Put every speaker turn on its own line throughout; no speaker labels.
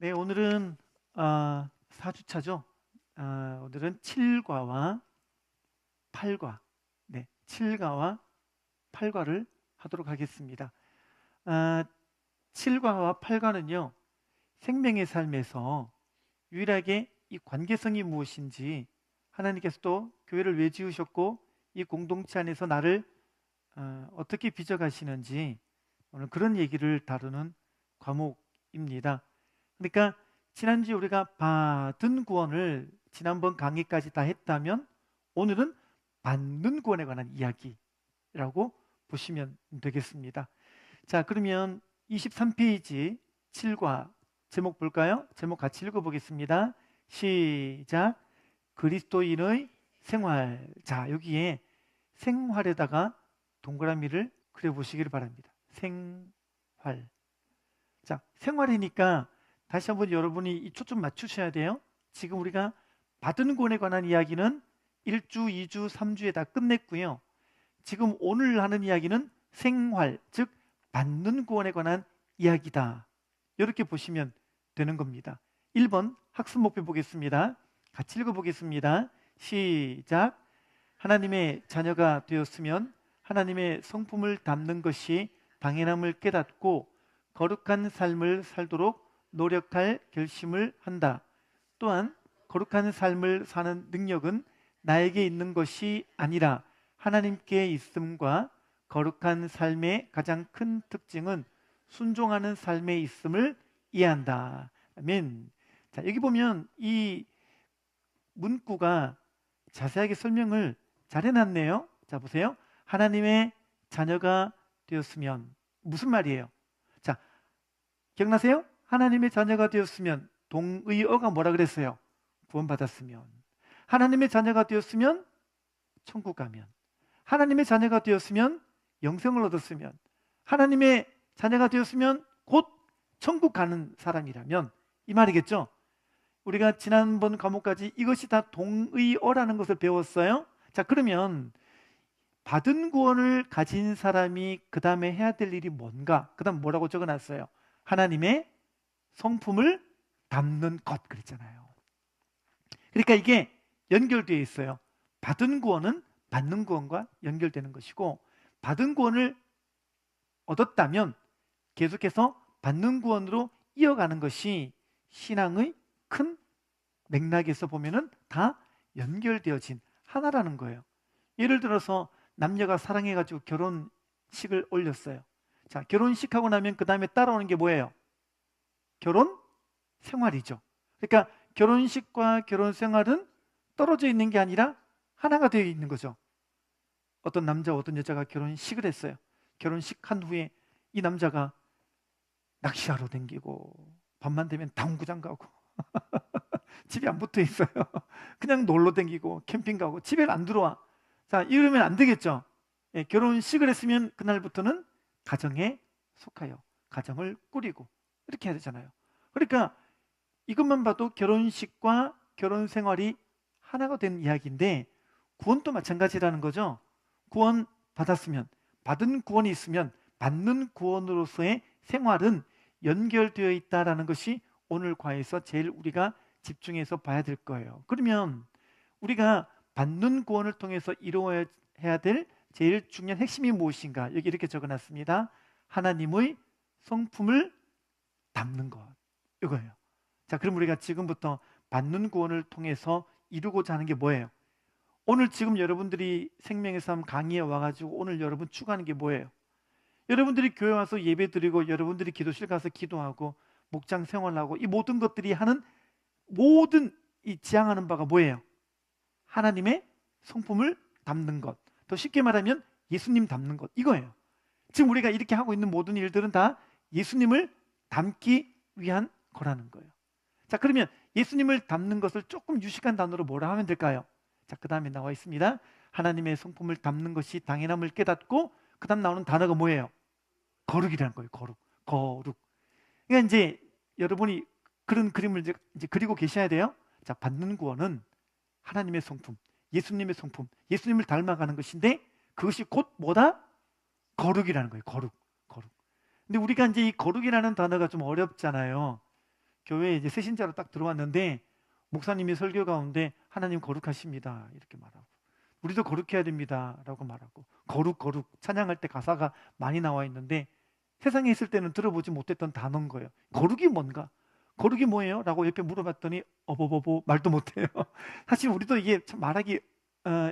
네, 오늘은 4주차죠. 오늘은 7과와 8과, 네, 7과와 8과를 하도록 하겠습니다. 아, 7과와 8과는요, 생명의 삶에서 유일하게 이 관계성이 무엇인지 하나님께서도 교회를 왜 지으셨고 이 공동체 안에서 나를 어떻게 빚어가시는지 오늘 그런 얘기를 다루는 과목입니다. 그러니까 지난주에 우리가 받은 구원을 지난번 강의까지 다 했다면 오늘은 받는 구원에 관한 이야기라고 보시면 되겠습니다. 자, 그러면 23페이지 7과 제목 볼까요? 제목 같이 읽어보겠습니다. 시작. 그리스도인의 생활. 자, 여기에 생활에다가 동그라미를 그려보시기를 바랍니다. 생활. 자, 생활이니까 다시 한번 여러분이 이 초점 맞추셔야 돼요. 지금 우리가 받은 구원에 관한 이야기는 1주, 2주, 3주에 다 끝냈고요. 지금 오늘 하는 이야기는 생활, 즉 받는 구원에 관한 이야기다. 이렇게 보시면 되는 겁니다. 1번 학습 목표 보겠습니다. 같이 읽어보겠습니다. 시작. 하나님의 자녀가 되었으면 하나님의 성품을 담는 것이 당연함을 깨닫고 거룩한 삶을 살도록 노력할 결심을 한다. 또한 거룩한 삶을 사는 능력은 나에게 있는 것이 아니라 하나님께 있음과 거룩한 삶의 가장 큰 특징은 순종하는 삶에 있음을 이해한다. 아멘. 자, 여기 보면 이 문구가 자세하게 설명을 잘 해놨네요. 자, 보세요. 하나님의 자녀가 되었으면 무슨 말이에요? 자, 기억나세요? 하나님의 자녀가 되었으면 동의어가 뭐라 그랬어요? 구원받았으면. 하나님의 자녀가 되었으면 천국 가면. 하나님의 자녀가 되었으면 영생을 얻었으면. 하나님의 자녀가 되었으면 곧 천국 가는 사람이라면 이 말이겠죠? 우리가 지난번 과목까지 이것이 다 동의어라는 것을 배웠어요. 자, 그러면 받은 구원을 가진 사람이 그 다음에 해야 될 일이 뭔가? 그 다음 뭐라고 적어놨어요? 하나님의 성품을 담는 것 그랬잖아요. 그러니까 이게 연결되어 있어요. 받은 구원은 받는 구원과 연결되는 것이고, 받은 구원을 얻었다면 계속해서 받는 구원으로 이어가는 것이 신앙의 큰 맥락에서 보면은 다 연결되어진 하나라는 거예요. 예를 들어서 남녀가 사랑해가지고 결혼식을 올렸어요. 자, 결혼식하고 나면 그 다음에 따라오는 게 뭐예요? 결혼 생활이죠. 그러니까 결혼식과 결혼 생활은 떨어져 있는 게 아니라 하나가 되어 있는 거죠. 어떤 남자와 어떤 여자가 결혼식을 했어요. 결혼식 한 후에 이 남자가 낚시하러 댕기고 밤만 되면 당구장 가고 집에 안 붙어 있어요. 그냥 놀러 댕기고 캠핑 가고 집에 안 들어와. 자, 이러면 안 되겠죠. 예, 결혼식을 했으면 그날부터는 가정에 속하여 가정을 꾸리고 이렇게 해야 되잖아요. 그러니까 이것만 봐도 결혼식과 결혼 생활이 하나가 된 이야기인데 구원도 마찬가지라는 거죠. 구원 받았으면, 받은 구원이 있으면 받는 구원으로서의 생활은 연결되어 있다는 것이 오늘 과에서 제일 우리가 집중해서 봐야 될 거예요. 그러면 우리가 받는 구원을 통해서 이루어야 될 제일 중요한 핵심이 무엇인가? 여기 이렇게 적어놨습니다. 하나님의 성품을 담는 것. 이거예요. 자, 그럼 우리가 지금부터 받는 구원을 통해서 이루고자 하는 게 뭐예요? 오늘 지금 여러분들이 생명의 삶 강의에 와가지고 오늘 여러분 추구하는 게 뭐예요? 여러분들이 교회 와서 예배 드리고 여러분들이 기도실 가서 기도하고 목장 생활하고 이 모든 것들이 하는 모든 이 지향하는 바가 뭐예요? 하나님의 성품을 담는 것. 더 쉽게 말하면 예수님 담는 것. 이거예요. 지금 우리가 이렇게 하고 있는 모든 일들은 다 예수님을 담기 위한 거라는 거예요. 자, 그러면 예수님을 담는 것을 조금 유식한 단어로 뭐라 하면 될까요? 자, 그 다음에 나와 있습니다. 하나님의 성품을 담는 것이 당연함을 깨닫고 그 다음 나오는 단어가 뭐예요? 거룩이라는 거예요. 거룩. 거룩. 그러니까 이제 여러분이 그런 그림을 이제 그리고 계셔야 돼요. 자, 받는 구원은 하나님의 성품, 예수님의 성품, 예수님을 닮아가는 것인데 그것이 곧 뭐다? 거룩이라는 거예요. 거룩. 거룩. 근데 우리가 이제 이 거룩이라는 단어가 좀 어렵잖아요. 교회에 이제 새신자로 딱 들어왔는데 목사님이 설교 가운데 하나님 거룩하십니다 이렇게 말하고, 우리도 거룩해야 됩니다 라고 말하고, 거룩 찬양할 때 가사가 많이 나와 있는데 세상에 있을 때는 들어보지 못했던 단어인 거예요. 거룩이 뭔가? 거룩이 뭐예요? 라고 옆에 물어봤더니 어버버버 말도 못해요. 사실 우리도 이게 참 말하기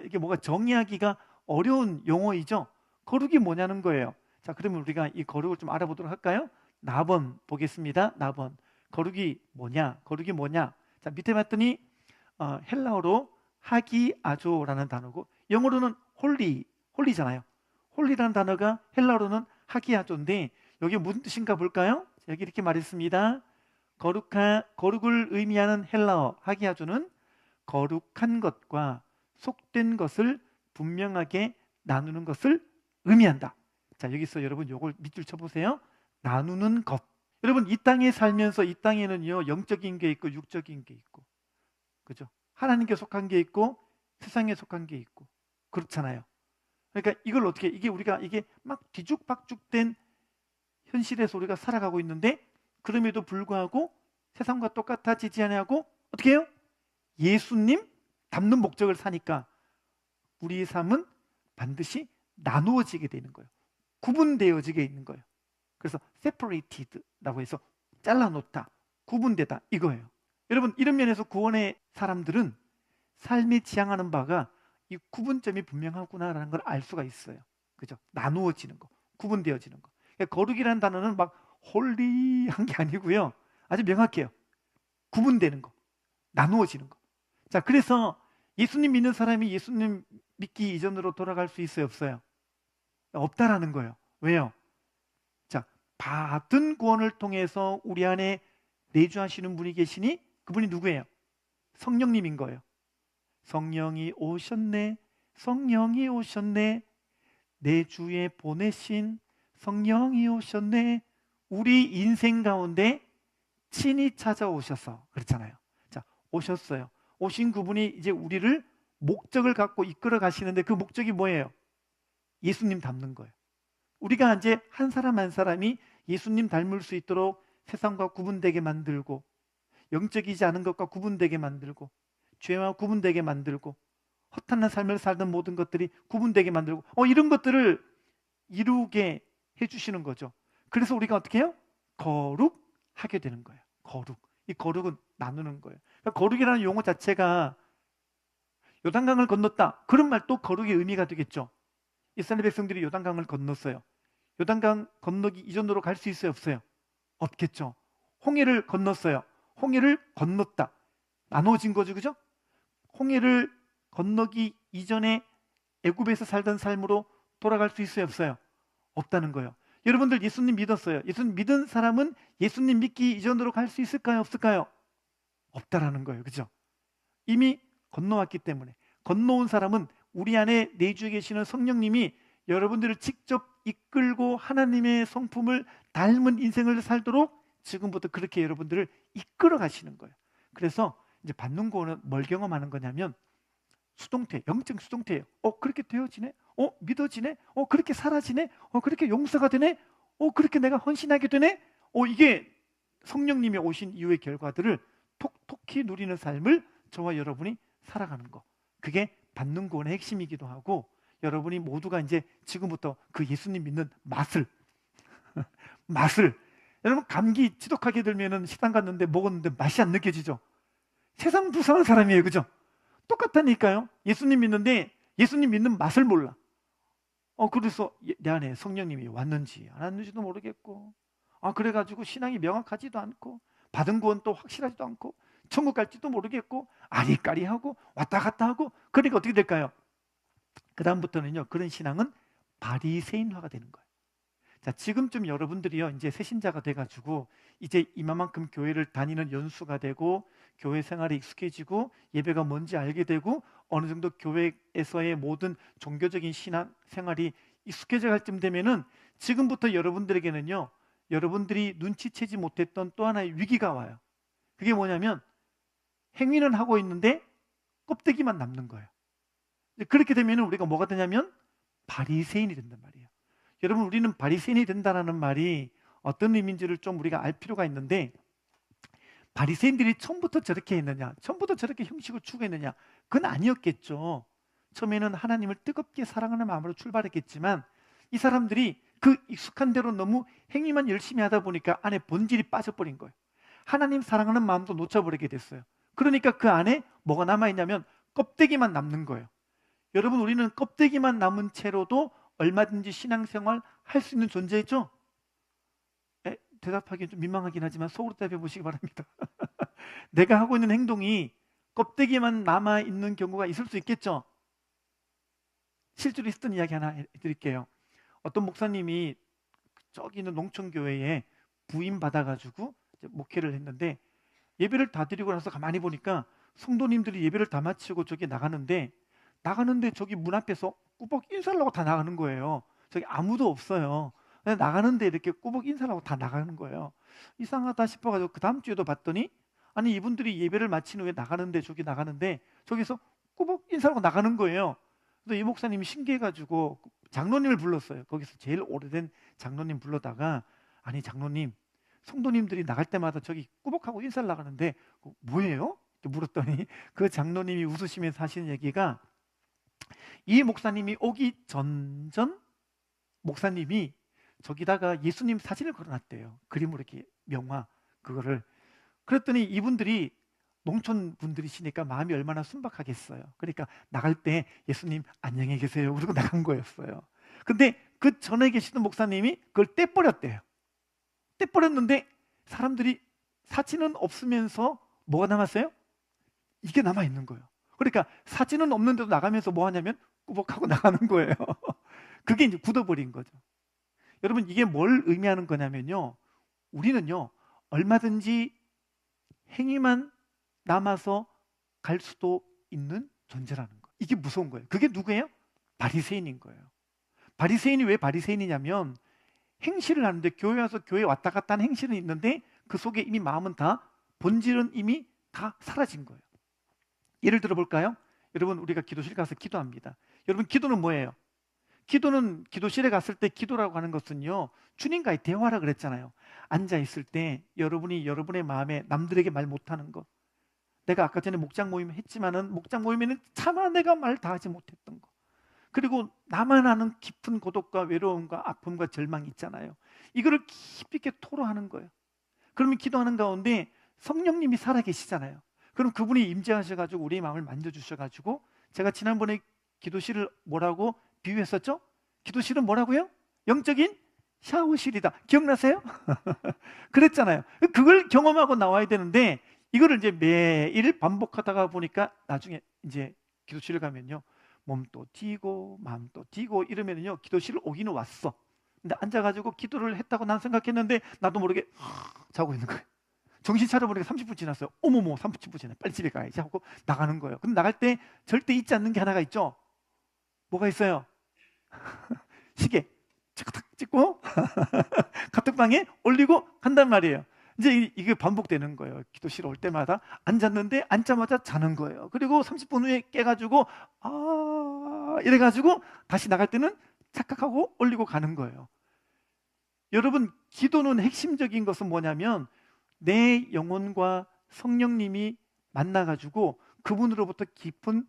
이게 뭐가 정의하기가 어려운 용어이죠. 거룩이 뭐냐는 거예요. 자, 그러면 우리가 이 거룩을 좀 알아보도록 할까요? 나번 보겠습니다. 나번. 거룩이 뭐냐? 거룩이 뭐냐? 자, 밑에 봤더니 헬라어로 하기아조라는 단어고, 영어로는 홀리잖아요. 홀리라는 단어가 헬라어로는 하기아조인데 여기 무슨 뜻인가 볼까요? 여기 이렇게 말했습니다. 거룩을 의미하는 헬라어 하기아조는 거룩한 것과 속된 것을 분명하게 나누는 것을 의미한다. 자, 여기서 여러분 요걸 밑줄 쳐보세요. 나누는 것. 여러분, 이 땅에 살면서 이 땅에는요, 영적인 게 있고 육적인 게 있고, 그죠? 하나님께 속한 게 있고 세상에 속한 게 있고, 그렇잖아요. 그러니까 이걸 어떻게, 이게 막 뒤죽박죽된 현실에서 우리가 살아가고 있는데, 그럼에도 불구하고 세상과 똑같아지지 않냐고 어떻게 해요? 예수님 닮는 목적을 사니까 우리의 삶은 반드시 나누어지게 되는 거예요. 구분되어지게 있는 거예요. 그래서 separated라고 해서 잘라놓다, 구분되다 이거예요. 여러분, 이런 면에서 구원의 사람들은 삶이 지향하는 바가 이 구분점이 분명하구나라는 걸 알 수가 있어요. 그죠? 나누어지는 거, 구분되어지는 거. 그러니까 거룩이라는 단어는 막 홀리한 게 아니고요, 아주 명확해요. 구분되는 거, 나누어지는 거. 자, 그래서 예수님 믿는 사람이 예수님 믿기 이전으로 돌아갈 수 있어요, 없어요? 없다라는 거예요. 왜요? 자, 받은 구원을 통해서 우리 안에 내주하시는 분이 계시니 그분이 누구예요? 성령님인 거예요. 성령이 오셨네, 성령이 오셨네, 내 주에 보내신 성령이 오셨네. 우리 인생 가운데 친히 찾아오셔서, 그렇잖아요. 자, 오셨어요. 오신 그분이 이제 우리를 목적을 갖고 이끌어 가시는데 그 목적이 뭐예요? 예수님 닮는 거예요. 우리가 이제 한 사람 한 사람이 예수님 닮을 수 있도록 세상과 구분되게 만들고, 영적이지 않은 것과 구분되게 만들고, 죄와 구분되게 만들고, 허탄한 삶을 살던 모든 것들이 구분되게 만들고, 이런 것들을 이루게 해주시는 거죠. 그래서 우리가 어떻게 해요? 거룩하게 되는 거예요. 거룩. 이 거룩은 나누는 거예요. 그러니까 거룩이라는 용어 자체가 요단강을 건넜다, 그런 말도 거룩의 의미가 되겠죠. 이스라엘 백성들이 요단강을 건넜어요. 요단강 건너기 이전으로 갈 수 있어요, 없어요? 없겠죠. 홍해를 건넜어요. 홍해를 건넜다, 나눠진 거죠, 그죠? 홍해를 건너기 이전에 애굽에서 살던 삶으로 돌아갈 수 있어요, 없어요? 없다는 거예요. 여러분들 예수님 믿었어요. 예수님 믿은 사람은 예수님 믿기 이전으로 갈 수 있을까요, 없을까요? 없다라는 거예요, 그죠? 이미 건너왔기 때문에. 건너온 사람은 우리 안에 내주에 계시는 성령님이 여러분들을 직접 이끌고 하나님의 성품을 닮은 인생을 살도록 지금부터 그렇게 여러분들을 이끌어 가시는 거예요. 그래서 이제 받는 구원은 뭘 경험하는 거냐면 수동태, 영적 수동태예요. 그렇게 되어지네? 믿어지네? 그렇게 사라지네? 그렇게 용서가 되네? 그렇게 내가 헌신하게 되네? 이게 성령님이 오신 이후의 결과들을 톡톡히 누리는 삶을 저와 여러분이 살아가는 거. 그게 받는 구원의 핵심이기도 하고, 여러분이 모두가 이제 지금부터 그 예수님 믿는 맛을 여러분, 감기 지독하게 들면은 식당 갔는데 먹었는데 맛이 안 느껴지죠? 세상 불쌍한 사람이에요, 그죠? 똑같다니까요. 예수님 믿는데 예수님 믿는 맛을 몰라. 그래서 내 안에 성령님이 왔는지 안 왔는지도 모르겠고, 그래가지고 신앙이 명확하지도 않고, 받은 구원도 확실하지도 않고, 천국 갈지도 모르겠고, 아리까리하고 왔다 갔다 하고, 그러니까 어떻게 될까요? 그 다음부터는요, 그런 신앙은 바리새인화가 되는 거예요. 자, 지금쯤 여러분들이요, 이제 새신자가 돼가지고 이제 이만큼 교회를 다니는 연수가 되고, 교회 생활에 익숙해지고, 예배가 뭔지 알게 되고, 어느 정도 교회에서의 모든 종교적인 신앙 생활이 익숙해져 갈 쯤 되면은, 지금부터 여러분들에게는요, 여러분들이 눈치채지 못했던 또 하나의 위기가 와요. 그게 뭐냐면 행위는 하고 있는데 껍데기만 남는 거예요. 그렇게 되면 우리가 뭐가 되냐면 바리새인이 된단 말이에요. 여러분, 우리는 바리새인이 된다는 말이 어떤 의미인지를 좀 우리가 알 필요가 있는데, 바리새인들이 처음부터 저렇게 했느냐, 처음부터 저렇게 형식을 추구했느냐, 그건 아니었겠죠. 처음에는 하나님을 뜨겁게 사랑하는 마음으로 출발했겠지만 이 사람들이 그 익숙한 대로 너무 행위만 열심히 하다 보니까 안에 본질이 빠져버린 거예요. 하나님 사랑하는 마음도 놓쳐버리게 됐어요. 그러니까 그 안에 뭐가 남아있냐면 껍데기만 남는 거예요. 여러분, 우리는 껍데기만 남은 채로도 얼마든지 신앙생활 할 수 있는 존재죠? 대답하기는 좀 민망하긴 하지만 속으로 대답해 보시기 바랍니다. 내가 하고 있는 행동이 껍데기만 남아있는 경우가 있을 수 있겠죠? 실제로 있었던 이야기 하나 해드릴게요. 어떤 목사님이 저기 있는 농촌교회에 부임 받아가지고 목회를 했는데 예배를 다 드리고 나서 가만히 보니까 성도님들이 예배를 다 마치고 저기 나가는데 저기 문 앞에서 꾸벅 인사를 하고 다 나가는 거예요. 저기 아무도 없어요. 나가는데 이렇게 꾸벅 인사를 하고 다 나가는 거예요. 이상하다 싶어가지고 그 다음 주에도 봤더니 아니 이분들이 예배를 마친 후에 저기 나가는데 저기서 꾸벅 인사를 하고 나가는 거예요. 그래서 이 목사님이 신기해가지고 장로님을 불렀어요. 거기서 제일 오래된 장로님 불러다가 아니 장로님, 성도님들이 나갈 때마다 저기 꾸벅하고 인사를 나가는데 뭐예요? 이렇게 물었더니 그 장로님이 웃으시면서 하시는 얘기가 이 목사님이 오기 전전 목사님이 저기다가 예수님 사진을 걸어놨대요. 그림으로 이렇게 명화 그거를. 그랬더니 이분들이 농촌 분들이시니까 마음이 얼마나 순박하겠어요. 그러니까 나갈 때 예수님 안녕히 계세요 그러고 나간 거였어요. 근데 그 전에 계시던 목사님이 그걸 떼버렸대요. 떼버렸는데 사람들이 사진은 없으면서 뭐가 남았어요? 이게 남아있는 거예요. 그러니까 사진은 없는데도 나가면서 뭐 하냐면 꾸벅하고 나가는 거예요. 그게 이제 굳어버린 거죠. 여러분, 이게 뭘 의미하는 거냐면요, 우리는요 얼마든지 행위만 남아서 갈 수도 있는 존재라는 거예요. 이게 무서운 거예요. 그게 누구예요? 바리새인인 거예요. 바리새인이 왜 바리새인이냐면 행실을 하는데 교회 와서 교회 왔다 갔다 하는 행실은 있는데 그 속에 이미 마음은 다, 본질은 이미 다 사라진 거예요. 예를 들어 볼까요? 여러분, 우리가 기도실 가서 기도합니다. 여러분, 기도는 뭐예요? 기도는 기도실에 갔을 때 기도라고 하는 것은요 주님과의 대화라 그랬잖아요. 앉아 있을 때 여러분이 여러분의 마음에 남들에게 말 못하는 것, 내가 아까 전에 목장 모임 했지만은 목장 모임에는 차마 내가 말 다 하지 못했던 거, 그리고 나만 아는 깊은 고독과 외로움과 아픔과 절망이 있잖아요. 이거를 깊이 있게 토로하는 거예요. 그러면 기도하는 가운데 성령님이 살아계시잖아요. 그럼 그분이 임재하셔가지고 우리의 마음을 만져주셔가지고, 제가 지난번에 기도실을 뭐라고 비유했었죠? 기도실은 뭐라고요? 영적인 샤워실이다. 기억나세요? 그랬잖아요. 그걸 경험하고 나와야 되는데 이거를 이제 매일 반복하다가 보니까 나중에 이제 기도실을 가면요 몸도 튀고 마음도 튀고 이러면요 기도실을 오기는 왔어. 근데 앉아가지고 기도를 했다고 난 생각했는데 나도 모르게 자고 있는 거예요. 정신 차려보니까 30분 지났어요. 어머머, 30분 지났네. 빨리 집에 가야지 하고 나가는 거예요. 근데 나갈 때 절대 잊지 않는 게 하나가 있죠. 뭐가 있어요? 시계 착착 찍고 카톡방에 올리고 간단 말이에요. 이제 이게 반복되는 거예요. 기도실 올 때마다 앉았는데 앉자마자 자는 거예요. 그리고 30분 후에 깨가지고 이래가지고 다시 나갈 때는 착각하고 올리고 가는 거예요. 여러분, 기도는 핵심적인 것은 뭐냐면 내 영혼과 성령님이 만나가지고 그분으로부터 깊은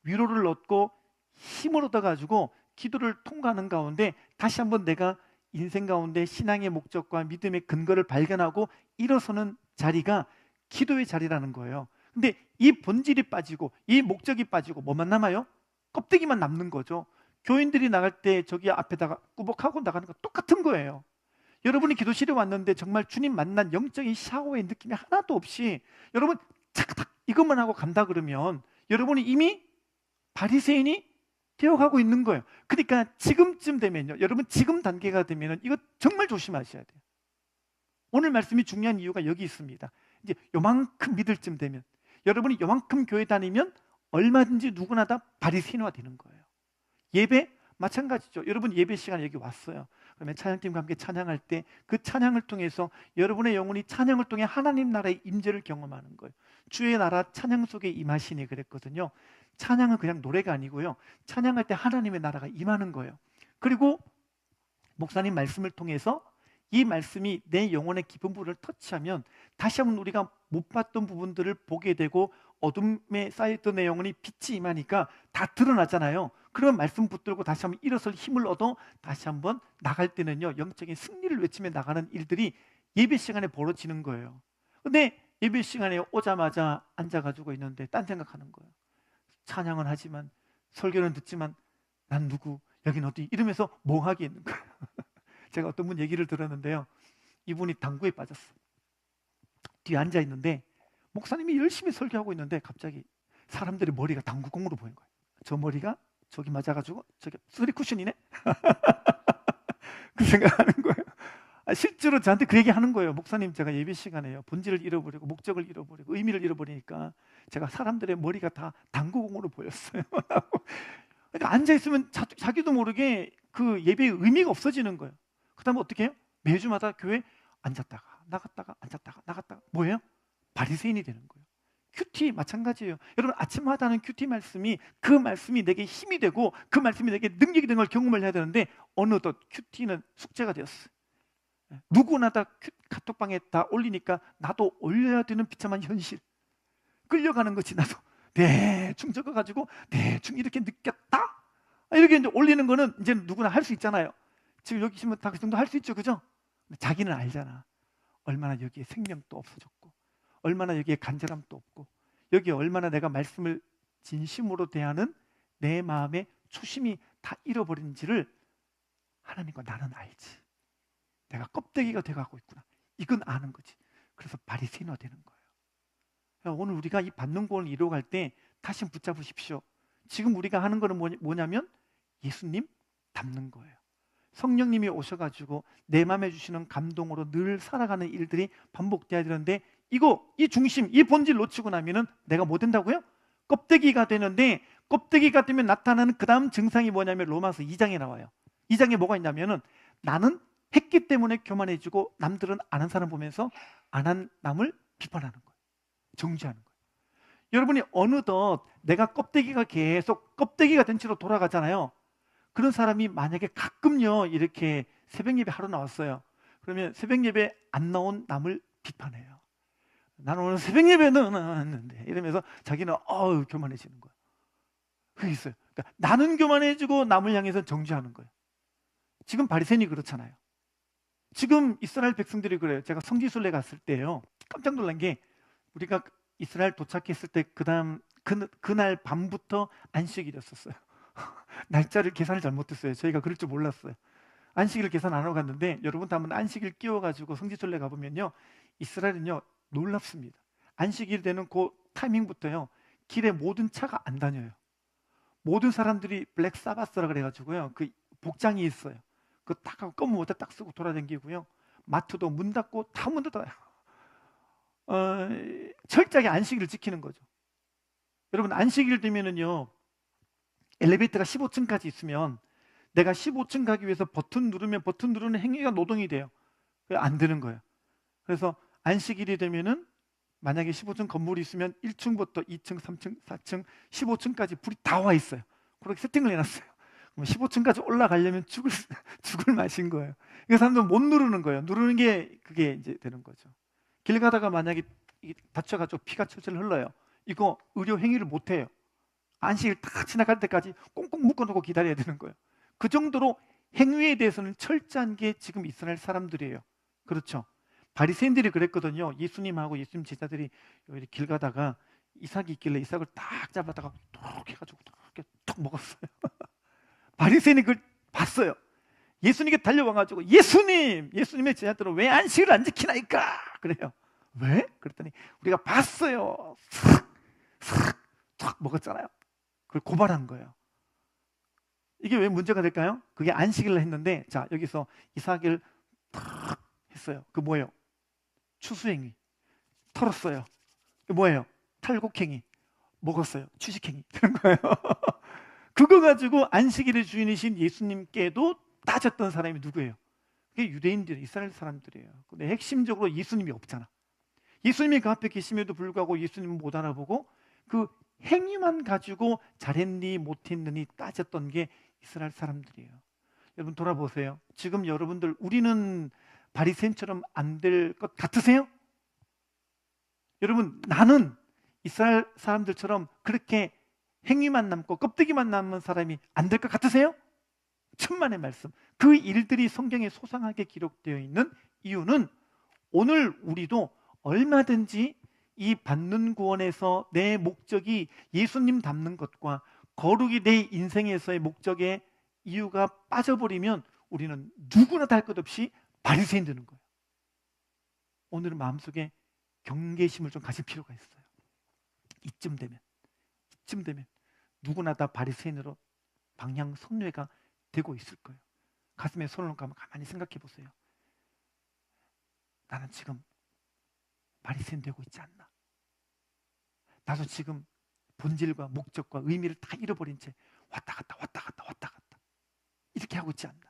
위로를 얻고 힘을 얻어가지고 기도를 통과하는 가운데 다시 한번 내가 인생 가운데 신앙의 목적과 믿음의 근거를 발견하고 일어서는 자리가 기도의 자리라는 거예요. 근데 이 본질이 빠지고 이 목적이 빠지고 뭐만 남아요? 껍데기만 남는 거죠. 교인들이 나갈 때 저기 앞에다가 꾸벅하고 나가는 거 똑같은 거예요. 여러분이 기도실에 왔는데 정말 주님 만난 영적인 샤워의 느낌이 하나도 없이 여러분 착탁 이것만 하고 간다 그러면 여러분이 이미 바리새인이 되어가고 있는 거예요. 그러니까 지금쯤 되면요, 여러분 지금 단계가 되면 이거 정말 조심하셔야 돼요. 오늘 말씀이 중요한 이유가 여기 있습니다. 이제 요만큼 믿을 쯤 되면, 여러분이 요만큼 교회 다니면 얼마든지 누구나 다 바리새인화 되는 거예요. 예배 마찬가지죠. 여러분 예배 시간에 여기 왔어요. 그러면 찬양팀과 함께 찬양할 때 그 찬양을 통해서 여러분의 영혼이 찬양을 통해 하나님 나라의 임재를 경험하는 거예요. 주의 나라 찬양 속에 임하시니 그랬거든요. 찬양은 그냥 노래가 아니고요, 찬양할 때 하나님의 나라가 임하는 거예요. 그리고 목사님 말씀을 통해서 이 말씀이 내 영혼의 깊은 부분을 터치하면 다시 한번 우리가 못 봤던 부분들을 보게 되고 어둠에 쌓였던 내용이 빛이 임하니까 다 드러나잖아요. 그런 말씀 붙들고 다시 한번 일어설 힘을 얻어 다시 한번 나갈 때는요, 영적인 승리를 외치며 나가는 일들이 예배 시간에 벌어지는 거예요. 근데 예배 시간에 오자마자 앉아가지고 있는데 딴 생각하는 거예요. 찬양은 하지만, 설교는 듣지만 난 누구, 여긴 어디, 이러면서 멍하게 있는 거예요. 제가 어떤 분 얘기를 들었는데요, 이분이 당구에 빠졌어. 뒤에 앉아 있는데 목사님이 열심히 설교하고 있는데 갑자기 사람들의 머리가 당구공으로 보인 거예요. 저 머리가 저기 맞아가지고 저기 쓰리 쿠션이네. 그 생각하는 거예요. 실제로 저한테 그 얘기 하는 거예요. 목사님, 제가 예배 시간에요, 본질을 잃어버리고 목적을 잃어버리고 의미를 잃어버리니까 제가 사람들의 머리가 다 당구공으로 보였어요. 그러니까 앉아있으면 자기도 모르게 그 예배의 의미가 없어지는 거예요. 그 다음에 어떻게 해요? 매주마다 교회 앉았다가 나갔다가 앉았다가 나갔다가 뭐예요? 바리새인이 되는 거예요. 큐티 마찬가지예요. 여러분, 아침마다 하는 큐티 말씀이, 그 말씀이 내게 힘이 되고 그 말씀이 내게 능력이 되는 걸 경험을 해야 되는데 어느덧 큐티는 숙제가 되었어요. 누구나 다 카톡방에 다 올리니까 나도 올려야 되는 비참한 현실, 끌려가는 것이 나도 대충 적어가지고 대충 이렇게 느꼈다, 이렇게 이제 올리는 거는 이제 누구나 할 수 있잖아요. 지금 여기 계시면 다 그 정도 할 수 있죠, 그죠? 자기는 알잖아. 얼마나 여기에 생명도 없어졌고, 얼마나 여기에 간절함도 없고, 여기에 얼마나 내가 말씀을 진심으로 대하는 내 마음의 초심이 다 잃어버린지를 하나님과 나는 알지. 내가 껍데기가 돼가고 있구나, 이건 아는 거지. 그래서 바리새인화 되는 거예요. 오늘 우리가 이 받는 구원을 이루어갈 때 다시 붙잡으십시오. 지금 우리가 하는 거는 뭐냐면 예수님 닮는 거예요. 성령님이 오셔가지고 내 마음에 주시는 감동으로 늘 살아가는 일들이 반복돼야 되는데, 이 중심, 이 본질 놓치고 나면은 내가 뭐 된다고요? 껍데기가 되는데, 껍데기가 되면 나타나는 그 다음 증상이 뭐냐면 로마서 2장에 나와요. 2장에 뭐가 있냐면은 나는 했기 때문에 교만해지고 남들은 안 한 사람 보면서 안 한 남을 비판하는 거예요. 정죄하는 거예요. 여러분이 어느덧 내가 껍데기가 계속 껍데기가 된 채로 돌아가잖아요. 그런 사람이 만약에 가끔요, 이렇게 새벽 예배 하러 나왔어요. 그러면 새벽 예배 안 나온 남을 비판해요. 나는 오늘 새벽 예배는 나왔는데, 이러면서 자기는 교만해지는 거예요. 그게 있어요. 그러니까 나는 교만해지고 남을 향해서 정죄하는 거예요. 지금 바리새인이 그렇잖아요. 지금 이스라엘 백성들이 그래요. 제가 성지순례 갔을 때요, 깜짝 놀란 게, 우리가 이스라엘 도착했을 때 그날 밤부터 안식일이었었어요. 날짜를 계산을 잘못했어요. 저희가 그럴 줄 몰랐어요. 안식일 계산 안 하고 갔는데, 여러분도 한번 안식일 끼워가지고 성지순례 가보면요, 이스라엘은요 놀랍습니다. 안식일 되는 그 타이밍부터요 길에 모든 차가 안 다녀요. 모든 사람들이 블랙 사바스라 그래가지고요, 그 복장이 있어요. 그 딱 하고 검은 모자 딱 쓰고 돌아다니고요, 마트도 문 닫고 다 문 닫아요. 철저하게 안식일을 지키는 거죠. 여러분, 안식일 되면은요, 엘리베이터가 15층까지 있으면 내가 15층 가기 위해서 버튼 누르면 버튼 누르는 행위가 노동이 돼요. 안 되는 거예요. 그래서 안식일이 되면은 만약에 15층 건물이 있으면 1층부터 2층, 3층, 4층, 15층까지 불이 다 와 있어요. 그렇게 세팅을 해놨어요. 그럼 15층까지 올라가려면 죽을 맛인 거예요. 그 사람들은 못 누르는 거예요. 누르는 게 그게 이제 되는 거죠. 길 가다가 만약에 다쳐가지고 피가 철철 흘러요. 이거 의료 행위를 못 해요. 안식일 다 지나갈 때까지 꽁꽁 묶어놓고 기다려야 되는 거예요. 그 정도로 행위에 대해서는 철저한 게 지금 이스라엘 사람들이에요. 그렇죠? 바리새인들이 그랬거든요. 예수님하고 예수님 제자들이 이렇게 길 가다가 이삭이 있길래 이삭을 딱 잡아다가 톡 해가지고 이렇게 톡 먹었어요. 바리새인이 그걸 봤어요. 예수님께 달려와가지고 예수님의 제자들은 왜 안식일을 안 지키나이까? 그래요. 왜? 그랬더니 우리가 봤어요. 탁 먹었잖아요. 그걸 고발한 거예요. 이게 왜 문제가 될까요? 그게 안식일을 했는데, 자, 여기서 이삭을 탁 했어요. 그 뭐예요? 추수행위. 털었어요. 그 뭐예요? 탈곡행위. 먹었어요. 취식행위. 그런 거예요. 그거 가지고 안식일의 주인이신 예수님께도 따졌던 사람이 누구예요? 그게 유대인들, 이스라엘 사람들이에요. 근데 핵심적으로 예수님이 없잖아. 예수님이 그 앞에 계심에도 불구하고 예수님은 못 알아보고 그 행위만 가지고 잘했니 못했느니 따졌던 게 이스라엘 사람들이에요. 여러분 돌아보세요. 지금 여러분들, 우리는 바리새인처럼 안 될 것 같으세요? 여러분, 나는 이스라엘 사람들처럼 그렇게 행위만 남고 껍데기만 남은 사람이 안 될 것 같으세요? 천만의 말씀. 그 일들이 성경에 소상하게 기록되어 있는 이유는 오늘 우리도 얼마든지 이 받는 구원에서 내 목적이 예수님 닮는 것과 거룩이 내 인생에서의 목적의 이유가 빠져버리면 우리는 누구나 달 것 없이 바리새인 되는 거예요. 오늘은 마음속에 경계심을 좀 가질 필요가 있어요. 이쯤 되면 누구나 다 바리새인으로 방향 선례가 되고 있을 거예요. 가슴에 손을 얹고 가만히 생각해 보세요. 나는 지금 바리새인 되고 있지 않나? 나도 지금 본질과 목적과 의미를 다 잃어버린 채 왔다 갔다 이렇게 하고 있지 않나?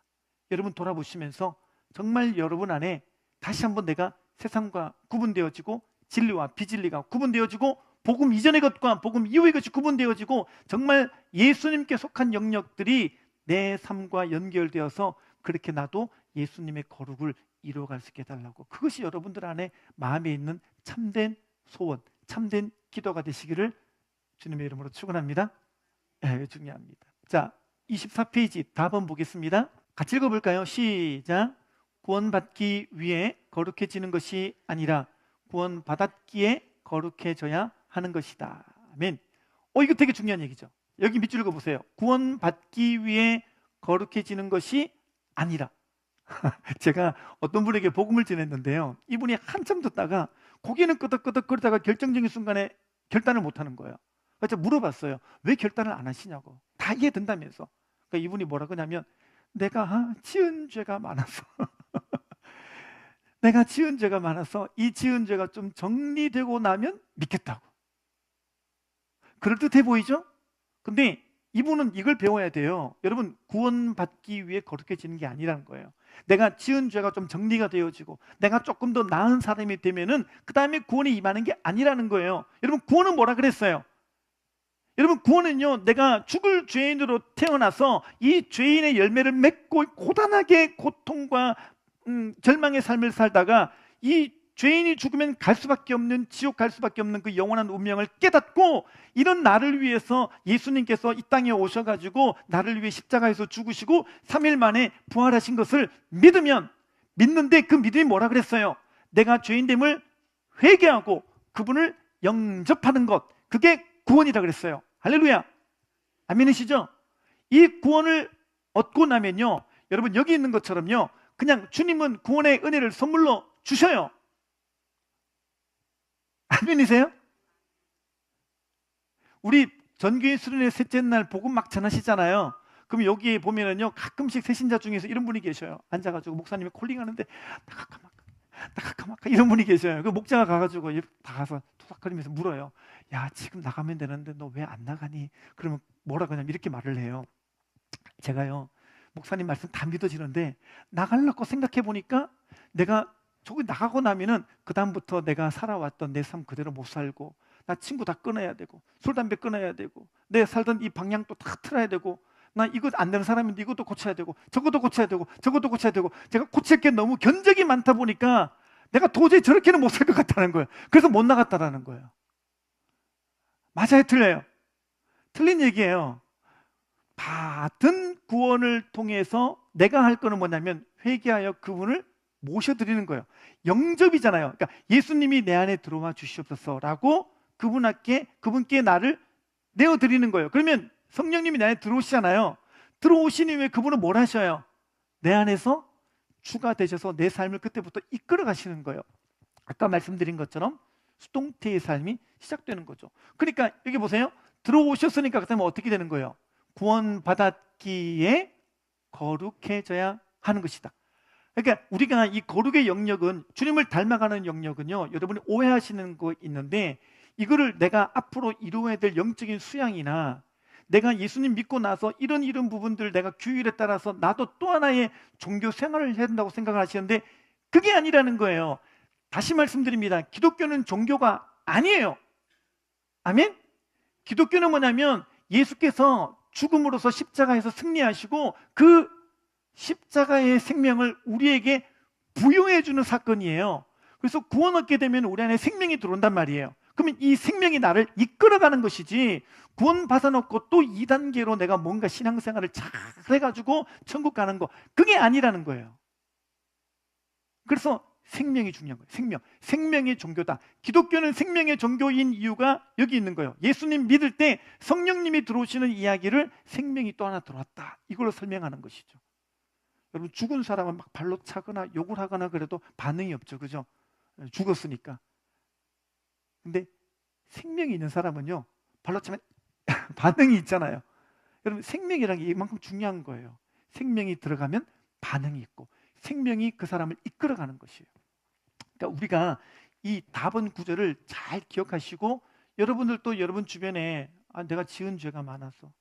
여러분 돌아보시면서 정말 여러분 안에 다시 한번 내가 세상과 구분되어지고 진리와 비진리가 구분되어지고 복음 이전의 것과 복음 이후의 것이 구분되어지고 정말 예수님께 속한 영역들이 내 삶과 연결되어서 그렇게 나도 예수님의 거룩을 이루어갈 수 있게 해달라고, 그것이 여러분들 안에 마음에 있는 참된 소원, 참된 기도가 되시기를 주님의 이름으로 축원합니다. 네, 중요합니다. 자, 24페이지 답은 보겠습니다. 같이 읽어볼까요? 시작. 구원받기 위해 거룩해지는 것이 아니라 구원받았기에 거룩해져야 하는 것이다. 아멘. 이거 되게 중요한 얘기죠. 여기 밑줄 읽어보세요. 구원받기 위해 거룩해지는 것이 아니라. 제가 어떤 분에게 복음을 전했는데요, 이분이 한참 듣다가 고개는 끄덕끄덕 거리다가 결정적인 순간에 결단을 못하는 거예요. 그래서 물어봤어요. 왜 결단을 안 하시냐고. 다 이해된다면서. 그러니까 이분이 뭐라고 하냐면, 내가 지은 죄가 많아서 내가 지은 죄가 많아서 이 지은 죄가 좀 정리되고 나면 믿겠다고. 그럴듯해 보이죠? 근데 이분은 이걸 배워야 돼요. 여러분, 구원받기 위해 거룩해지는 게 아니라는 거예요. 내가 지은 죄가 좀 정리가 되어지고 내가 조금 더 나은 사람이 되면은 그 다음에 구원이 임하는 게 아니라는 거예요. 여러분, 구원은 뭐라 그랬어요? 여러분, 구원은요, 내가 죽을 죄인으로 태어나서 이 죄인의 열매를 맺고 고단하게 고통과 절망의 삶을 살다가 이 죄인이 죽으면 갈 수밖에 없는, 지옥 갈 수밖에 없는 그 영원한 운명을 깨닫고, 이런 나를 위해서 예수님께서 이 땅에 오셔가지고 나를 위해 십자가에서 죽으시고 3일 만에 부활하신 것을 믿는데 그 믿음이 뭐라 그랬어요? 내가 죄인됨을 회개하고 그분을 영접하는 것, 그게 구원이라 그랬어요. 할렐루야. 아멘이시죠? 이 구원을 얻고 나면요, 여러분, 여기 있는 것처럼요, 그냥 주님은 구원의 은혜를 선물로 주셔요. 아멘이세요? 우리 전교회 수련회 셋째 날 복음 막 전하시잖아요. 그럼 여기에 보면은요, 가끔씩 새신자 중에서 이런 분이 계셔요. 앉아가지고 목사님이 콜링하는데 나가까마까 이런 분이 계셔요. 그 목자가 가가지고 다 가서 토닥거리면서 물어요. 야, 지금 나가면 되는데 너 왜 안 나가니? 그러면 뭐라 그러냐면 이렇게 말을 해요. 제가요, 목사님 말씀 다 믿어지는데 나가려고 생각해 보니까 내가 저기 나가고 나면은 그 다음부터 내가 살아왔던 내 삶 그대로 못 살고, 나 친구 다 끊어야 되고, 술 담배 끊어야 되고, 내 살던 이 방향도 다 틀어야 되고, 나 이거 안 되는 사람인데 이것도 고쳐야 되고, 저것도 고쳐야 되고, 저것도 고쳐야 되고, 제가 고칠 게 너무 견적이 많다 보니까 내가 도저히 저렇게는 못 살 것 같다는 거예요. 그래서 못 나갔다라는 거예요. 맞아요, 틀려요? 틀린 얘기예요. 받은 구원을 통해서 내가 할 거는 뭐냐면 회개하여 그분을 모셔드리는 거예요. 영접이잖아요. 그러니까 예수님이 내 안에 들어와 주시옵소서라고 그분께 나를 내어드리는 거예요. 그러면 성령님이 내 안에 들어오시잖아요. 들어오신 이후에 그분은 뭘 하셔요? 내 안에서 주가 되셔서 내 삶을 그때부터 이끌어 가시는 거예요. 아까 말씀드린 것처럼 수동태의 삶이 시작되는 거죠. 그러니까 여기 보세요. 들어오셨으니까 그다음에 어떻게 되는 거예요? 구원받았기에 거룩해져야 하는 것이다. 그러니까 우리가 이 거룩의 영역은, 주님을 닮아가는 영역은요, 여러분이 오해하시는 거 있는데, 이거를 내가 앞으로 이루어야 될 영적인 수양이나 내가 예수님 믿고 나서 이런 부분들 내가 규율에 따라서 나도 또 하나의 종교 생활을 해야 된다고 생각을 하시는데 그게 아니라는 거예요. 다시 말씀드립니다. 기독교는 종교가 아니에요. 아멘? 기독교는 뭐냐면 예수께서 죽음으로써 십자가에서 승리하시고 그 십자가의 생명을 우리에게 부여해 주는 사건이에요. 그래서 구원 얻게 되면 우리 안에 생명이 들어온단 말이에요. 그러면 이 생명이 나를 이끌어가는 것이지, 구원 받아놓고 또 2단계로 내가 뭔가 신앙생활을 잘 해가지고 천국 가는 거, 그게 아니라는 거예요. 그래서 생명이 중요한 거예요. 생명의 종교다. 기독교는 생명의 종교인 이유가 여기 있는 거예요. 예수님 믿을 때 성령님이 들어오시는 이야기를 생명이 또 하나 들어왔다, 이걸로 설명하는 것이죠. 여러분, 죽은 사람은 막 발로 차거나 욕을 하거나 그래도 반응이 없죠, 그죠? 죽었으니까. 근데 생명이 있는 사람은요, 발로 차면 반응이 있잖아요. 여러분, 생명이라는 게 이만큼 중요한 거예요. 생명이 들어가면 반응이 있고, 생명이 그 사람을 이끌어가는 것이에요. 그러니까 우리가 이 답은 구절을 잘 기억하시고, 여러분들도 여러분 주변에 내가 지은 죄가 많아서,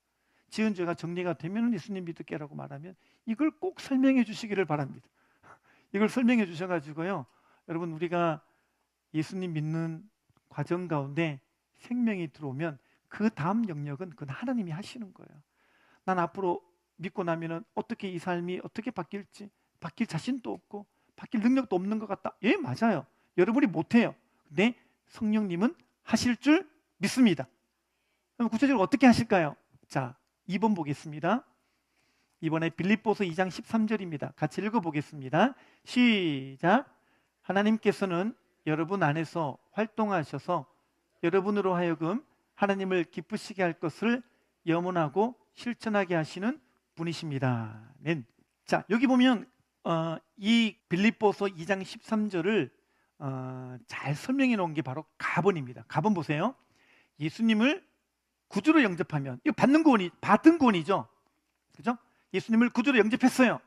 지은 죄가 정리가 되면 예수님 믿을게라고 말하면 이걸 꼭 설명해 주시기를 바랍니다. 이걸 설명해 주셔가지고요, 여러분, 우리가 예수님 믿는 과정 가운데 생명이 들어오면 그 다음 영역은 그건 하나님이 하시는 거예요. 난 앞으로 믿고 나면은 어떻게 이 삶이 어떻게 바뀔지, 바뀔 자신도 없고 바뀔 능력도 없는 것 같다. 예, 맞아요. 여러분이 못해요. 근데 성령님은 하실 줄 믿습니다. 그럼 구체적으로 어떻게 하실까요? 자, 2번 보겠습니다. 이번에 빌립보서 2장 13절입니다. 같이 읽어보겠습니다. 시작. 하나님께서는 여러분 안에서 활동하셔서 여러분으로 하여금 하나님을 기쁘시게 할 것을 염원하고 실천하게 하시는 분이십니다. 멘. 자, 여기 보면 이 빌립보서 2장 13절을 잘 설명해 놓은 게 바로 가본입니다. 가본 보세요. 예수님을 구주로 영접하면, 이거 받은 구원이죠. 그죠? 예수님을 구주로 영접했어요.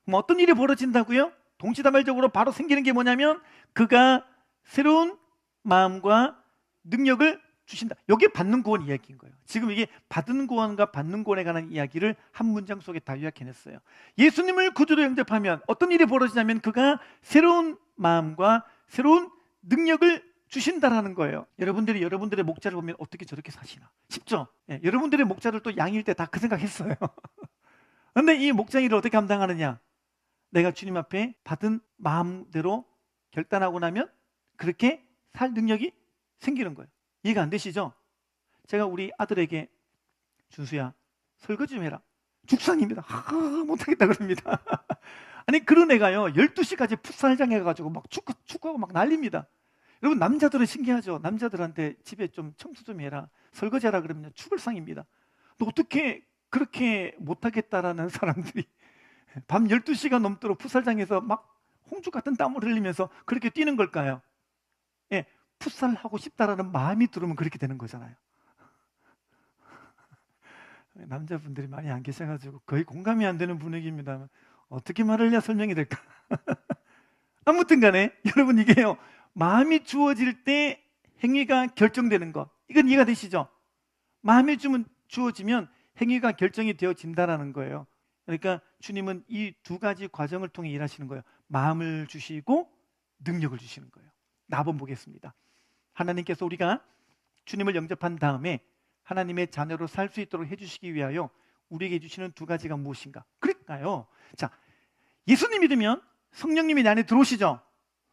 그럼 어떤 일이 벌어진다고요? 동시다발적으로 바로 생기는 게 뭐냐면, 그가 새로운 마음과 능력을 주신다. 이게 받는 구원 이야기인 거예요. 지금 이게 받은 구원과 받는 구원에 관한 이야기를 한 문장 속에 다 요약해냈어요. 예수님을 구주로 영접하면 어떤 일이 벌어지냐면, 그가 새로운 마음과 새로운 능력을 주신다라는 거예요. 여러분들이 여러분들의 목자를 보면 어떻게 저렇게 사시나 싶죠? 예, 여러분들의 목자를 또 양일 때 다 그 생각했어요. 그런데 이 목자 일을 어떻게 감당하느냐? 내가 주님 앞에 받은 마음대로 결단하고 나면 그렇게 살 능력이 생기는 거예요. 이해가 안 되시죠? 제가 우리 아들에게, 준수야, 설거지 좀 해라. 죽상입니다. 못하겠다 그럽니다. 아니, 그런 애가요, 12시까지 풋살장에 가가지고 막 축구하고 막 난립니다. 여러분, 남자들은 신기하죠? 남자들한테 집에 좀 청소 좀 해라, 설거지 해라 그러면 죽을 상입니다. 또 어떻게 그렇게 못하겠다라는 사람들이 밤 12시가 넘도록 풋살장에서 막 홍주 같은 땀을 흘리면서 그렇게 뛰는 걸까요? 예, 풋살하고 싶다라는 마음이 들으면 그렇게 되는 거잖아요. 남자분들이 많이 안 계셔가지고 거의 공감이 안 되는 분위기입니다. 어떻게 말을 해야 설명이 될까? 아무튼 간에 여러분, 이게요, 마음이 주어질 때 행위가 결정되는 것, 이건 이해가 되시죠? 마음이 주어지면 행위가 결정이 되어진다라는 거예요. 그러니까 주님은 이 두 가지 과정을 통해 일하시는 거예요. 마음을 주시고 능력을 주시는 거예요. 나번 보겠습니다. 하나님께서 우리가 주님을 영접한 다음에 하나님의 자녀로 살 수 있도록 해주시기 위하여 우리에게 주시는 두 가지가 무엇인가? 그럴까요? 자, 예수님 믿으면 성령님이 내 안에 들어오시죠?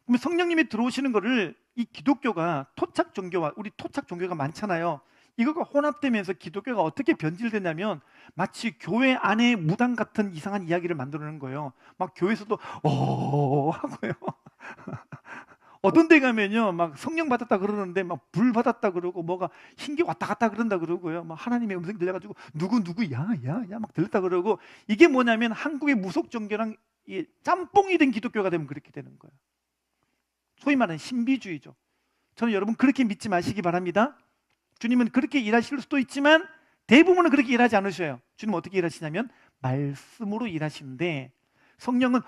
그러면 성령님이 들어오시는 거를 이 기독교가 토착 종교와, 우리 토착 종교가 많잖아요. 이거가 혼합되면서 기독교가 어떻게 변질되냐면, 마치 교회 안에 무당 같은 이상한 이야기를 만들어내는 거예요. 막 교회에서도 하고요. 어떤 데 가면요, 막 성령 받았다 그러는데 막 불 받았다 그러고 뭐가 흰게 왔다 갔다 그런다 그러고요. 막 하나님의 음성이 들려가지고 누구 야 막 들렸다 그러고, 이게 뭐냐면 한국의 무속 종교랑 이 짬뽕이 된 기독교가 되면 그렇게 되는 거예요. 소위 말하는 신비주의죠. 저는 여러분 그렇게 믿지 마시기 바랍니다. 주님은 그렇게 일하실 수도 있지만 대부분은 그렇게 일하지 않으셔요. 주님은 어떻게 일하시냐면 말씀으로 일하시는데, 성령은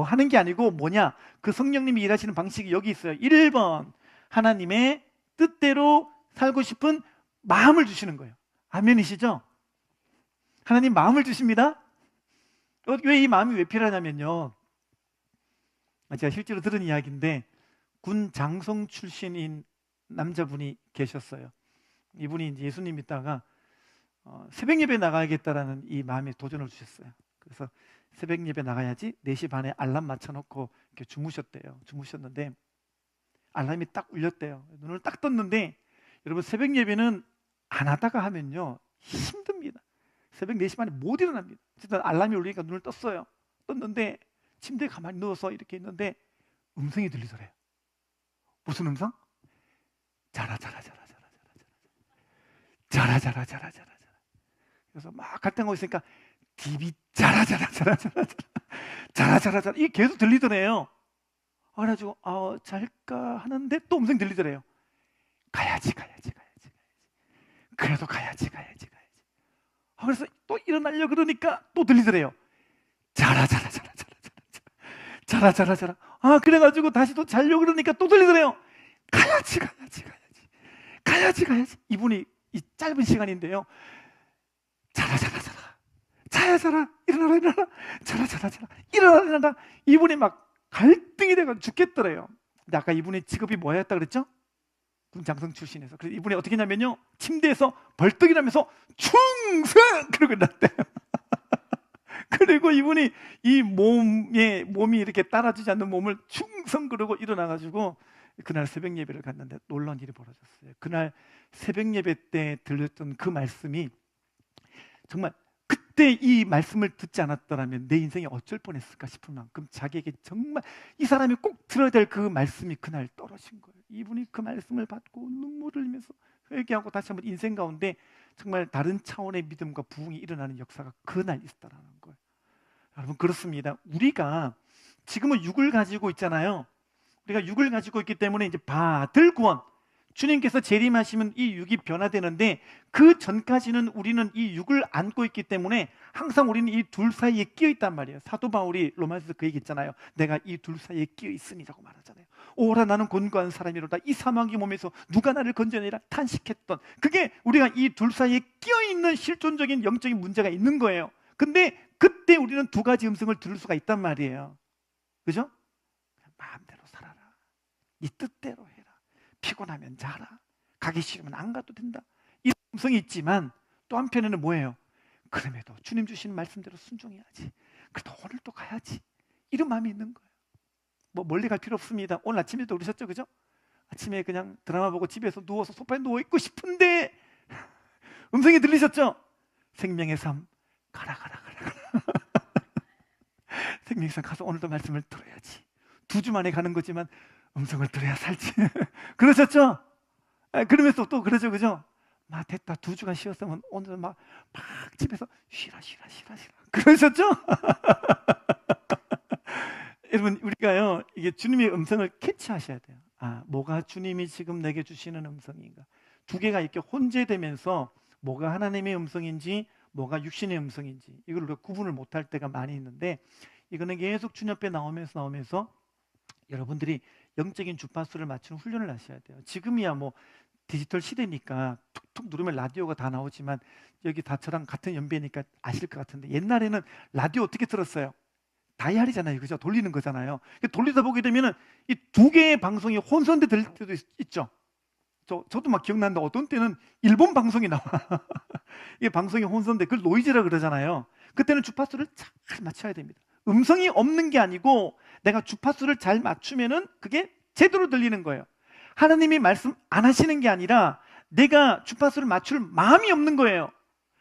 하는 게 아니고 뭐냐? 그 성령님이 일하시는 방식이 여기 있어요. 1번, 하나님의 뜻대로 살고 싶은 마음을 주시는 거예요. 아멘이시죠? 하나님 마음을 주십니다. 왜 이 마음이 왜 필요하냐면요, 제가 실제로 들은 이야기인데, 군 장성 출신인 남자분이 계셨어요. 이분이 이제 예수님 믿다가 새벽 예배 나가야겠다라는 이 마음에 도전을 주셨어요. 그래서 새벽 예배 나가야지 4시 반에 알람 맞춰놓고 이렇게 주무셨대요. 주무셨는데 알람이 딱 울렸대요. 눈을 딱 떴는데 여러분 새벽 예배는 안 하다가 하면요 힘듭니다. 새벽 4시 반에 못 일어납니다. 진짜 알람이 울리니까 눈을 떴어요. 떴는데 침대에 가만히 누워서 이렇게 있는데 음성이 들리더래요. 무슨 음성? 자라 자라 자라 자라 자라 자라 자라 자라 자라. 그래서 막 갈등하고 있으니까 TV 자라 자라 자라 자라 자라 자라 자라 이게 계속 들리더래요. 그래가지고 잘까 하는데 또 음성이 들리더래요. 가야지 가야지 가야지 가야지. 그래도 가야지 가야지 가야지. 그래서 또 일어나려 그러니까 또 들리더래요. 자라 자라 자라 자라 자라 자라 자라. 그래가지고 다시 또 자려고 그러니까 또 들리더래요. 가야지 가야지 가야지 가야지 가야지. 이분이 이 짧은 시간인데요. 자라 자라 자라 자야 자라 일어나라 일어나라 자라 자라 자라 일어나라 일어나라. 이분이 막 갈등이 돼가지고 죽겠더래요. 근데 아까 이분의 직업이 뭐였다 그랬죠? 군장성 출신에서. 그래서 이분이 어떻게 했냐면요 침대에서 벌떡 일어나면서 충성! 그러고 일어났대요. 그리고 이분이 이 몸이 이렇게 따라주지 않는 몸을 충성 그러고 일어나가지고 그날 새벽 예배를 갔는데 놀라운 일이 벌어졌어요. 그날 새벽 예배 때 들렸던 그 말씀이 정말 그때 이 말씀을 듣지 않았더라면 내 인생이 어쩔 뻔했을까 싶을 만큼 자기에게 정말 이 사람이 꼭 들어야 될 그 말씀이 그날 떨어진 거예요. 이분이 그 말씀을 받고 눈물을 흘리면서 회개하고 다시 한번 인생 가운데 정말 다른 차원의 믿음과 부흥이 일어나는 역사가 그날 있었다는 거예요. 여러분 그렇습니다. 우리가 지금은 육을 가지고 있잖아요. 우리가 육을 가지고 있기 때문에 이제 받을 구원, 주님께서 재림하시면 이 육이 변화되는데 그 전까지는 우리는 이 육을 안고 있기 때문에 항상 우리는 이 둘 사이에 끼어 있단 말이에요. 사도 바울이 로마서에서 그 얘기 있잖아요. 내가 이 둘 사이에 끼어 있으니라고 말하잖아요. 오라 나는 곤고한 사람이로다. 이 사망의 몸에서 누가 나를 건져내라 탄식했던 그게 우리가 이 둘 사이에 끼어 있는 실존적인 영적인 문제가 있는 거예요. 근데 그때 우리는 두 가지 음성을 들을 수가 있단 말이에요. 그죠? 마음대로 살아라. 네 뜻대로 해라. 피곤하면 자라. 가기 싫으면 안 가도 된다. 이 음성이 있지만 또 한편에는 뭐예요? 그럼에도 주님 주시는 말씀대로 순종해야지. 그래도 오늘 또 가야지. 이런 마음이 있는 거예요. 뭐 멀리 갈 필요 없습니다. 오늘 아침에도 그러셨죠, 그죠? 아침에 그냥 드라마 보고 집에서 누워서 소파에 누워 있고 싶은데 음성이 들리셨죠? 생명의 삶 가라 가라 가라 가라. 생명의 삶 가서 오늘도 말씀을 들어야지. 2주 만에 가는 거지만 음성을 들어야 살지. 그러셨죠? 그러면서 또 그러죠, 그죠? 됐다. 2주간 쉬었으면 오늘은 막 집에서 쉬라. 그러셨죠? 여러분 우리가요 이게 주님의 음성을 캐치하셔야 돼요. 뭐가 주님이 지금 내게 주시는 음성인가? 두 개가 이렇게 혼재되면서 뭐가 하나님의 음성인지 뭐가 육신의 음성인지 이걸 우리가 구분을 못할 때가 많이 있는데 이거는 계속 주님 앞에 나오면서 여러분들이 영적인 주파수를 맞추는 훈련을 하셔야 돼요. 지금이야 뭐 디지털 시대니까 툭툭 누르면 라디오가 다 나오지만 여기 다 저랑 같은 연배니까 아실 것 같은데 옛날에는 라디오 어떻게 들었어요? 다이아리잖아요, 그죠? 돌리는 거잖아요. 돌리다 보게 되면은 이 두 개의 방송이 혼선돼 들릴 때도 있죠. 저도 막 기억나는데 어떤 때는 일본 방송이 나와. 이게 방송이 혼선돼. 그걸 노이즈라 그러잖아요. 그때는 주파수를 잘 맞춰야 됩니다. 음성이 없는 게 아니고 내가 주파수를 잘 맞추면은 그게 제대로 들리는 거예요. 하나님이 말씀 안 하시는 게 아니라 내가 주파수를 맞출 마음이 없는 거예요.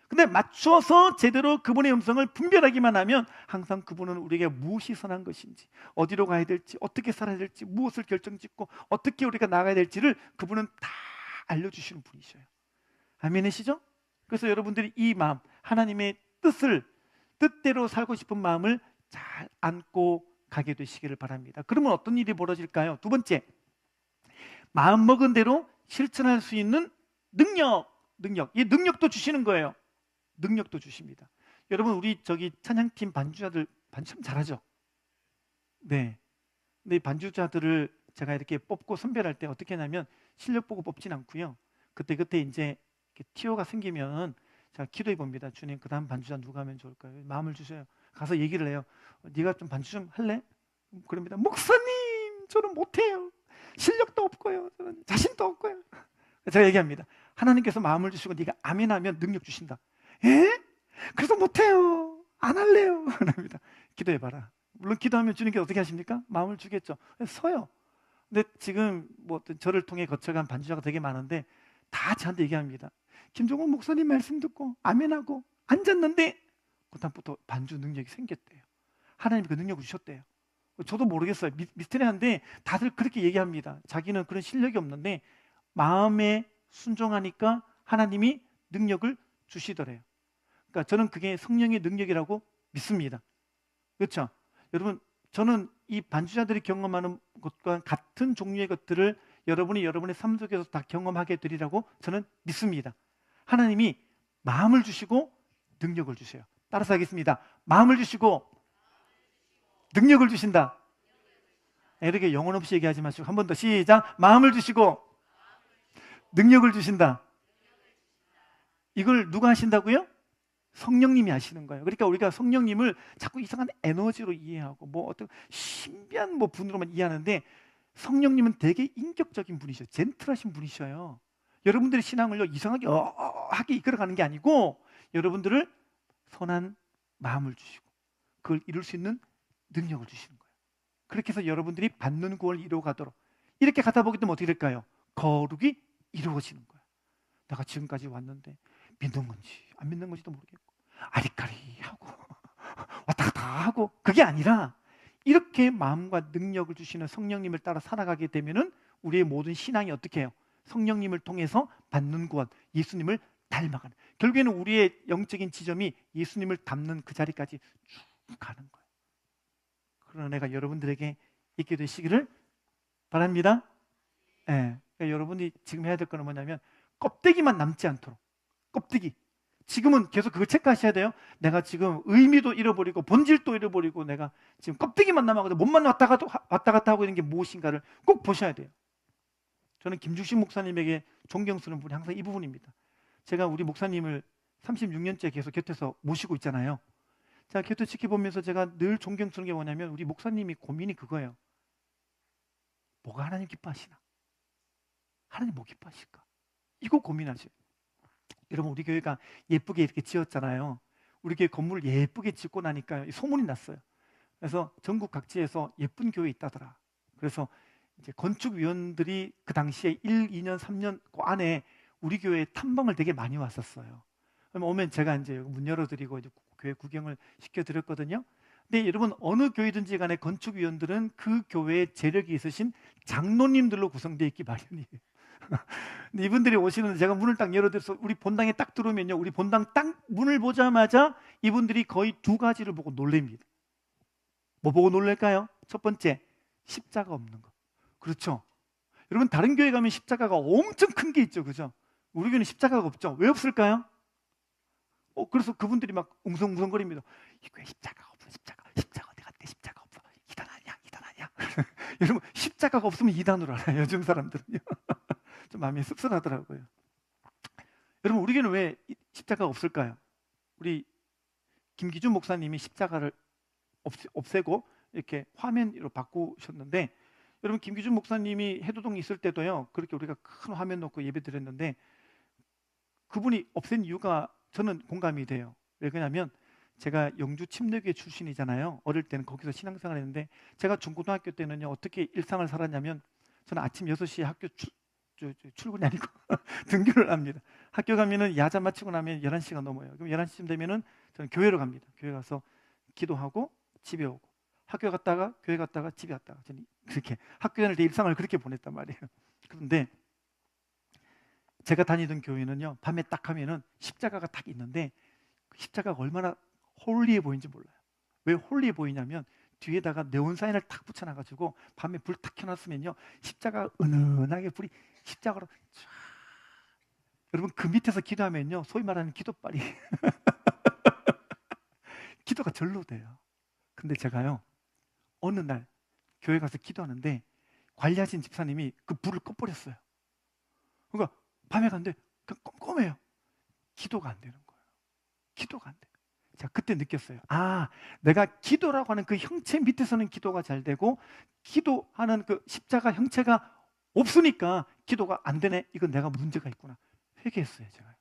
근데 맞춰서 제대로 그분의 음성을 분별하기만 하면 항상 그분은 우리에게 무엇이 선한 것인지, 어디로 가야 될지, 어떻게 살아야 될지, 무엇을 결정짓고 어떻게 우리가 나가야 될지를 그분은 다 알려주시는 분이셔요. 아멘이시죠? 그래서 여러분들이 이 마음, 하나님의 뜻대로 살고 싶은 마음을 잘 안고 가게 되시기를 바랍니다. 그러면 어떤 일이 벌어질까요? 두 번째, 마음 먹은 대로 실천할 수 있는 능력. 이 능력도 주시는 거예요. 능력도 주십니다. 여러분 우리 찬양팀 반주자들 반주 참 잘하죠? 네. 근데 이 반주자들을 제가 이렇게 뽑고 선별할 때 어떻게 하냐면 실력 보고 뽑진 않고요. 그때 이제 티오가 생기면 제가 기도해 봅니다. 주님 그 다음 반주자 누가 하면 좋을까요? 마음을 주셔요. 가서 얘기를 해요. 네가 좀 반주 좀 할래? 그럽니다. 목사님 저는 못해요. 실력도 없고요. 저는 자신도 없고요. 제가 얘기합니다. 하나님께서 마음을 주시고 네가 아멘하면 능력 주신다. 그래서 못해요. 안 할래요. 합니다. 기도해봐라. 물론 기도하면 주님께서 어떻게 하십니까? 마음을 주겠죠. 서요. 근데 지금 뭐 어떤 저를 통해 거쳐간 반주자가 되게 많은데 다 저한테 얘기합니다. 김종국 목사님 말씀 듣고 아멘하고 앉았는데 그다음부터 반주 능력이 생겼대요. 하나님이 그 능력을 주셨대요. 저도 모르겠어요. 미스테리한데 다들 그렇게 얘기합니다. 자기는 그런 실력이 없는데 마음에 순종하니까 하나님이 능력을 주시더래요. 그러니까 저는 그게 성령의 능력이라고 믿습니다. 그렇죠? 여러분, 저는 이 반주자들이 경험하는 것과 같은 종류의 것들을 여러분이 여러분의 삶 속에서 다 경험하게 되리라고 저는 믿습니다. 하나님이 마음을 주시고 능력을 주세요. 따라서 하겠습니다. 마음을 주시고 능력을 주신다. 이렇게 영혼 없이 얘기하지 마시고 한 번 더 시작. 마음을 주시고 능력을 주신다. 이걸 누가 하신다고요? 성령님이 하시는 거예요. 그러니까 우리가 성령님을 자꾸 이상한 에너지로 이해하고 뭐 어떤 신비한 뭐 분으로만 이해하는데 성령님은 되게 인격적인 분이셔요. 젠틀하신 분이셔요. 여러분들의 신앙을요 이상하게 하게 이끌어가는 게 아니고 여러분들을 선한 마음을 주시고 그걸 이룰 수 있는 능력을 주시는 거예요. 그렇게 해서 여러분들이 받는 구원을 이루어가도록 이렇게 가다 보게 되면 어떻게 될까요? 거룩이 이루어지는 거예요. 내가 지금까지 왔는데 믿는 건지 안 믿는 건지도 모르겠고 아리까리하고 왔다 갔다 하고 그게 아니라 이렇게 마음과 능력을 주시는 성령님을 따라 살아가게 되면은 우리의 모든 신앙이 어떻게 해요? 성령님을 통해서 받는 구원, 예수님을 닮아가는, 결국에는 우리의 영적인 지점이 예수님을 닮는 그 자리까지 쭉 가는 거예요. 그런 은혜가 여러분들에게 있게 되시기를 바랍니다. 네. 그러니까 여러분이 지금 해야 될 거는 뭐냐면 껍데기만 남지 않도록, 껍데기. 지금은 계속 그걸 체크하셔야 돼요. 내가 지금 의미도 잃어버리고 본질도 잃어버리고 내가 지금 껍데기만 남아가지고 몸만 왔다 갔다 하고 있는 게 무엇인가를 꼭 보셔야 돼요. 저는 김주식 목사님에게 존경스러운 분이 항상 이 부분입니다. 제가 우리 목사님을 36년째 계속 곁에서 모시고 있잖아요. 제가 곁에 지켜보면서 제가 늘 존경스러운 게 뭐냐면 우리 목사님이 고민이 그거예요. 뭐가 하나님 기뻐하시나? 하나님 뭐 기뻐하실까? 이거 고민하세요. 여러분, 우리 교회가 예쁘게 이렇게 지었잖아요. 우리 교회 건물을 예쁘게 짓고 나니까 소문이 났어요. 그래서 전국 각지에서 예쁜 교회 있다더라. 그래서 이제 건축위원들이 그 당시에 1, 2년, 3년 그 안에 우리 교회에 탐방을 되게 많이 왔었어요. 그럼 오면 제가 이제 문 열어드리고 이제 교회 구경을 시켜드렸거든요. 근데 여러분, 어느 교회든지 간에 건축위원들은 그 교회에 재력이 있으신 장로님들로 구성되어 있기 마련이에요. 근데 이분들이 오시는데 제가 문을 딱 열어드려서 우리 본당에 딱 들어오면요, 우리 본당 딱 문을 보자마자 이분들이 거의 두 가지를 보고 놀랍니다. 뭐 보고 놀랄까요? 첫 번째, 십자가 없는 거. 그렇죠? 여러분, 다른 교회 가면 십자가가 엄청 큰 게 있죠, 그죠? 우리 교회는 십자가가 없죠. 왜 없을까요? 그래서 그분들이 막 웅성웅성거립니다. 이 교회 십자가가 없어, 십자가 어디 갔대? 십자가 없어. 이단 아니야, 이단 아니야. 여러분, 십자가가 없으면 이단으로 알아요, 요즘 사람들은요. 좀 마음이 씁쓸하더라고요. 여러분, 우리 교회는 왜 십자가가 없을까요? 우리 김기준 목사님이 십자가를 없애고 이렇게 화면으로 바꾸셨는데, 여러분, 김기준 목사님이 해도동에 있을 때도요, 그렇게 우리가 큰 화면 놓고 예배 드렸는데 그분이 없앤 이유가 저는 공감이 돼요. 왜 그러냐면 제가 영주 침례교회 출신이잖아요. 어릴 때는 거기서 신앙생활 했는데 제가 중고등학교 때는요, 어떻게 일상을 살았냐면 저는 아침 6시에 학교 출근이 아니고 등교를 합니다. 학교 가면은 야자 마치고 나면 11시가 넘어요. 그럼 11시쯤 되면은 저는 교회로 갑니다. 교회 가서 기도하고 집에 오고, 학교 갔다가 교회 갔다가 집에 왔다가, 저는 그렇게 학교 다닐 때 일상을 그렇게 보냈단 말이에요. 그런데 제가 다니던 교회는요, 밤에 딱 하면은 십자가가 딱 있는데 그 십자가가 얼마나 홀리해 보이는지 몰라요. 왜 홀리해 보이냐면 뒤에다가 네온 사인을 탁 붙여놔가지고 밤에 불 탁 켜놨으면요, 십자가 은은하게 불이 십자가로 쫙. 여러분, 그 밑에서 기도하면요, 소위 말하는 기도빨이 기도가 절로 돼요. 근데 제가요, 어느 날 교회 가서 기도하는데 관리하신 집사님이 그 불을 꺼버렸어요. 그러니까 밤에 갔는데 그냥 껌껌해요. 기도가 안 되는 거예요. 기도가 안 돼요. 제가 그때 느꼈어요. 아, 내가 기도라고 하는 그 형체 밑에서는 기도가 잘 되고 기도하는 그 십자가 형체가 없으니까 기도가 안 되네. 이건 내가 문제가 있구나. 회개했어요, 제가.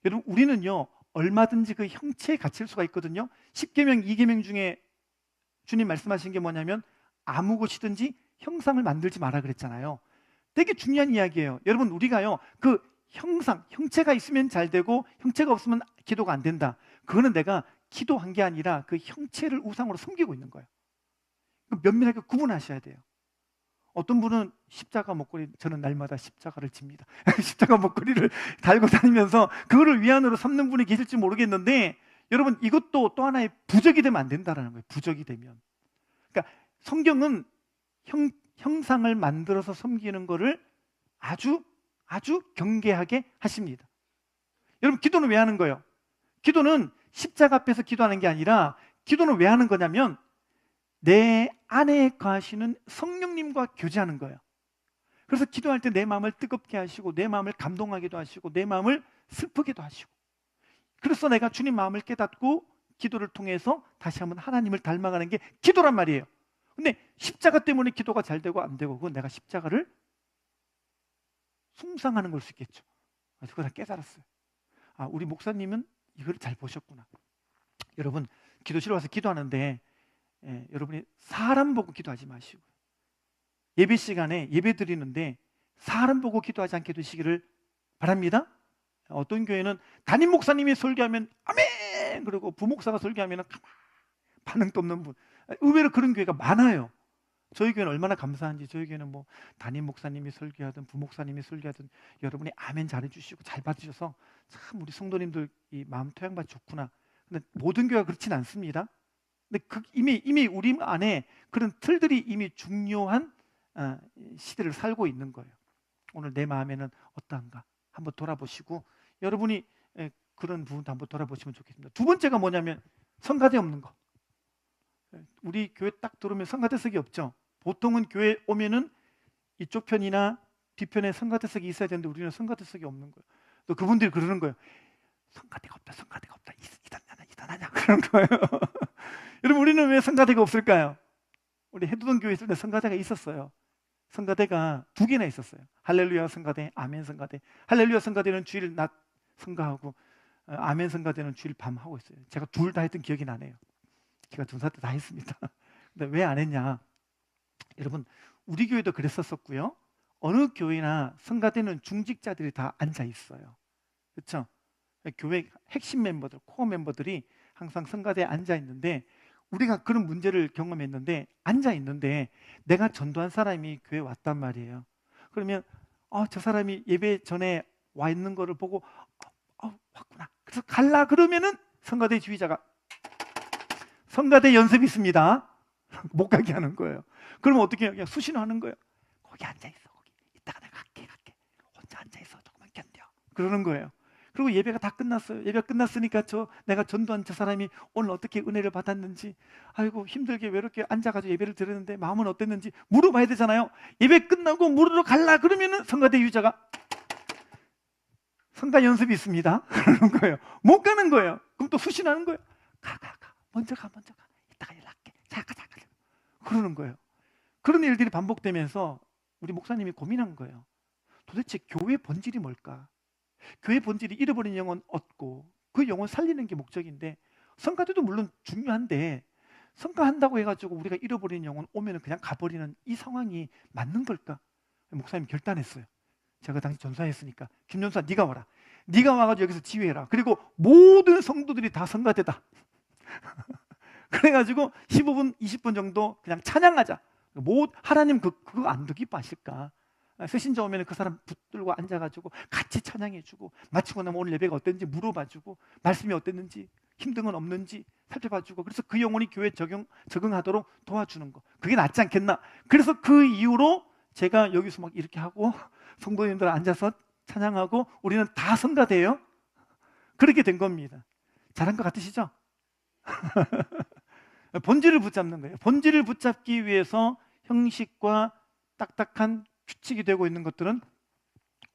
여러분, 우리는요, 얼마든지 그 형체에 갇힐 수가 있거든요. 10계명, 2계명 중에 주님 말씀하신 게 뭐냐면 아무 곳이든지 형상을 만들지 마라 그랬잖아요. 되게 중요한 이야기예요. 여러분, 우리가요, 그 형체가 있으면 잘 되고 형체가 없으면 기도가 안 된다. 그거는 내가 기도한 게 아니라 그 형체를 우상으로 섬기고 있는 거예요. 면밀하게 구분하셔야 돼요. 어떤 분은 십자가 목걸이, 저는 날마다 십자가를 집니다. 십자가 목걸이를 달고 다니면서 그거를 위안으로 삼는 분이 계실지 모르겠는데, 여러분, 이것도 또 하나의 부적이 되면 안 된다는 거예요. 부적이 되면. 그러니까 성경은 형상을 만들어서 섬기는 거를 아주 경계하게 하십니다. 여러분, 기도는 왜 하는 거예요? 기도는 십자가 앞에서 기도하는 게 아니라, 기도는 왜 하는 거냐면 내 안에 거하시는 성령님과 교제하는 거예요. 그래서 기도할 때 내 마음을 뜨겁게 하시고, 내 마음을 감동하기도 하시고, 내 마음을 슬프게도 하시고, 그래서 내가 주님 마음을 깨닫고 기도를 통해서 다시 한번 하나님을 닮아가는 게 기도란 말이에요. 근데 십자가 때문에 기도가 잘 되고 안 되고, 그건 내가 십자가를 숭상하는 걸 수 있겠죠. 그걸 다 깨달았어요. 아, 우리 목사님은 이걸 잘 보셨구나. 여러분, 기도실 와서 기도하는데 여러분이 사람 보고 기도하지 마시고, 예배 시간에 예배 드리는데 사람 보고 기도하지 않게 되시기를 바랍니다. 어떤 교회는 담임 목사님이 설교하면 아멘! 그리고 부목사가 설교하면 반응도 없는 분, 의외로 그런 교회가 많아요. 저희 교회는 얼마나 감사한지, 저희 교회는 뭐 담임 목사님이 설교하든 부목사님이 설교하든 여러분이 아멘 잘해주시고 잘 받으셔서 참 우리 성도님들 이 마음 토양받이 좋구나. 근데 모든 교회가 그렇진 않습니다. 근데 이미 우리 안에 그런 틀들이 이미 중요한 시대를 살고 있는 거예요. 오늘 내 마음에는 어떠한가 한번 돌아보시고, 여러분이 그런 부분도 한번 돌아보시면 좋겠습니다. 두 번째가 뭐냐면 성가대 없는 거. 우리 교회 딱 들어오면 성가대석이 없죠. 보통은 교회 오면은 이쪽 편이나 뒤편에 성가대석이 있어야 되는데 우리는 성가대석이 없는 거예요. 또 그분들이 그러는 거예요. 성가대가 없다. 이단하냐 그런 거예요. 여러분, 우리는 왜 성가대가 없을까요? 우리 해두동 교회 있을 때 성가대가 있었어요. 성가대가 두 개나 있었어요. 할렐루야 성가대, 아멘 성가대. 할렐루야 성가대는 주일 낮 성가하고, 아멘 성가대는 주일 밤 하고 있어요. 제가 둘 다 했던 기억이 나네요. 제가 전사 때 다 했습니다. 근데 왜 안 했냐? 여러분, 우리 교회도 그랬었고요. 어느 교회나 성가대는 중직자들이 다 앉아 있어요. 그렇죠? 교회 핵심 멤버들, 코어 멤버들이 항상 성가대에 앉아 있는데, 우리가 그런 문제를 경험했는데, 앉아 있는데 내가 전도한 사람이 교회에 왔단 말이에요. 그러면 저 사람이 예배 전에 와 있는 거를 보고 왔구나. 그래서 갈라 그러면은 성가대 지휘자가 성가대 연습이 있습니다. 못 가게 하는 거예요. 그러면 어떻게 해요? 그냥 수신하는 거예요. 거기 앉아 있어. 거기 이따가 내가 갈게. 혼자 앉아 있어. 조금만 견뎌. 그러는 거예요. 그리고 예배가 다 끝났어요. 예배가 끝났으니까 내가 전도한 저 사람이 오늘 어떻게 은혜를 받았는지, 아이고 힘들게 외롭게 앉아가지고 예배를 드렸는데 마음은 어땠는지 물어봐야 되잖아요. 예배 끝나고 물으러 갈라 그러면은 성가대 유자가 성가 연습이 있습니다. 그러는 거예요. 못 가는 거예요. 그럼 또 수신하는 거예요. 가. 먼저 가. 이따가 연락해. 자, 가. 그러는 거예요. 그런 일들이 반복되면서 우리 목사님이 고민한 거예요. 도대체 교회 본질이 뭘까? 교회 본질이 잃어버린 영혼 얻고 그 영혼 살리는 게 목적인데, 성가대도 물론 중요한데 성가한다고 해가지고 우리가 잃어버린 영혼 오면 그냥 가버리는 이 상황이 맞는 걸까? 목사님이 결단했어요. 제가 당시 전사했으니까, 김전사 네가 와라. 네가 와가지고 여기서 지휘해라. 그리고 모든 성도들이 다 성가대다. 그래가지고 15분 20분 정도 그냥 찬양하자. 하나님 그거 안 기뻐하실까? 새신자 오면 그 사람 붙들고 앉아가지고 같이 찬양해주고, 마치고 나면 오늘 예배가 어땠는지 물어봐주고, 말씀이 어땠는지, 힘든 건 없는지 살펴봐주고, 그래서 그 영혼이 교회에 적응하도록 도와주는 거, 그게 낫지 않겠나? 그래서 그 이후로 제가 여기서 막 이렇게 하고 성도님들 앉아서 찬양하고 우리는 다 성가대요. 그렇게 된 겁니다. 잘한 것 같으시죠? 본질을 붙잡는 거예요. 본질을 붙잡기 위해서 형식과 딱딱한 규칙이 되고 있는 것들은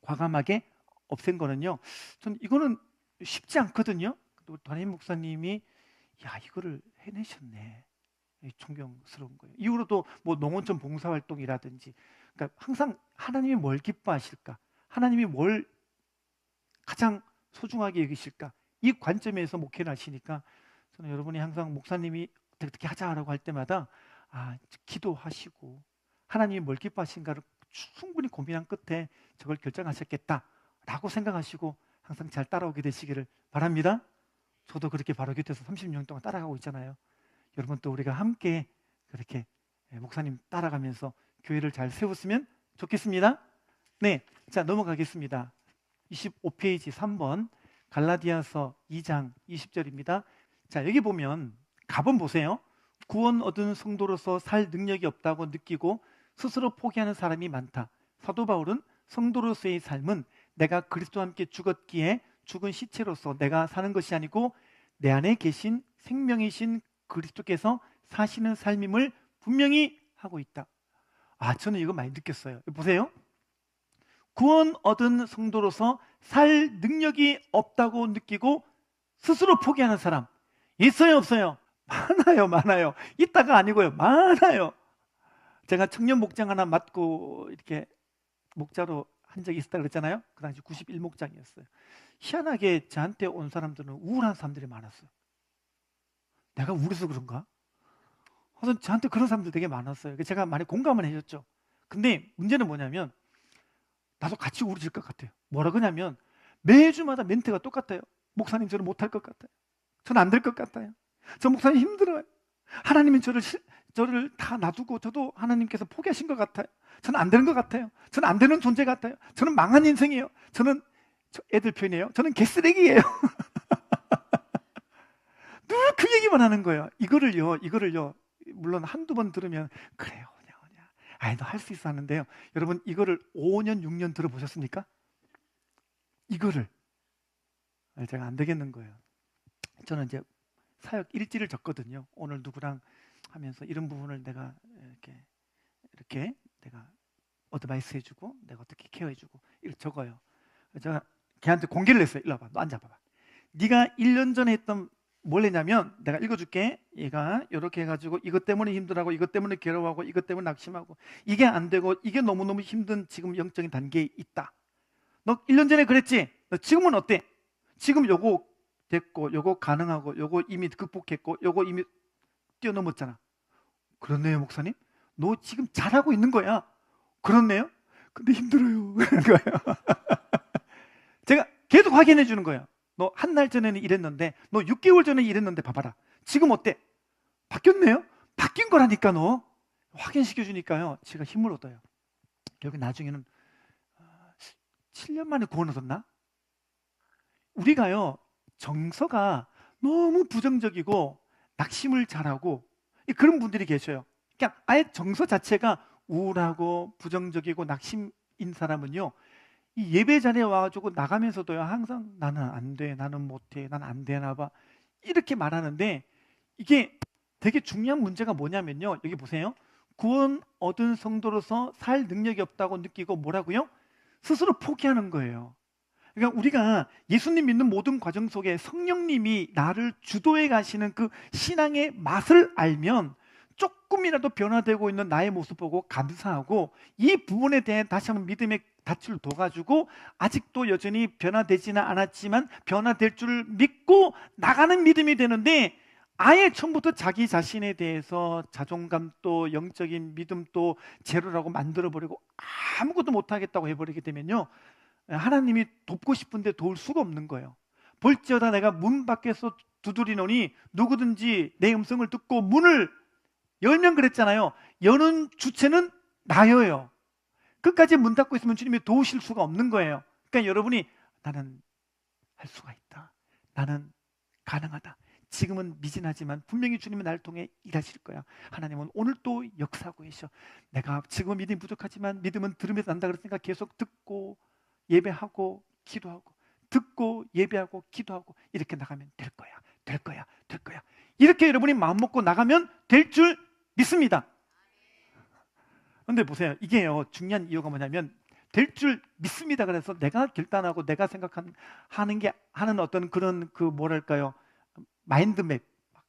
과감하게 없앤 거는요, 전 이거는 쉽지 않거든요. 우리 담임 목사님이 이거를 해내셨네. 존경스러운 거예요. 이후로도 뭐 농어촌 봉사활동이라든지, 그러니까 항상 하나님이 뭘 기뻐하실까, 하나님이 뭘 가장 소중하게 여기실까, 이 관점에서 목회를 하시니까 저는 여러분이 항상 목사님이 어떻게 하자라고 할 때마다 기도하시고 하나님이 뭘 기뻐하신가를 충분히 고민한 끝에 저걸 결정하셨겠다라고 생각하시고 항상 잘 따라오게 되시기를 바랍니다. 저도 그렇게 바르게 돼서 30년 동안 따라가고 있잖아요. 여러분 또 우리가 함께 그렇게 목사님 따라가면서 교회를 잘 세웠으면 좋겠습니다. 네, 자 넘어가겠습니다. 25페이지 3번 갈라디아서 2장 20절입니다. 자 여기 보면 가본 보세요. 구원 얻은 성도로서 살 능력이 없다고 느끼고 스스로 포기하는 사람이 많다. 사도 바울은 성도로서의 삶은 내가 그리스도와 함께 죽었기에 죽은 시체로서 내가 사는 것이 아니고 내 안에 계신 생명이신 그리스도께서 사시는 삶임을 분명히 하고 있다. 저는 이거 많이 느꼈어요. 보세요. 구원 얻은 성도로서 살 능력이 없다고 느끼고 스스로 포기하는 사람 있어요, 없어요? 많아요, 많아요. 있다가 아니고요, 많아요. 제가 청년 목장 하나 맡고 이렇게 목자로 한 적이 있었다 그랬잖아요. 그 당시 91목장이었어요. 희한하게 저한테 온 사람들은 우울한 사람들이 많았어요. 내가 우울해서 그런가? 그래서 저한테 그런 사람들 되게 많았어요. 제가 많이 공감을 해줬죠. 근데 문제는 뭐냐면 나도 같이 우울해질 것 같아요. 뭐라 그러냐면 매주마다 멘트가 똑같아요. 목사님 저는 못할 것 같아요. 저는 안 될 것 같아요. 저 목사님 힘들어요. 하나님이 저를 다 놔두고 저도 하나님께서 포기하신 것 같아요. 저는 안 되는 것 같아요. 저는 안 되는 존재 같아요. 저는 망한 인생이에요. 저는 애들 표현이에요. 저는 개쓰레기예요. 늘 그 얘기만 하는 거예요. 이거를요. 물론 한두 번 들으면 그래요. 너 할 수 있어 하는데요. 여러분 이거를 5년, 6년 들어보셨습니까? 이거를 제가 안 되겠는 거예요. 저는 이제 사역 일지를 적거든요. 오늘 누구랑 하면서 이런 부분을 내가 이렇게 내가 어드바이스 해주고 내가 어떻게 케어해주고 이렇게 적어요. 제가 걔한테 공개를 했어요. 일로 와봐. 너 앉아봐봐. 네가 1년 전에 했던 뭘 했냐면 내가 읽어줄게. 얘가 이렇게 해가지고 이것 때문에 힘들어하고 이것 때문에 괴로워하고 이것 때문에 낙심하고 이게 안 되고 이게 너무너무 힘든 지금 영적인 단계에 있다. 너 1년 전에 그랬지? 너 지금은 어때? 지금 요거 됐고 요거 가능하고 요거 이미 극복했고 요거 이미 뛰어넘었잖아. 그렇네요 목사님. 너 지금 잘하고 있는 거야. 그렇네요. 근데 힘들어요. 그런 거예요. 제가 계속 확인해 주는 거예요. 너 한 달 전에는 이랬는데 너 6개월 전에 이랬는데 봐봐라. 지금 어때? 바뀌었네요? 바뀐 거라니까 너. 확인시켜 주니까요. 제가 힘을 얻어요. 여기 나중에는 7년 만에 구원 얻었나? 우리가요. 정서가 너무 부정적이고 낙심을 잘하고 그런 분들이 계셔요. 그냥 아예 정서 자체가 우울하고 부정적이고 낙심인 사람은요. 이 예배 자리에 와가지고 나가면서도요 항상 나는 안 돼, 나는 못해, 난 안 되나 봐 이렇게 말하는데 이게 되게 중요한 문제가 뭐냐면요. 여기 보세요. 구원 얻은 성도로서 살 능력이 없다고 느끼고 뭐라고요? 스스로 포기하는 거예요. 그러니까 우리가 예수님 믿는 모든 과정 속에 성령님이 나를 주도해 가시는 그 신앙의 맛을 알면 조금이라도 변화되고 있는 나의 모습 보고 감사하고 이 부분에 대해 다시 한번 믿음의 닻을 둬가지고 아직도 여전히 변화되지는 않았지만 변화될 줄 믿고 나가는 믿음이 되는데 아예 처음부터 자기 자신에 대해서 자존감도 영적인 믿음도 제로라고 만들어버리고 아무것도 못하겠다고 해버리게 되면요 하나님이 돕고 싶은데 도울 수가 없는 거예요. 볼지어다 내가 문 밖에서 두드리노니 누구든지 내 음성을 듣고 문을 열면 그랬잖아요. 여는 주체는 나여요. 끝까지 문 닫고 있으면 주님이 도우실 수가 없는 거예요. 그러니까 여러분이 나는 할 수가 있다. 나는 가능하다. 지금은 미진하지만 분명히 주님은 나를 통해 일하실 거야. 하나님은 오늘 또 역사하고 계셔. 내가 지금은 믿음이 부족하지만 믿음은 들으면서 난다 그랬으니까 계속 듣고 예배하고 기도하고 듣고 예배하고 기도하고 이렇게 나가면 될 거야. 될 거야. 될 거야. 이렇게 여러분이 마음 먹고 나가면 될 줄 믿습니다. 그런데 보세요. 이게요 중요한 이유가 뭐냐면 될 줄 믿습니다. 그래서 내가 결단하고 내가 하는 어떤 그런 그 뭐랄까요 마인드맵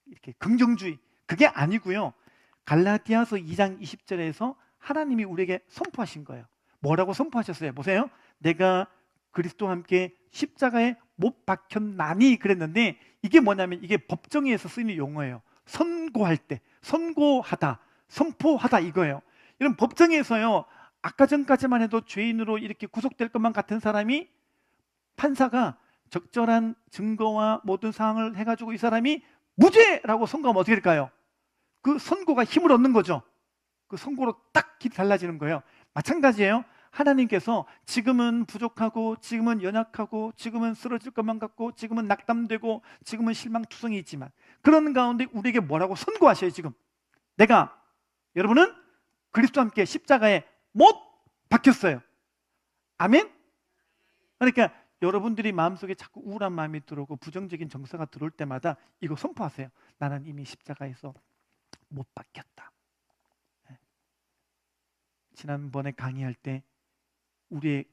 이렇게 긍정주의 그게 아니고요. 갈라디아서 2장 20절에서 하나님이 우리에게 선포하신 거예요. 뭐라고 선포하셨어요? 보세요. 내가 그리스도와 함께 십자가에 못 박혔나니 그랬는데 이게 뭐냐면 이게 법정에서 쓰이는 용어예요. 선고할 때 선고하다 선포하다 이거예요. 이런 법정에서요, 아까 전까지만 해도 죄인으로 이렇게 구속될 것만 같은 사람이, 판사가 적절한 증거와 모든 사항을 해가지고 이 사람이 무죄라고 선고하면 어떻게 될까요? 그 선고가 힘을 얻는 거죠. 그 선고로 딱 길이 달라지는 거예요. 마찬가지예요. 하나님께서 지금은 부족하고, 지금은 연약하고, 지금은 쓰러질 것만 같고, 지금은 낙담되고, 지금은 실망투성이 있지만, 그런 가운데 우리에게 뭐라고 선고하셔요? 지금 여러분은 그리스도와 함께 십자가에 못 박혔어요. 아멘? 그러니까 여러분들이 마음속에 자꾸 우울한 마음이 들어오고 부정적인 정서가 들어올 때마다 이거 선포하세요. 나는 이미 십자가에서 못 박혔다. 지난번에 강의할 때 우리의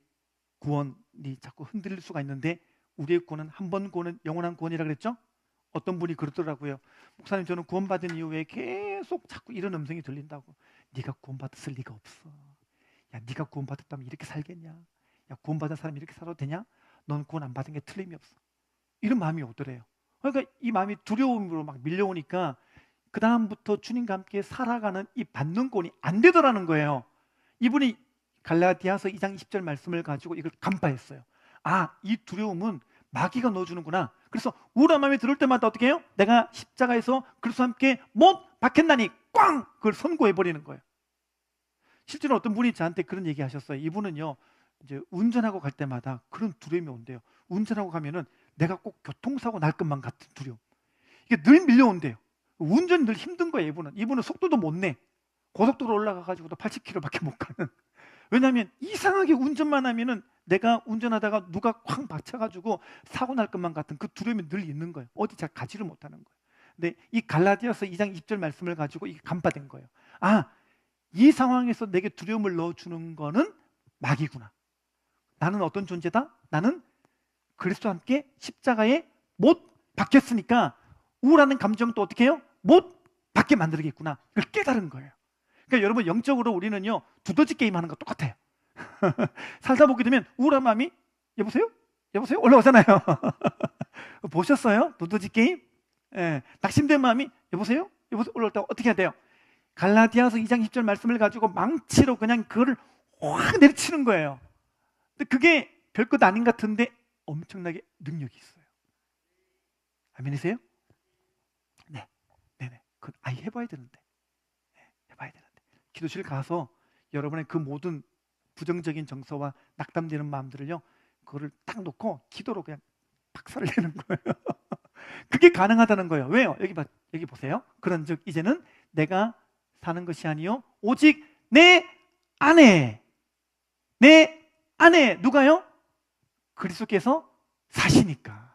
구원이 자꾸 흔들릴 수가 있는데, 우리의 구원은 한 번 구원은 영원한 구원이라 그랬죠? 어떤 분이 그러더라고요. 목사님, 저는 구원받은 이후에 계속 자꾸 이런 음성이 들린다고. 네가 구원받았을 리가 없어. 야, 네가 구원받았다면 이렇게 살겠냐? 야, 구원받은 사람이 이렇게 살아도 되냐? 넌 구원 안 받은 게 틀림이 없어. 이런 마음이 오더래요. 그러니까 이 마음이 두려움으로 막 밀려오니까 그 다음부터 주님과 함께 살아가는 이 받는 구원이 안 되더라는 거예요. 이분이 갈라디아서 2장 20절 말씀을 가지고 이걸 간파했어요. 아, 이 두려움은 마귀가 넣어주는구나. 그래서 우울한 마음이 들을 때마다 어떻게 해요? 내가 십자가에서 그리스도와 함께 못 박혔나니 꽝! 그걸 선고해버리는 거예요. 실제로 어떤 분이 저한테 그런 얘기 하셨어요. 이분은요, 이제 운전하고 갈 때마다 그런 두려움이 온대요. 운전하고 가면은 내가 꼭 교통사고 날 것만 같은 두려움. 이게 늘 밀려온대요. 운전이 늘 힘든 거예요. 이분은 속도도 못 내. 고속도로 올라가가지고도 80km밖에 못 가는. 왜냐하면 이상하게 운전만 하면은 내가 운전하다가 누가 쾅 박쳐가지고 사고 날 것만 같은 그 두려움이 늘 있는 거예요. 어디 잘 가지를 못하는 거예요. 근데 이 갈라디아서 2장 20절 말씀을 가지고 이게 간파된 거예요. 아, 이 상황에서 내게 두려움을 넣어주는 거는 마귀구나. 나는 어떤 존재다? 나는 그리스도와 함께 십자가에 못 박혔으니까 우울하는 감정도 어떻게 해요? 못 받게 만들겠구나. 이걸 깨달은 거예요. 그러니까 여러분, 영적으로 우리는요, 두더지 게임 하는 거 똑같아요. 살다 보게 되면 우울한 마음이 여보세요? 여보세요? 올라오잖아요. 보셨어요? 두더지 게임? 예, 낙심된 마음이 여보세요? 여보세요? 올라올 때 어떻게 해야 돼요? 갈라디아서 2장 10절 말씀을 가지고 망치로 그냥 그거를 확 내리치는 거예요. 근데 그게 별것 아닌 것 같은데 엄청나게 능력이 있어요. 아멘이세요? 네, 네네. 그건 아예 해봐야 되는데. 네, 해봐야 되는데. 기도실 가서 여러분의 그 모든 부정적인 정서와 낙담되는 마음들을요, 그거를 딱 놓고 기도로 그냥 박살을 내는 거예요. 그게 가능하다는 거예요. 왜요? 여기 보세요. 그런즉 이제는 내가 사는 것이 아니요 오직 내 안에 누가요? 그리스도께서 사시니까.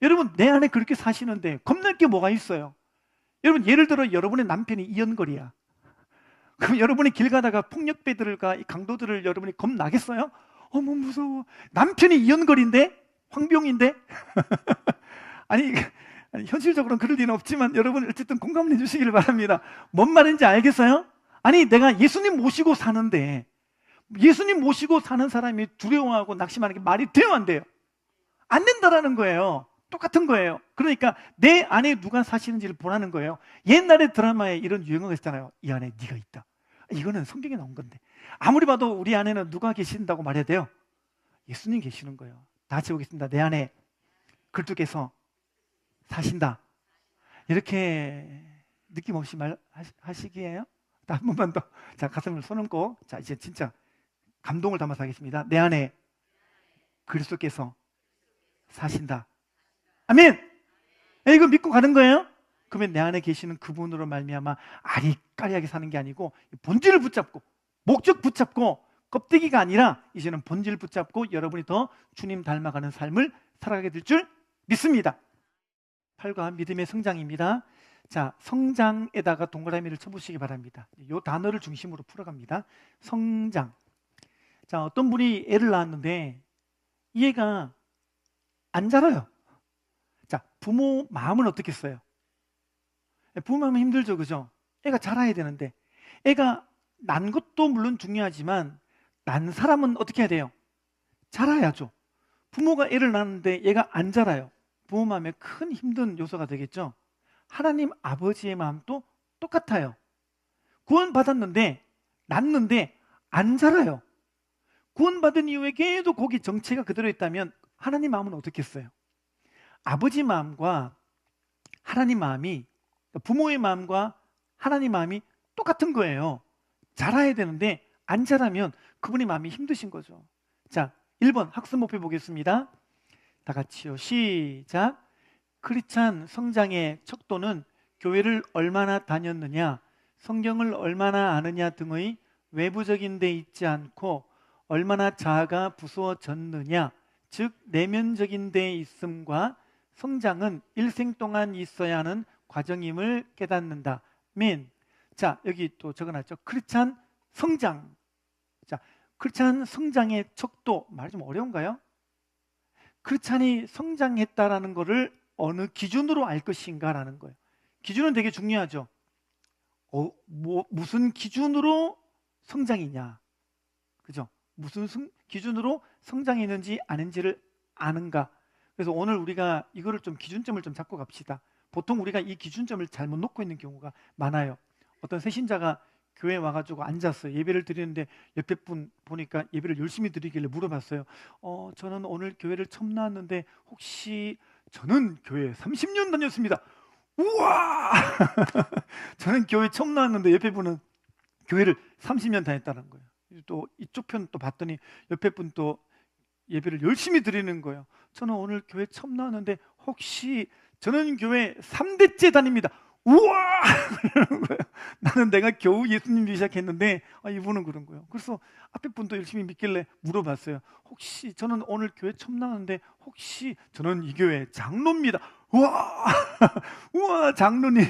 여러분, 내 안에 그렇게 사시는데 겁날 게 뭐가 있어요? 여러분, 예를 들어 여러분의 남편이 이연걸이야. 그럼 여러분이 길 가다가 폭력배들과 강도들을 여러분이 겁나겠어요? 어머, 무서워. 남편이 이연걸인데? 황병인데? 아니, 현실적으로는 그럴 리는 없지만 여러분 어쨌든 공감을 해주시길 바랍니다. 뭔 말인지 알겠어요? 아니, 내가 예수님 모시고 사는데 예수님 모시고 사는 사람이 두려워하고 낙심하는 게 말이 돼요, 안 돼요? 안 된다라는 거예요. 똑같은 거예요. 그러니까 내 안에 누가 사시는지를 보라는 거예요. 옛날에 드라마에 이런 유행어가 있잖아요. 이 안에 네가 있다. 이거는 성경에 나온 건데, 아무리 봐도 우리 안에는 누가 계신다고 말해야 돼요? 예수님 계시는 거예요. 다 같이 보겠습니다. 내 안에 그리스도께서 사신다. 이렇게 느낌 없이 말하시기에요? 한 번만 더. 자, 가슴을 손 얹고, 자, 이제 진짜 감동을 담아서 하겠습니다. 내 안에 그리스도께서 사신다. 아멘. 이거 믿고 가는 거예요? 그러면 내 안에 계시는 그분으로 말미암아 아리까리하게 사는 게 아니고 본질을 붙잡고, 목적 붙잡고, 껍데기가 아니라 이제는 본질 붙잡고 여러분이 더 주님 닮아가는 삶을 살아가게 될 줄 믿습니다. 팔과 믿음의 성장입니다. 자, 성장에다가 동그라미를 쳐보시기 바랍니다. 이 단어를 중심으로 풀어갑니다. 성장. 자, 어떤 분이 애를 낳았는데 이 애가 안 자라요. 자, 부모 마음은 어떻겠어요? 부모 마음은 힘들죠, 그죠? 애가 자라야 되는데, 애가 난 것도 물론 중요하지만 난 사람은 어떻게 해야 돼요? 자라야죠. 부모가 애를 낳았는데 얘가 안 자라요. 부모 마음에 큰 힘든 요소가 되겠죠. 하나님 아버지의 마음도 똑같아요. 구원 받았는데 낳는데 안 자라요. 구원받은 이후에 계속 거기 정체가 그대로 있다면 하나님 마음은 어떻겠어요? 아버지 마음과 하나님 마음이, 부모의 마음과 하나님 마음이 똑같은 거예요. 자라야 되는데 안 자라면 그분의 마음이 힘드신 거죠. 자, 1번 학습 목표 보겠습니다. 다 같이요. 시작. 크리스찬 성장의 척도는 교회를 얼마나 다녔느냐, 성경을 얼마나 아느냐 등의 외부적인 데 있지 않고 얼마나 자아가 부수어졌느냐, 즉 내면적인 데 있음과 성장은 일생 동안 있어야 하는 과정임을 깨닫는다. 민. 자, 여기 또 적어놨죠. 크리스찬 성장. 자, 크리스찬 성장의 척도, 말이 좀 어려운가요? 크리스찬이 성장했다라는 것을 어느 기준으로 알 것인가라는 거예요. 기준은 되게 중요하죠. 무슨 기준으로 성장이냐, 그죠? 무슨 기준으로 성장했는지 아닌지를 아는가. 그래서 오늘 우리가 이거를 좀 기준점을 좀 잡고 갑시다. 보통 우리가 이 기준점을 잘못 놓고 있는 경우가 많아요. 어떤 새신자가 교회에 와가지고 앉았어요. 예배를 드리는데 옆에 분 보니까 예배를 열심히 드리길래 물어봤어요. 저는 오늘 교회를 처음 나왔는데 혹시 저는 교회 30년 다녔습니다. 우와! 저는 교회 처음 나왔는데 옆에 분은 교회를 30년 다녔다는 거예요. 또 이쪽 편 또 봤더니 옆에 분 또 예배를 열심히 드리는 거예요. 저는 오늘 교회 처음 나왔는데 혹시 저는 교회 3대째 다닙니다. 우와! 그러는 거예요. 나는 내가 겨우 예수님 믿기 시작했는데 이분은 그런 거예요. 그래서 앞에 분도 열심히 믿길래 물어봤어요. 혹시 저는 오늘 교회 처음 나왔는데 혹시 저는 이 교회 장로입니다. 우와! 우와, 장로님.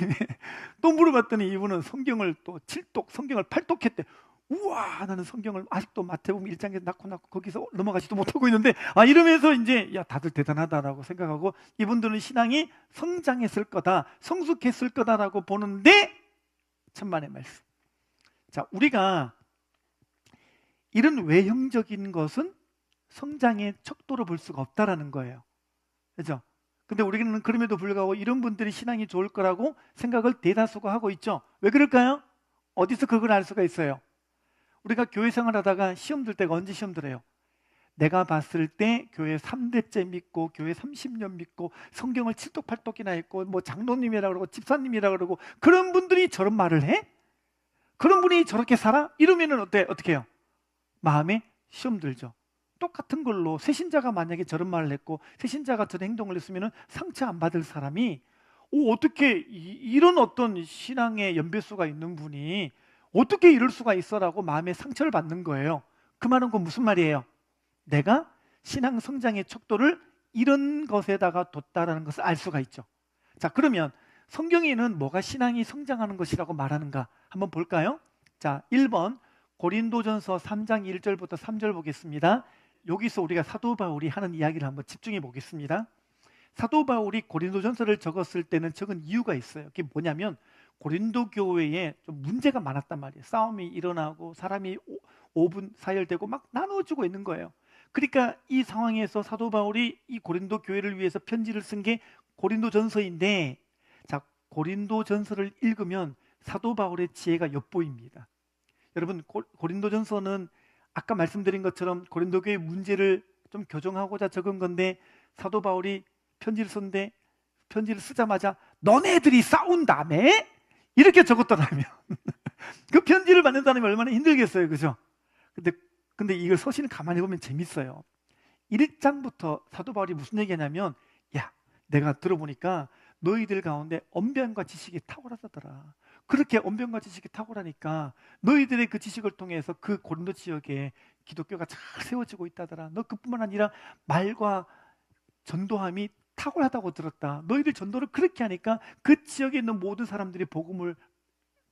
또 물어봤더니 이분은 성경을 또 7독, 성경을 8독했대. 우와, 나는 성경을 아직도 마태복음 1장에서 낳고 거기서 넘어가지도 못하고 있는데 이러면서 이제 다들 대단하다라고 생각하고 이분들은 신앙이 성장했을 거다, 성숙했을 거다라고 보는데 천만의 말씀. 자, 우리가 이런 외형적인 것은 성장의 척도로 볼 수가 없다라는 거예요. 그렇죠? 근데 우리는 그럼에도 불구하고 이런 분들이 신앙이 좋을 거라고 생각을 대다수가 하고 있죠. 왜 그럴까요? 어디서 그걸 알 수가 있어요? 우리가 교회 생활하다가 시험 들 때가 언제 시험 들어요? 내가 봤을 때 교회 3대째 믿고 교회 30년 믿고 성경을 7독 8독이나 했고 뭐 장로님이라 그러고 집사님이라 그러고 그런 분들이 저런 말을 해? 그런 분이 저렇게 살아? 이러면은 어떻게 해요? 마음에 시험 들죠. 똑같은 걸로 새신자가 만약에 저런 말을 했고 새신자가 저런 행동을 했으면 상처 안 받을 사람이 어떻게 이런 어떤 신앙의 연배수가 있는 분이 어떻게 이럴 수가 있어라고 마음에 상처를 받는 거예요. 그 말은 무슨 말이에요? 내가 신앙 성장의 척도를 이런 것에다가 뒀다라는 것을 알 수가 있죠. 자, 그러면 성경에는 뭐가 신앙이 성장하는 것이라고 말하는가 한번 볼까요? 자, 1번 고린도전서 3장 1절부터 3절 보겠습니다. 여기서 우리가 사도 바울이 하는 이야기를 한번 집중해 보겠습니다. 사도 바울이 고린도전서를 적었을 때는 적은 이유가 있어요. 그게 뭐냐면 고린도 교회에 좀 문제가 많았단 말이에요. 싸움이 일어나고 사람이 오분 사열되고 막 나눠지고 있는 거예요. 그러니까 이 상황에서 사도 바울이 이 고린도 교회를 위해서 편지를 쓴 게 고린도전서인데, 자, 고린도전서를 읽으면 사도 바울의 지혜가 엿보입니다. 여러분, 고린도전서는 아까 말씀드린 것처럼 고린도 교회의 문제를 좀 교정하고자 적은 건데 사도 바울이 편지를 썼는데 편지를 쓰자마자 너네들이 싸운 다음에 이렇게 적었더라면 그 편지를 받는 사람이 얼마나 힘들겠어요, 그죠? 근데 이걸 서신을 가만히 보면 재밌어요. 1장부터 사도 바울이 무슨 얘기하냐면, 야, 내가 들어보니까 너희들 가운데 언변과 지식이 탁월하다더라. 그렇게 언변과 지식이 탁월하니까 너희들의 그 지식을 통해서 그 고린도 지역에 기독교가 잘 세워지고 있다더라. 너 그뿐만 아니라 말과 전도함이 탁월하다고 들었다. 너희들 전도를 그렇게 하니까 그 지역에 있는 모든 사람들이 복음을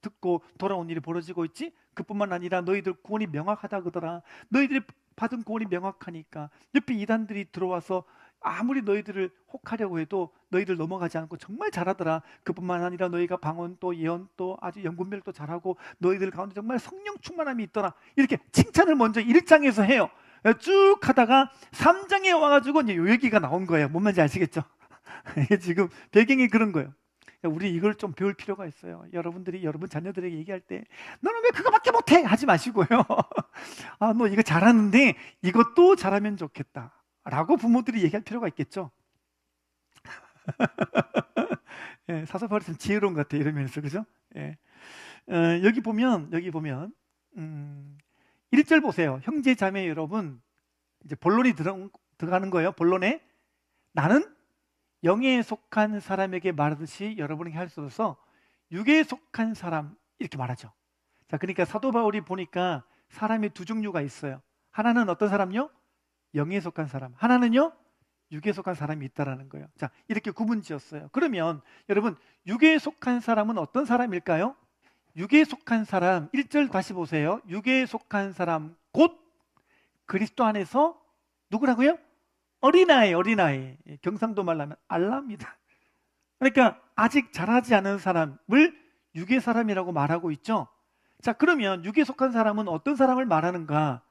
듣고 돌아온 일이 벌어지고 있지. 그뿐만 아니라 너희들 구원이 명확하다 그러더라. 너희들이 받은 구원이 명확하니까 옆에 이단들이 들어와서 아무리 너희들을 혹하려고 해도 너희들 넘어가지 않고 정말 잘하더라. 그뿐만 아니라 너희가 방언 또 예언 또 아주 연분별도 잘하고 너희들 가운데 정말 성령 충만함이 있더라. 이렇게 칭찬을 먼저 1장에서 해요. 쭉 하다가 3장에 와가지고 이제 요 얘기가 나온 거예요. 뭔 말인지 아시겠죠? 이게 지금 배경이 그런 거예요. 우리 이걸 좀 배울 필요가 있어요. 여러분들이 여러분 자녀들에게 얘기할 때 너는 왜 그거밖에 못해? 하지 마시고요. 아, 너 이거 잘하는데 이것도 잘하면 좋겠다 라고 부모들이 얘기할 필요가 있겠죠. 예, 사서버릇은 지혜로운 것 같아요. 이러면서, 그죠? 예. 여기 보면 1절 보세요. 형제 자매 여러분, 이제 본론이 들어가는 거예요. 본론에 나는 영에 속한 사람에게 말하듯이 여러분에게 할 수 없어서 육에 속한 사람, 이렇게 말하죠. 자, 그러니까 사도 바울이 보니까 사람이 두 종류가 있어요. 하나는 어떤 사람요? 영에 속한 사람. 하나는요? 육에 속한 사람이 있다라는 거예요. 자, 이렇게 구분지었어요. 그러면 여러분, 육에 속한 사람은 어떤 사람일까요? 육에 속한 사람, 1절 다시 보세요. 육에 속한 사람 곧 그리스도 안에서 누구라고요? 어린아이, 어린아이. 경상도 말로 하면 알라입니다. 그러니까 아직 자라지 않은 사람을 육의 사람이라고 말하고 있죠. 자, 그러면 육에 속한 사람은 어떤 사람을 말하는가?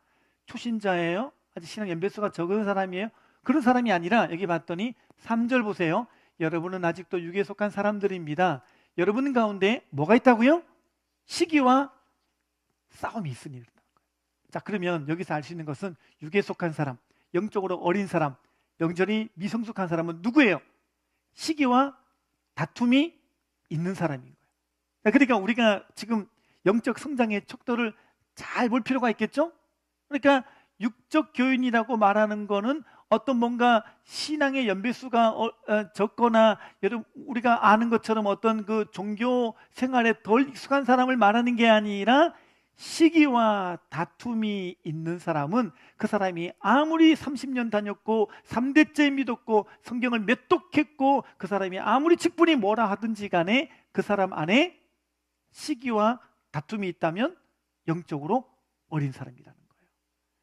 초신자예요? 아직 신앙 연배수가 적은 사람이에요? 그런 사람이 아니라 여기 봤더니 3절 보세요. 여러분은 아직도 육에 속한 사람들입니다. 여러분 가운데 뭐가 있다고요? 시기와 싸움이 있으니. 자, 그러면 여기서 알 수 있는 것은 육에 속한 사람, 영적으로 어린 사람, 영전이 미성숙한 사람은 누구예요? 시기와 다툼이 있는 사람인 거예요. 그러니까 우리가 지금 영적 성장의 척도를 잘 볼 필요가 있겠죠? 그러니까 육적 교인이라고 말하는 거는 어떤 뭔가 신앙의 연배수가 적거나 여러분 우리가 아는 것처럼 어떤 그 종교 생활에 덜 익숙한 사람을 말하는 게 아니라 시기와 다툼이 있는 사람은 그 사람이 아무리 30년 다녔고 3대째 믿었고 성경을 몇독했고 그 사람이 아무리 직분이 뭐라 하든지 간에 그 사람 안에 시기와 다툼이 있다면 영적으로 어린 사람이라는 거예요.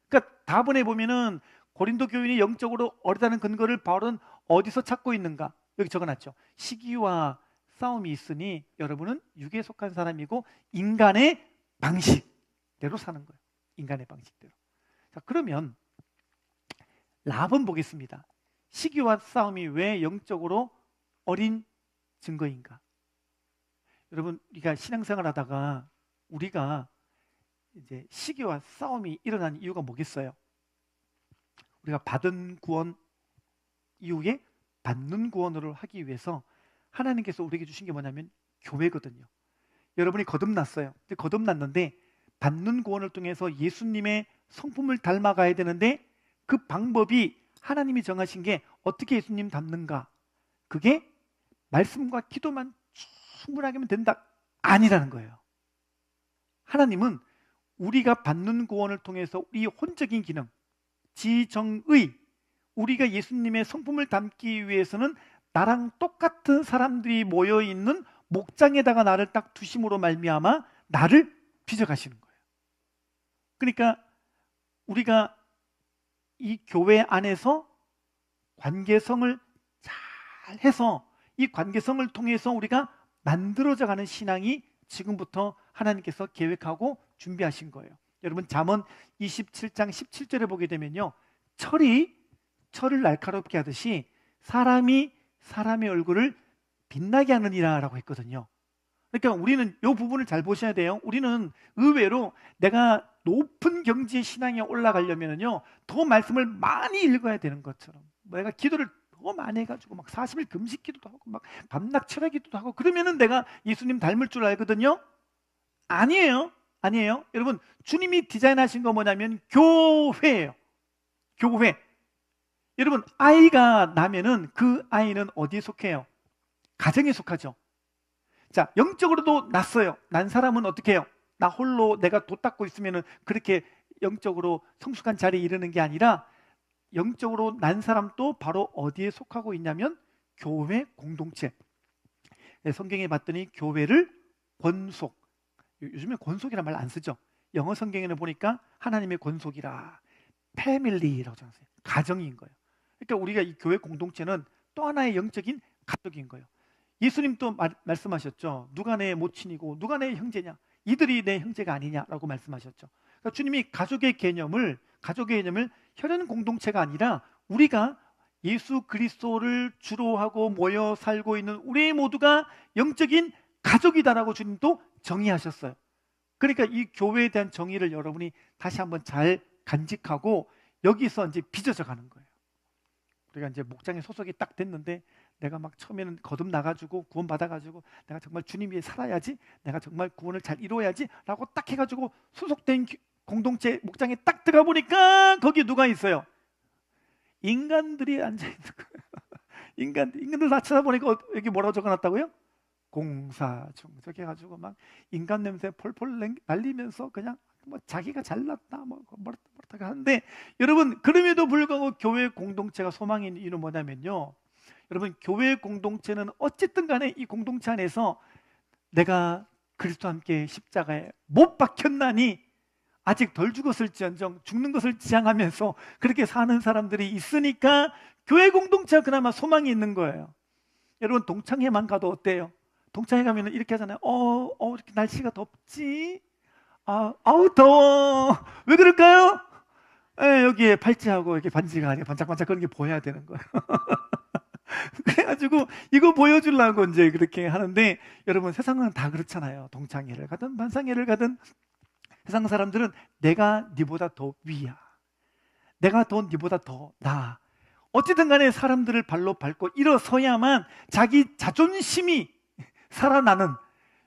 그러니까 다번에 보면은 고린도 교인이 영적으로 어리다는 근거를 바울은 어디서 찾고 있는가? 여기 적어놨죠. 시기와 싸움이 있으니 여러분은 육에 속한 사람이고 인간의 방식대로 사는 거예요. 인간의 방식대로. 자, 그러면 랍은 보겠습니다. 시기와 싸움이 왜 영적으로 어린 증거인가? 여러분, 우리가 신앙생활 하다가 우리가 이제 시기와 싸움이 일어난 이유가 뭐겠어요? 우리가 받은 구원 이후에 받는 구원을 하기 위해서 하나님께서 우리에게 주신 게 뭐냐면 교회거든요. 여러분이 거듭났어요. 거듭났는데 받는 구원을 통해서 예수님의 성품을 닮아가야 되는데 그 방법이 하나님이 정하신 게 어떻게 예수님 닮는가? 그게 말씀과 기도만 충분하게 하면 된다? 아니라는 거예요. 하나님은 우리가 받는 구원을 통해서 우리 혼적인 기능, 지정의, 우리가 예수님의 성품을 담기 위해서는 나랑 똑같은 사람들이 모여있는 목장에다가 나를 딱 두심으로 말미암아 나를 빚어가시는 거예요. 그러니까 우리가 이 교회 안에서 관계성을 잘 해서 이 관계성을 통해서 우리가 만들어져가는 신앙이 지금부터 하나님께서 계획하고 준비하신 거예요. 여러분 잠언 27장 17절에 보게 되면요, 철이 철을 날카롭게 하듯이 사람이 사람의 얼굴을 빛나게 하느니라 라고 했거든요. 그러니까 우리는 이 부분을 잘 보셔야 돼요. 우리는 의외로 내가 높은 경지의 신앙에 올라가려면요 더 말씀을 많이 읽어야 되는 것처럼, 내가 기도를 더 많이 해가지고 막 40일 금식 기도도 하고 막 밤낮 철야 기도도 하고 그러면은 내가 예수님 닮을 줄 알거든요. 아니에요. 아니에요. 여러분, 주님이 디자인하신 거 뭐냐면 교회예요. 교회. 여러분, 아이가 나면은 그 아이는 어디에 속해요? 가정에 속하죠. 자, 영적으로도 났어요. 난 사람은 어떻게 해요? 나 홀로 내가 돛 닦고 있으면은 그렇게 영적으로 성숙한 자리에 이르는 게 아니라 영적으로 난 사람도 바로 어디에 속하고 있냐면 교회 공동체. 성경에 봤더니 교회를 권속, 요즘에 권속이란 말 안 쓰죠. 영어 성경에는 보니까 하나님의 권속이라 패밀리라고 적었어요. 가정인 거예요. 그러니까 우리가 이 교회 공동체는 또 하나의 영적인 가족인 거예요. 예수님도 말씀하셨죠. 누가 내 모친이고 누가 내 형제냐? 이들이 내 형제가 아니냐라고 말씀하셨죠. 그러니까 주님이 가족의 개념을 혈연 공동체가 아니라 우리가 예수 그리스도를 주로 하고 모여 살고 있는 우리 모두가 영적인 가족이다라고 주님도 정의하셨어요. 그러니까 이 교회에 대한 정의를 여러분이 다시 한번 잘 간직하고 여기서 이제 빚어져 가는 거예요. 우리가 이제 목장에 소속이 딱 됐는데 내가 막 처음에는 거듭나가지고 구원 받아가지고 내가 정말 주님 위해 살아야지, 내가 정말 구원을 잘 이루어야지 라고 딱 해가지고 소속된 공동체 목장에 딱 들어가 보니까 거기 누가 있어요? 인간들이 앉아있는 거예요. 인간들 다 찾아보니까 여기 뭐라고 적어놨다고요? 공사 중 저렇게 해가지고 막 인간 냄새 폴폴 날리면서 그냥 뭐 자기가 잘났다 뭐 뭐렇다 하는데, 여러분 그럼에도 불구하고 교회 공동체가 소망이 있는 이유는 뭐냐면요, 여러분 교회 공동체는 어쨌든 간에 이 공동체 안에서 내가 그리스도와 함께 십자가에 못 박혔나니 아직 덜 죽었을지언정 죽는 것을 지향하면서 그렇게 사는 사람들이 있으니까 교회 공동체가 그나마 소망이 있는 거예요. 여러분 동창회만 가도 어때요? 동창회 가면 이렇게 하잖아요. 이렇게 날씨가 덥지? 아우 더워. 왜 그럴까요? 여기에 팔찌하고 이렇게 반지가 아니라 반짝반짝 그런 게 보여야 되는 거예요. 그래가지고 이거 보여주려고 이제 그렇게 하는데, 여러분 세상은 다 그렇잖아요. 동창회를 가든 반상회를 가든 세상 사람들은 내가 네보다 더 위야, 내가 더 네보다 더 나아. 어쨌든 간에 사람들을 발로 밟고 일어서야만 자기 자존심이 살아나는,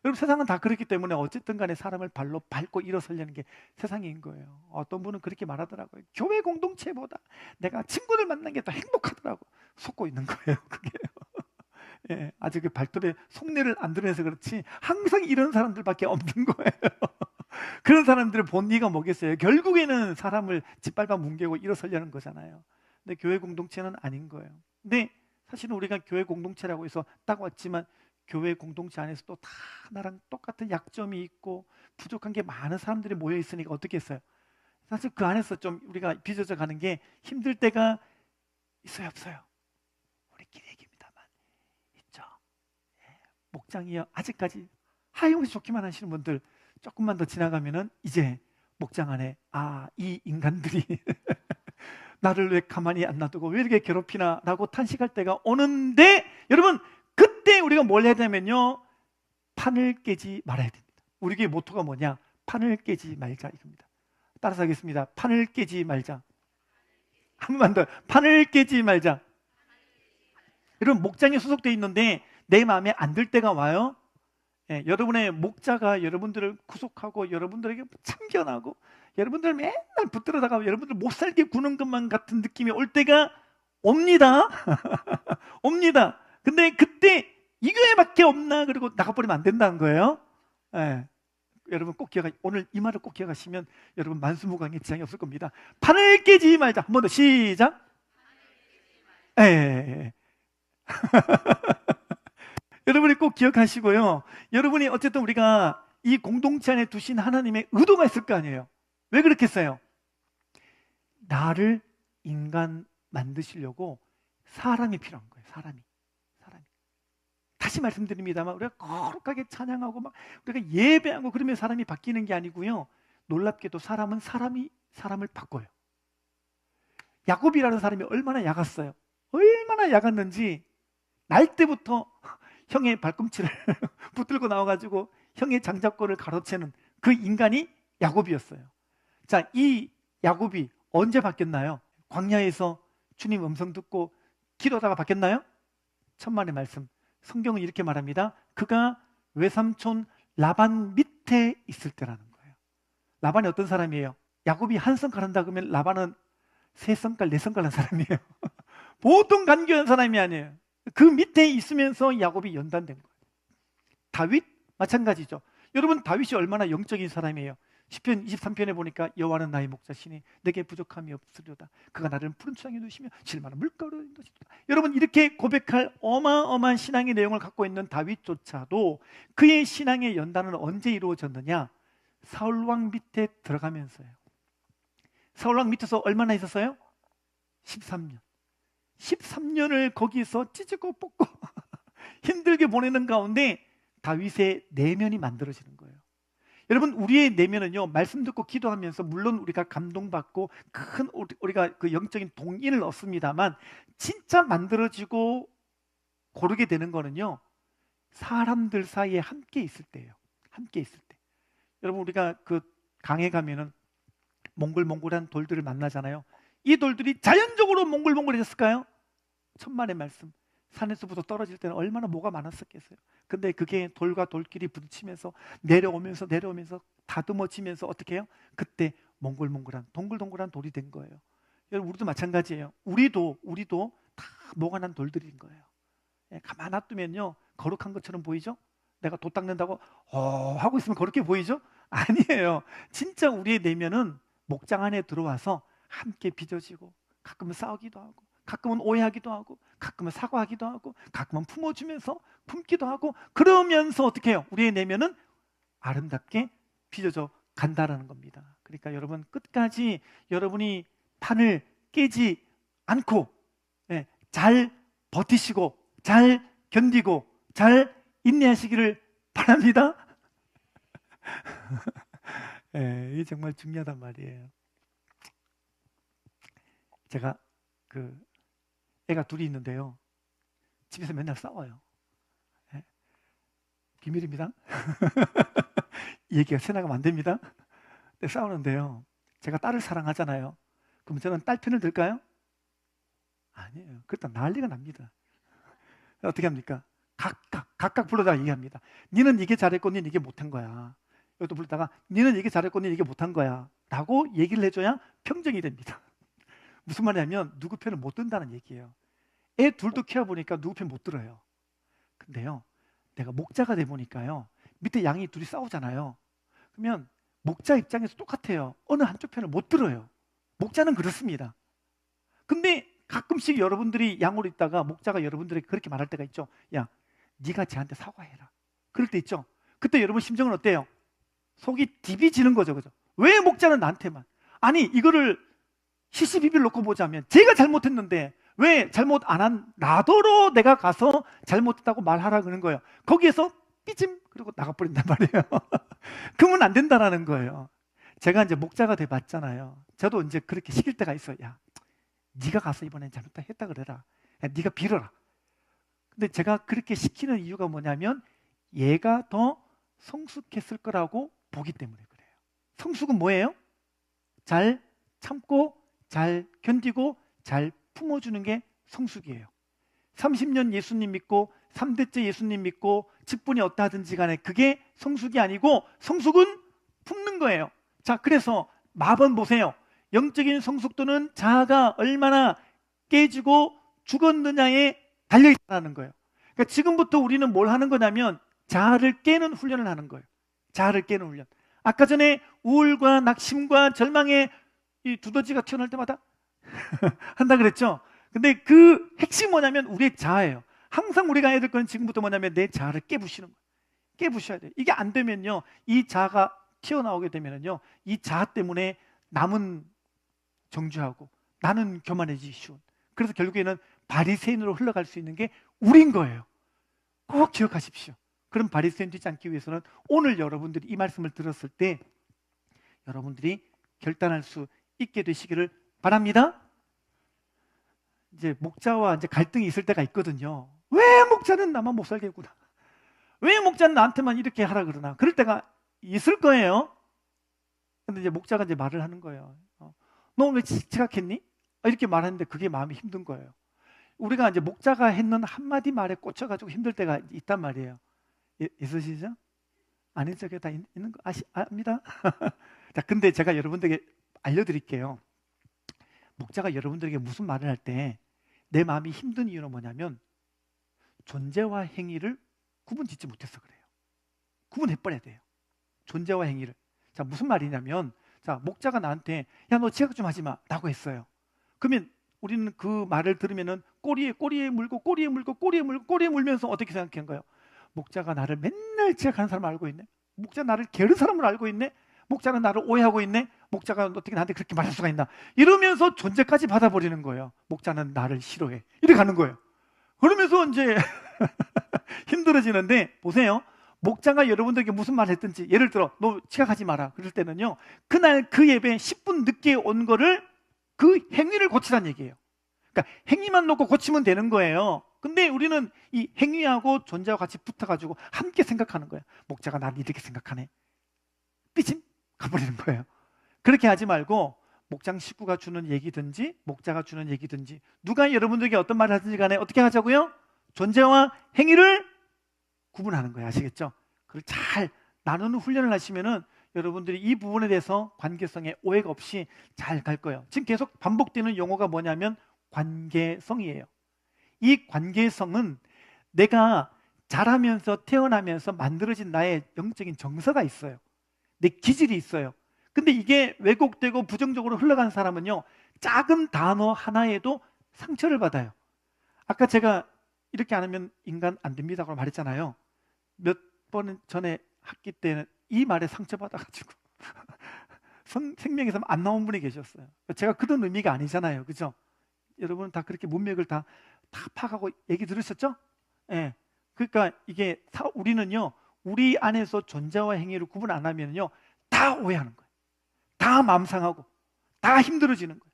여러분 세상은 다 그렇기 때문에 어쨌든 간에 사람을 발로 밟고 일어서려는 게 세상인 거예요. 어떤 분은 그렇게 말하더라고요. 교회 공동체보다 내가 친구들 만난 게 더 행복하더라고. 속고 있는 거예요, 그게요. 예, 아직 그 발톱에 속내를 안 드러내서 그렇지 항상 이런 사람들밖에 없는 거예요. 그런 사람들의 본의가 뭐겠어요? 결국에는 사람을 짓밟아 뭉개고 일어서려는 거잖아요. 근데 교회 공동체는 아닌 거예요. 근데 사실은 우리가 교회 공동체라고 해서 딱 왔지만 교회 공동체 안에서도 다 나랑 똑같은 약점이 있고 부족한 게 많은 사람들이 모여 있으니까 어떻게 했어요? 사실 그 안에서 좀 우리가 빚어져 가는 게 힘들 때가 있어요, 없어요? 우리끼리 얘기입니다만 있죠. 목장이요, 아직까지 하염없이 좋기만 하시는 분들 조금만 더 지나가면은 이제 목장 안에 이 인간들이 나를 왜 가만히 안 놔두고 왜 이렇게 괴롭히나 라고 탄식할 때가 오는데, 여러분 그때 우리가 뭘 해야 되냐면요, 판을 깨지 말아야 됩니다. 우리 교회 모토가 뭐냐? 판을 깨지 말자 이겁니다. 따라서 하겠습니다. 판을 깨지 말자. 한 번만 더. 판을 깨지 말자. 여러분 목장에 소속되어 있는데 내 마음에 안 들 때가 와요. 여러분의 목자가 여러분들을 구속하고 여러분들에게 참견하고 여러분들 맨날 붙들어다가 여러분들 못 살게 구는 것만 같은 느낌이 올 때가 옵니다. 옵니다. 근데 그때 이 교회밖에 없나 그리고 나가버리면 안 된다는 거예요. 여러분 꼭 오늘 이 말을 꼭 기억하시면 여러분 만수무강에 지장이 없을 겁니다. 판을 깨지 말자. 한 번 더 시작. 여러분이 꼭 기억하시고요. 여러분이 어쨌든 우리가 이 공동체 안에 두신 하나님의 의도가 있을 거 아니에요. 왜 그렇겠어요? 나를 인간 만드시려고 사람이 필요한 거예요. 사람이. 다시 말씀드립니다만 우리가 거룩하게 찬양하고 막 우리가 예배하고 그러면 사람이 바뀌는 게 아니고요. 놀랍게도 사람은 사람을 바꿔요. 야곱이라는 사람이 얼마나 약았어요. 얼마나 약았는지 날 때부터 형의 발꿈치를 붙들고 나와가지고 형의 장자권을 가로채는 그 인간이 야곱이었어요. 자, 이 야곱이 언제 바뀌었나요? 광야에서 주님 음성 듣고 기도하다가 바뀌었나요? 천만의 말씀. 성경은 이렇게 말합니다. 그가 외삼촌 라반 밑에 있을 때라는 거예요. 라반이 어떤 사람이에요? 야곱이 한 성깔 한다 그러면 라반은 세 성깔, 네 성깔 한 사람이에요. 보통 간교한 사람이 아니에요. 그 밑에 있으면서 야곱이 연단된 거예요. 다윗 마찬가지죠. 여러분 다윗이 얼마나 영적인 사람이에요. 시편 23편에 보니까 여호와는 나의 목자시니 내게 부족함이 없으리로다. 그가 나를 푸른 초장에 두시며 질만한 물가로 인도시리로다. 여러분 이렇게 고백할 어마어마한 신앙의 내용을 갖고 있는 다윗조차도 그의 신앙의 연단은 언제 이루어졌느냐? 사울왕 밑에 들어가면서요. 사울왕 밑에서 얼마나 있었어요? 13년. 13년을 거기서 찢고 뽑고 힘들게 보내는 가운데 다윗의 내면이 만들어지는 거예요. 여러분, 우리의 내면은요, 말씀 듣고 기도하면서 물론 우리가 감동받고 큰 우리가 그 영적인 동인을 얻습니다만, 진짜 만들어지고 고르게 되는 거는요, 사람들 사이에 함께 있을 때예요. 함께 있을 때. 여러분, 우리가 그 강에 가면은 몽글몽글한 돌들을 만나잖아요. 이 돌들이 자연적으로 몽글몽글해졌을까요? 천만의 말씀. 산에서부터 떨어질 때는 얼마나 뭐가 많았었겠어요. 근데 그게 돌과 돌끼리 부딪히면서 내려오면서 다듬어지면서 어떻게 해요? 그때 몽글몽글한 동글동글한 돌이 된 거예요. 여러분, 우리도 마찬가지예요. 우리도 다 뭐가 난 돌들인 거예요. 가만 놔두면요, 거룩한 것처럼 보이죠? 내가 도 닦는다고 하고 있으면 그렇게 보이죠? 아니에요. 진짜 우리의 내면은 목장 안에 들어와서 함께 빚어지고, 가끔은 싸우기도 하고, 가끔은 오해하기도 하고, 가끔은 사과하기도 하고, 가끔은 품어주면서 품기도 하고, 그러면서 어떻게 해요? 우리의 내면은 아름답게 빚어져 간다라는 겁니다. 그러니까 여러분, 끝까지 여러분이 판을 깨지 않고 잘 버티시고 잘 견디고 잘 인내하시기를 바랍니다. 이게 정말 중요하단 말이에요. 제가 애가 둘이 있는데요, 집에서 맨날 싸워요. 비밀입니다. 이 얘기가 새나가면 안 됩니다. 근데 싸우는데요, 제가 딸을 사랑하잖아요. 그럼 저는 딸 편을 들까요? 아니에요. 그러다 난리가 납니다. 어떻게 합니까? 각각 불러다가 얘기합니다. 니는 이게 잘했고 니는 이게 못한 거야. 이것도 부르다가 니는 이게 잘했고 니는 이게 못한 거야 라고 얘기를 해줘야 평정이 됩니다. 무슨 말이냐면 누구 편을 못 든다는 얘기예요. 애 둘도 키워보니까 누구 편 못 들어요. 근데요, 내가 목자가 돼 보니까요, 밑에 양이 둘이 싸우잖아요. 그러면 목자 입장에서 똑같아요. 어느 한쪽 편을 못 들어요. 목자는 그렇습니다. 근데 가끔씩 여러분들이 양으로 있다가 목자가 여러분들에게 그렇게 말할 때가 있죠. 야, 네가 쟤한테 사과해라. 그럴 때 있죠. 그때 여러분 심정은 어때요? 속이 디비지는 거죠. 그죠? 왜 목자는 나한테만? 아니, 이거를 시시비비를 놓고 보자면 제가 잘못했는데 왜 잘못 안 한 나더러 내가 가서 잘못했다고 말하라 그러는 거예요. 거기에서 삐짐 그리고 나가버린단 말이에요. 그러면 안 된다라는 거예요. 제가 이제 목자가 돼 봤잖아요. 저도 이제 그렇게 시킬 때가 있어요. 야, 네가 가서 이번엔 잘못했다 그래라. 야, 네가 빌어라. 근데 제가 그렇게 시키는 이유가 뭐냐면 얘가 더 성숙했을 거라고 보기 때문에 그래요. 성숙은 뭐예요? 잘 참고 잘 견디고 잘 품어주는 게 성숙이에요. 30년 예수님 믿고 3대째 예수님 믿고 직분이 어떠하든지 간에 그게 성숙이 아니고 성숙은 품는 거예요. 자, 그래서 마번 보세요. 영적인 성숙도는 자아가 얼마나 깨지고 죽었느냐에 달려있다는 거예요. 그러니까 지금부터 우리는 뭘 하는 거냐면 자아를 깨는 훈련을 하는 거예요. 자아를 깨는 훈련. 아까 전에 우울과 낙심과 절망의 이 두더지가 튀어나올 때마다 한다 그랬죠. 근데 그 핵심이 뭐냐면 우리의 자아예요. 항상 우리가 해야 될 건 지금부터 뭐냐면 내 자아를 깨부시는 거예요. 깨부셔야 돼요. 이게 안 되면요, 이 자아가 튀어나오게 되면요, 이 자아 때문에 남은 정죄하고 나는 교만해지기 쉬운. 그래서 결국에는 바리새인으로 흘러갈 수 있는 게 우린 거예요. 꼭 기억하십시오. 그런 바리새인 되지 않기 위해서는 오늘 여러분들이 이 말씀을 들었을 때 여러분들이 결단할 수 있게 되시기를 바랍니다. 이제 목자와 이제 갈등이 있을 때가 있거든요. 왜 목자는 나만 못 살게 했구나. 왜 목자는 나한테만 이렇게 하라 그러나. 그럴 때가 있을 거예요. 근데 이제 목자가 이제 말을 하는 거예요. 너 왜 지각했니? 이렇게 말하는데 그게 마음이 힘든 거예요. 우리가 이제 목자가 했는 한마디 말에 꽂혀가지고 힘들 때가 있단 말이에요. 있으시죠? 아닌 적에 다 있는 거 압니다? 자, 근데 제가 여러분들에게 알려드릴게요. 목자가 여러분들에게 무슨 말을 할 때 내 마음이 힘든 이유는 뭐냐면 존재와 행위를 구분 짓지 못해서 그래요. 구분해버려야 돼요. 존재와 행위를. 자, 무슨 말이냐면, 자, 목자가 나한테 야, 너 지각 좀 하지 마 라고 했어요. 그러면 우리는 그 말을 들으면은 꼬리에 물면서 어떻게 생각한 거예요? 목자가 나를 맨날 지각하는 사람 알고 있네. 목자 나를 게으른 사람을 알고 있네. 목자는 나를 오해하고 있네. 목자가 어떻게 나한테 그렇게 말할 수가 있나. 이러면서 존재까지 받아버리는 거예요. 목자는 나를 싫어해. 이렇게 가는 거예요. 그러면서 이제 힘들어지는데, 보세요. 목자가 여러분들에게 무슨 말을 했든지, 예를 들어 너 지각하지 마라 그럴 때는요, 그날 그 예배에 10분 늦게 온 거를, 그 행위를 고치라는 얘기예요. 그러니까 행위만 놓고 고치면 되는 거예요. 근데 우리는 이 행위하고 존재와 같이 붙어가지고 함께 생각하는 거예요. 목자가 나를 이렇게 생각하네, 삐짐 가버리는 거예요. 그렇게 하지 말고 목장 식구가 주는 얘기든지 목자가 주는 얘기든지 누가 여러분들에게 어떤 말을 하든지 간에 어떻게 하자고요? 존재와 행위를 구분하는 거예요. 아시겠죠? 그걸 잘 나누는 훈련을 하시면은 여러분들이 이 부분에 대해서 관계성에 오해가 없이 잘 갈 거예요. 지금 계속 반복되는 용어가 뭐냐면 관계성이에요. 이 관계성은 내가 자라면서 태어나면서 만들어진 나의 영적인 정서가 있어요. 내 기질이 있어요. 근데 이게 왜곡되고 부정적으로 흘러간 사람은요, 작은 단어 하나에도 상처를 받아요. 아까 제가 이렇게 안 하면 인간 안 됩니다라고 말했잖아요. 몇 번 전에 학기 때는 이 말에 상처받아가지고 생명에서 안 나온 분이 계셨어요. 제가 그런 의미가 아니잖아요. 그죠? 여러분 다 그렇게 문맥을 다 파악하고 얘기 들으셨죠? 예. 그러니까 이게 우리는요, 우리 안에서 존재와 행위를 구분 안 하면요, 다 오해하는 거예요. 다 마음 상하고 다 힘들어지는 거예요.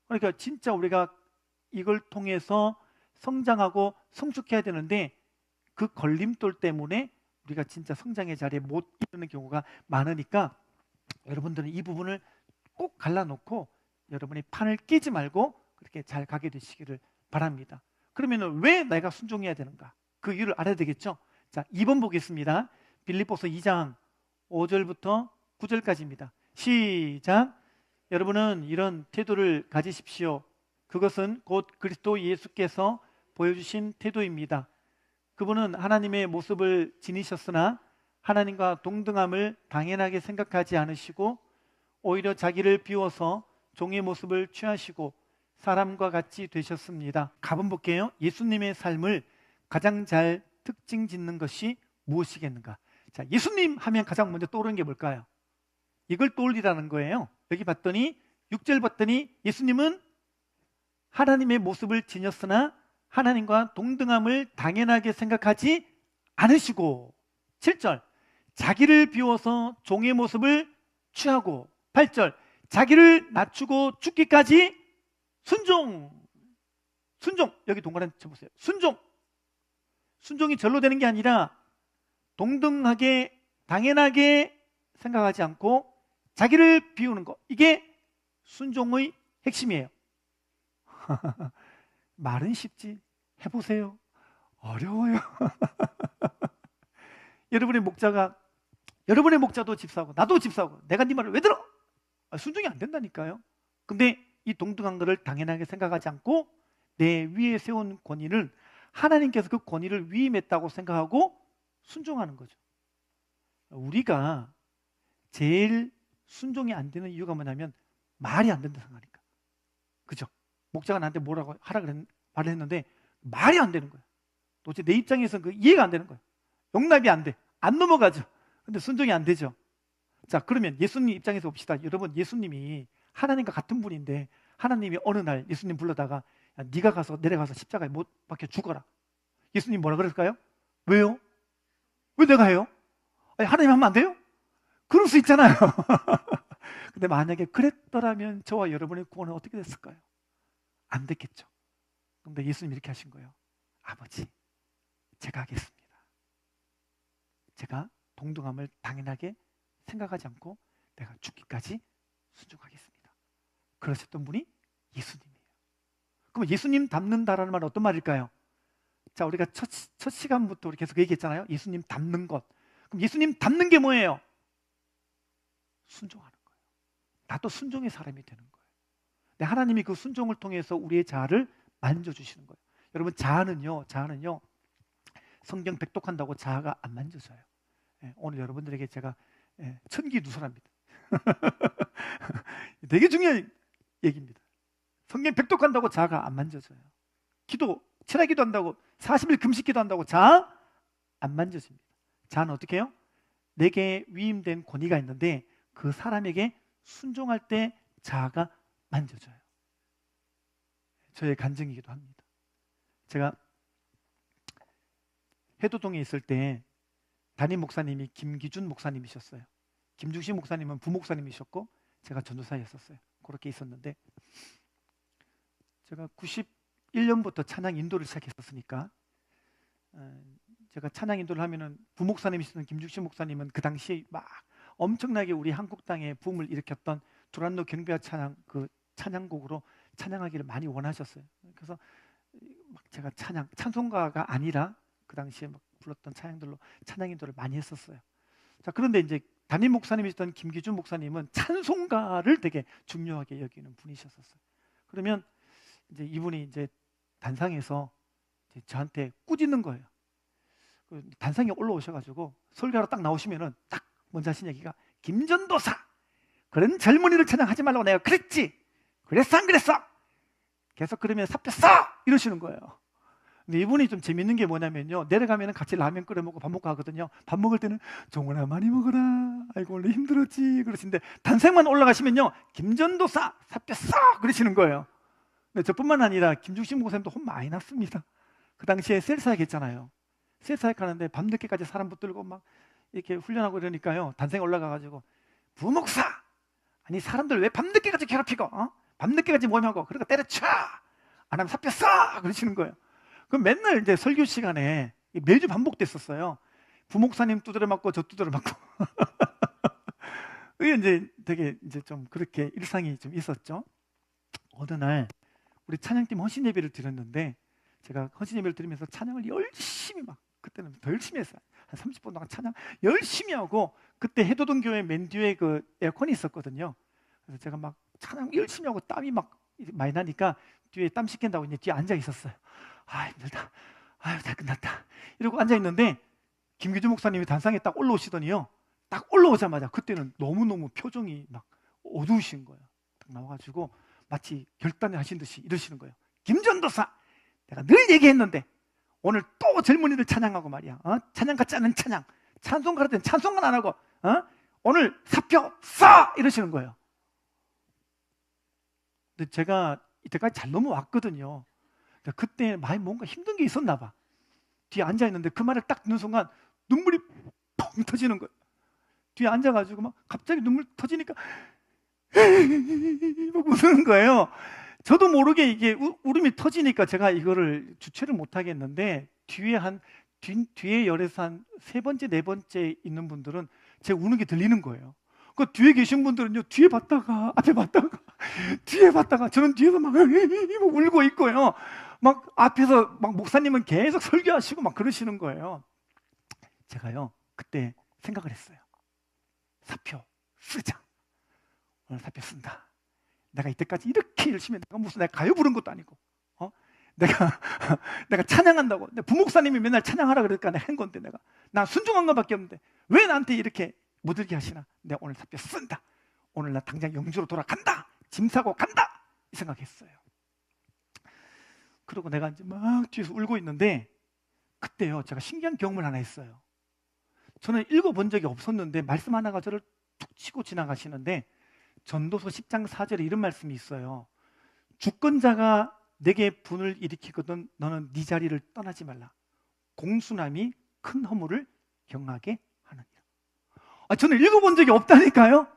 그러니까 진짜 우리가 이걸 통해서 성장하고 성숙해야 되는데, 그 걸림돌 때문에 우리가 진짜 성장의 자리에 못 이르는 경우가 많으니까 여러분들은 이 부분을 꼭 갈라놓고 여러분이 판을 끼지 말고 그렇게 잘 가게 되시기를 바랍니다. 그러면 왜 내가 순종해야 되는가? 그 이유를 알아야 되겠죠? 자, 2번 보겠습니다. 빌립보서 2장 5절부터 9절까지입니다. 시작. 여러분은 이런 태도를 가지십시오. 그것은 곧 그리스도 예수께서 보여주신 태도입니다. 그분은 하나님의 모습을 지니셨으나 하나님과 동등함을 당연하게 생각하지 않으시고 오히려 자기를 비워서 종의 모습을 취하시고 사람과 같이 되셨습니다. 가본 볼게요. 예수님의 삶을 가장 잘 특징 짓는 것이 무엇이겠는가? 자, 예수님 하면 가장 먼저 떠오르는 게 뭘까요? 이걸 떠올리라는 거예요. 여기 봤더니 6절 봤더니 예수님은 하나님의 모습을 지녔으나 하나님과 동등함을 당연하게 생각하지 않으시고, 7절 자기를 비워서 종의 모습을 취하고, 8절 자기를 낮추고 죽기까지 순종. 여기 동그라미 쳐보세요. 순종이 절로 되는 게 아니라 동등하게 당연하게 생각하지 않고 자기를 비우는 것, 이게 순종의 핵심이에요. 말은 쉽지, 해보세요. 어려워요. 여러분의 목자도 집사고 나도 집사고 내가 네 말을 왜 들어? 순종이 안 된다니까요. 근데 이 동등한 것을 당연하게 생각하지 않고 내 위에 세운 권위를, 하나님께서 그 권위를 위임했다고 생각하고 순종하는 거죠. 우리가 제일 순종이 안 되는 이유가 뭐냐면 말이 안 된다 생각하니까. 그죠? 목자가 나한테 뭐라고 하라 말을 했는데 말이 안 되는 거예요. 도대체 내 입장에서는 그 이해가 안 되는 거예요. 용납이 안 돼. 안 넘어가죠. 근데 순종이 안 되죠. 자, 그러면 예수님 입장에서 봅시다. 여러분, 예수님이 하나님과 같은 분인데 하나님이 어느 날 예수님 불러다가 야, 네가 가서 내려가서 십자가에 못 박혀 죽어라. 예수님 뭐라 그럴까요? 왜요? 왜 내가 해요? 아니, 하나님 하면 안 돼요? 그럴 수 있잖아요. 근데 만약에 그랬더라면 저와 여러분의 구원은 어떻게 됐을까요? 안 됐겠죠. 근데 예수님 이렇게 하신 거예요. 아버지, 제가 하겠습니다. 제가 동등함을 당연하게 생각하지 않고 내가 죽기까지 순종하겠습니다. 그러셨던 분이 예수님이에요. 그럼 예수님 닮는다라는 말은 어떤 말일까요? 자, 우리가 첫 시간부터 우리 계속 얘기했잖아요. 예수님 닮는 것. 그럼 예수님 닮는 게 뭐예요? 순종하는 거예요. 나도 순종의 사람이 되는 거예요. 네, 하나님이 그 순종을 통해서 우리의 자아를 만져주시는 거예요. 여러분, 자아는요 성경 백독한다고 자아가 안 만져져요. 오늘 여러분들에게 제가 천기누설합니다. 되게 중요한 얘기입니다. 성경 백독한다고 자아가 안 만져져요. 철야기도 한다고 40일 금식기도 한다고 자아 안 만져집니다. 자아는 어떻게 해요? 내게 위임된 권위가 있는데 그 사람에게 순종할 때 자아가 만져져요. 저의 간증이기도 합니다. 제가 해도동에 있을 때 담임 목사님이 김기준 목사님이셨어요. 김중식 목사님은 부목사님이셨고 제가 전도사였었어요. 그렇게 있었는데 제가 91년부터 찬양 인도를 시작했었으니까 제가 찬양 인도를 하면은 부목사님이셨던 김중식 목사님은 그 당시에 막 엄청나게 우리 한국 땅에 붐을 일으켰던 두란노 경배와 찬양 그 찬양곡으로 찬양하기를 많이 원하셨어요. 그래서 막 제가 찬송가가 아니라 그 당시에 막 불렀던 찬양들로 찬양 인도를 많이 했었어요. 자, 그런데 이제 담임 목사님이셨던 김기준 목사님은 찬송가를 되게 중요하게 여기는 분이셨었어요. 그러면 이제 이분이 이제 단상에서 이제 저한테 꾸짖는 거예요. 그 단상에 올라오셔가지고 설교하러 딱 나오시면은 딱 먼저 하신 얘기가 김전도사 그런 젊은이를 찬양하지 말라고 내가 그랬지. 그랬어 안 그랬어? 계속 그러면 사표 써! 이러시는 거예요. 근데 이분이 좀 재밌는 게 뭐냐면요, 내려가면 같이 라면 끓여 먹고 밥 먹고 하거든요. 밥 먹을 때는 정훈아 많이 먹어라, 아이고 원래 힘들었지 그러시는데 단상만 올라가시면요 김전도사 사표 써! 그러시는 거예요. 근데 저뿐만 아니라 김중식 목사님도 혼 많이 났습니다. 그 당시에 셀사역 했잖아요. 셀사역 하는데 밤늦게까지 사람 붙들고 막 이렇게 훈련하고 이러니까요, 단상에 올라가가지고 부목사! 아니 사람들 왜 밤늦게까지 괴롭히고 밤늦게까지 모임하고 그러니까 때려쳐! 안 하면 사표 써! 그러시는 거예요. 그럼 맨날 이제 설교 시간에 매주 반복됐었어요. 부목사님 두드려 맞고 저 두드려 맞고 이게 이제 되게 이제 좀 그렇게 일상이 좀 있었죠. 어느 날 우리 찬양팀 헌신 예배를 드렸는데 제가 헌신 예배를 드리면서 찬양을 열심히 막 그때는 더 열심히 했어요. 한 30분 동안 찬양 열심히 하고 그때 해도동 교회 맨 뒤에 그 에어컨이 있었거든요. 그래서 제가 막 찬양 열심히 하고 땀이 막 많이 나니까 뒤에 땀 씻긴다고 이제 뒤에 앉아 있었어요. 아 힘들다. 아유 다 끝났다. 이러고 앉아 있는데 김기준 목사님이 단상에 딱 올라오시더니요. 딱 올라오자마자 그때는 너무너무 표정이 막 어두우신 거예요. 딱 나와가지고 마치 결단을 하신 듯이 이러시는 거예요. 김전도사, 내가 늘 얘기했는데 오늘 또 젊은이들 찬양하고 말이야. 찬양 같지 않은 찬양, 찬송 가르치는 찬송만 안 하고 오늘 사표 써! 이러시는 거예요. 근데 제가 이때까지 잘 넘어왔거든요. 그때 많이 뭔가 힘든 게 있었나 봐. 뒤에 앉아있는데 그 말을 딱 듣는 순간 눈물이 펑 터지는 거예요. 뒤에 앉아가지고 막 갑자기 눈물 터지니까 막 웃는 거예요. 저도 모르게 이게 울음이 터지니까 제가 이거를 주체를 못 하겠는데 뒤에 열에서 한 세 번째, 네 번째 있는 분들은 제 우는 게 들리는 거예요. 그 뒤에 계신 분들은요, 뒤에 봤다가 앞에 봤다가 뒤에 봤다가 저는 뒤에서 막 울고 있고요. 막 앞에서 막 목사님은 계속 설교하시고 막 그러시는 거예요. 제가요 그때 생각을 했어요. 사표 쓰자. 오늘 사표 쓴다. 내가 이때까지 이렇게 열심히 내가 무슨 내가 가요 부른 것도 아니고 내가 찬양한다고 부목사님이 맨날 찬양하라 그러니까 내가 한 건데 내가 나 순종한 것밖에 없는데 왜 나한테 이렇게 못 들게 하시나. 내가 오늘 사표 쓴다. 오늘 나 당장 영주로 돌아간다. 짐 싸고 간다. 이 생각했어요. 그리고 내가 이제 막 뒤에서 울고 있는데 그때요 제가 신기한 경험을 하나 했어요. 저는 읽어본 적이 없었는데 말씀 하나가 저를 툭 치고 지나가시는데 전도서 10장 4절에 이런 말씀이 있어요. 주권자가 내게 분을 일으키거든 너는 네 자리를 떠나지 말라. 공순함이 큰 허물을 경하게 하느니라. 저는 읽어본 적이 없다니까요.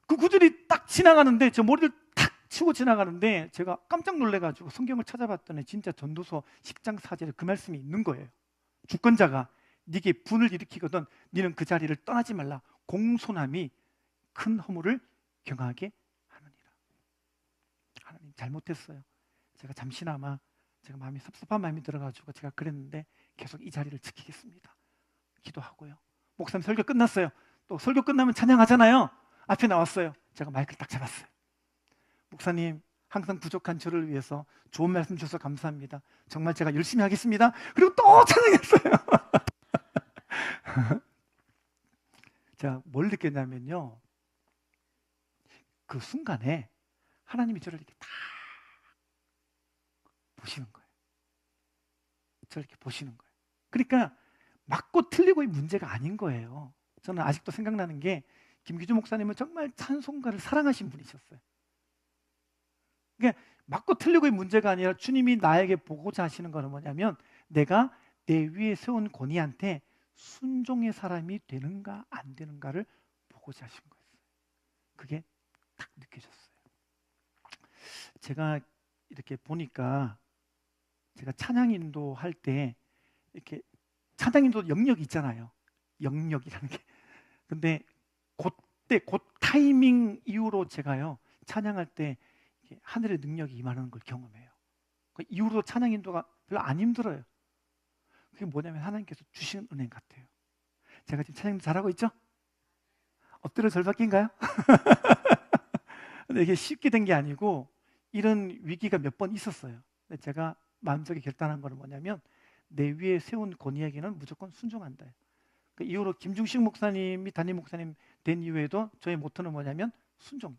그 구절이 딱 지나가는데 저 머리를 탁 치고 지나가는데 제가 깜짝 놀래가지고 성경을 찾아봤더니 진짜 전도서 10장 4절에 그 말씀이 있는 거예요. 주권자가 네게 분을 일으키거든 너는 그 자리를 떠나지 말라. 공손함이 큰 허물을 경하게 하느니라. 하나님 잘못했어요. 제가 잠시나마 제가 마음이 섭섭한 마음이 들어가지고 제가 그랬는데 계속 이 자리를 지키겠습니다. 기도하고요. 목사님 설교 끝났어요. 또 설교 끝나면 찬양하잖아요. 앞에 나왔어요. 제가 마이크를 딱 잡았어요. 목사님 항상 부족한 저를 위해서 좋은 말씀 주셔서 감사합니다. 정말 제가 열심히 하겠습니다. 그리고 또 찬양했어요. 제가 뭘 느꼈냐면요, 그 순간에 하나님이 저를 이렇게 딱 보시는 거예요. 저를 이렇게 보시는 거예요. 그러니까 맞고 틀리고의 문제가 아닌 거예요. 저는 아직도 생각나는 게 김기주 목사님은 정말 찬송가를 사랑하신 분이셨어요. 그러니까 맞고 틀리고의 문제가 아니라 주님이 나에게 보고자 하시는 거는 뭐냐면 내가 내 위에 세운 권위한테 순종의 사람이 되는가 안 되는가를 보고자 하신 거였어요. 그게 딱 느껴졌어요. 제가 이렇게 보니까 제가 찬양인도 할 때 이렇게 찬양인도 영역이 있잖아요. 영역이라는 게. 근데 그때 그 타이밍 이후로 제가요 찬양할 때 하늘의 능력이 임하는 걸 경험해요. 그 이후로 찬양 인도가 별로 안 힘들어요. 그게 뭐냐면 하나님께서 주시는 은혜 같아요. 제가 지금 찬양 잘하고 있죠? 엎드려 절박인가요? 근데 이게 쉽게 된 게 아니고 이런 위기가 몇 번 있었어요. 근데 제가 마음속에 결단한 거는 뭐냐면 내 위에 세운 권위에게는 무조건 순종한다. 그 이후로 김중식 목사님이 담임 목사님 된 이후에도 저의 모토는 뭐냐면 순종.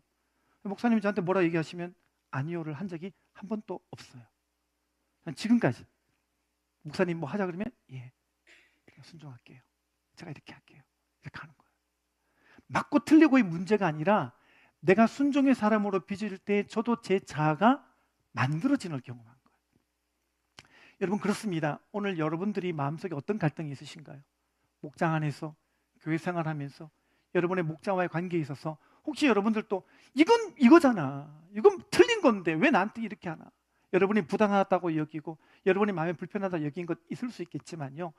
목사님이 저한테 뭐라 얘기하시면 아니요를 한 적이 한 번도 없어요. 지금까지 목사님 뭐 하자 그러면 예, 순종할게요. 제가 이렇게 할게요. 이렇게 하는 거예요. 맞고 틀리고의 문제가 아니라 내가 순종의 사람으로 빚을 때 저도 제 자아가 만들어지는 걸 경험한 거예요. 여러분 그렇습니다. 오늘 여러분들이 마음속에 어떤 갈등이 있으신가요? 목장 안에서 교회 생활하면서 여러분의 목자와의 관계에 있어서 혹시 여러분들도 이건 이거잖아. 이건 틀린 건데 왜 나한테 이렇게 하나? 여러분이 부당하다고 여기고 여러분이 마음에 불편하다고 여긴 것 있을 수 있겠지만요.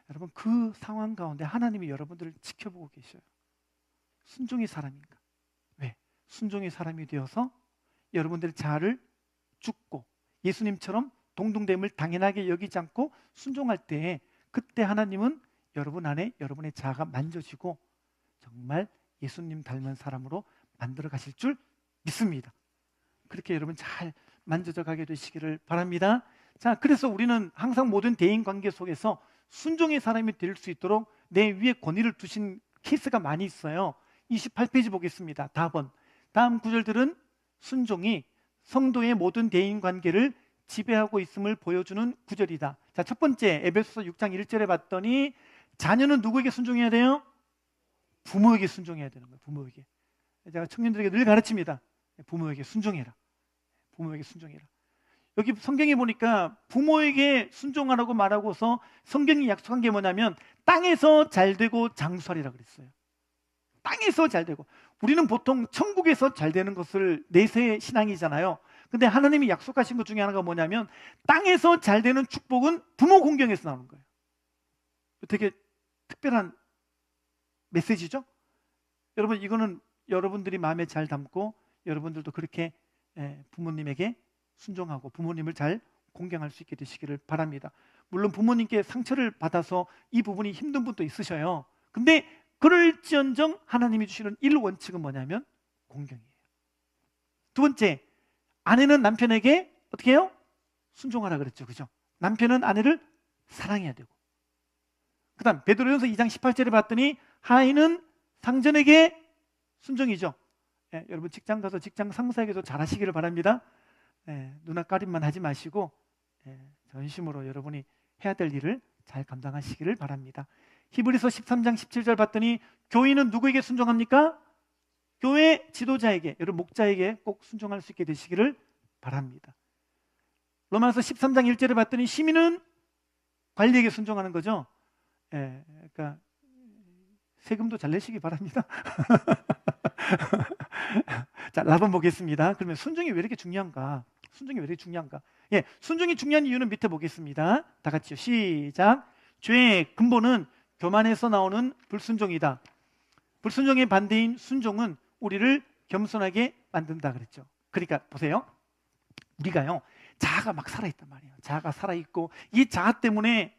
여러분 그 상황 가운데 하나님이 여러분들을 지켜보고 계셔요. 순종의 사람인가? 왜? 순종의 사람이 되어서 여러분들의 자아를 죽고 예수님처럼 동등됨을 당연하게 여기지 않고 순종할 때 그때 하나님은 여러분 안에 여러분의 자아가 만져지고 정말 예수님 닮은 사람으로 만들어 가실 줄 믿습니다. 그렇게 여러분 잘 만져져 가게 되시기를 바랍니다. 자, 그래서 우리는 항상 모든 대인 관계 속에서 순종의 사람이 될 수 있도록 내 위에 권위를 두신 케이스가 많이 있어요. 28페이지 보겠습니다. 다음 구절들은 순종이 성도의 모든 대인 관계를 지배하고 있음을 보여주는 구절이다. 자, 첫 번째 에베소서 6장 1절에 봤더니 자녀는 누구에게 순종해야 돼요? 부모에게 순종해야 되는 거예요. 부모에게. 제가 청년들에게 늘 가르칩니다. 부모에게 순종해라. 부모에게 순종해라. 여기 성경에 보니까 부모에게 순종하라고 말하고서 성경이 약속한 게 뭐냐면 땅에서 잘되고 장수하리라 그랬어요. 땅에서 잘되고. 우리는 보통 천국에서 잘되는 것을 내세의 신앙이잖아요. 근데 하나님이 약속하신 것 중에 하나가 뭐냐면 땅에서 잘되는 축복은 부모 공경에서 나오는 거예요. 되게 특별한 메시지죠? 여러분 이거는 여러분들이 마음에 잘 담고 여러분들도 그렇게 부모님에게 순종하고 부모님을 잘 공경할 수 있게 되시기를 바랍니다. 물론 부모님께 상처를 받아서 이 부분이 힘든 분도 있으셔요. 근데 그럴지언정 하나님이 주시는 1원칙은 뭐냐면 공경이에요. 두 번째, 아내는 남편에게 어떻게 해요? 순종하라 그랬죠. 그죠? 남편은 아내를 사랑해야 되고. 그 다음 베드로전서 2장 18절에 봤더니 하인은 상전에게 순종이죠. 여러분 직장 가서 직장 상사에게도 잘하시기를 바랍니다. 누나 까림만 하지 마시고 전심으로 여러분이 해야 될 일을 잘 감당하시기를 바랍니다. 히브리서 13장 17절 봤더니 교인은 누구에게 순종합니까? 교회 지도자에게, 여러분 목자에게 꼭 순종할 수 있게 되시기를 바랍니다. 로마서 13장 1절에 봤더니 시민은 관리에게 순종하는 거죠. 그러니까 세금도 잘 내시기 바랍니다. 자, 라본 보겠습니다. 그러면 순종이 왜 이렇게 중요한가? 순종이 왜 이렇게 중요한가? 순종이 중요한 이유는 밑에 보겠습니다. 다 같이요. 시작. 죄의 근본은 교만에서 나오는 불순종이다. 불순종의 반대인 순종은 우리를 겸손하게 만든다 그랬죠. 그러니까 보세요. 우리가요 자아가 막 살아있단 말이에요. 자아가 살아있고 이 자아 때문에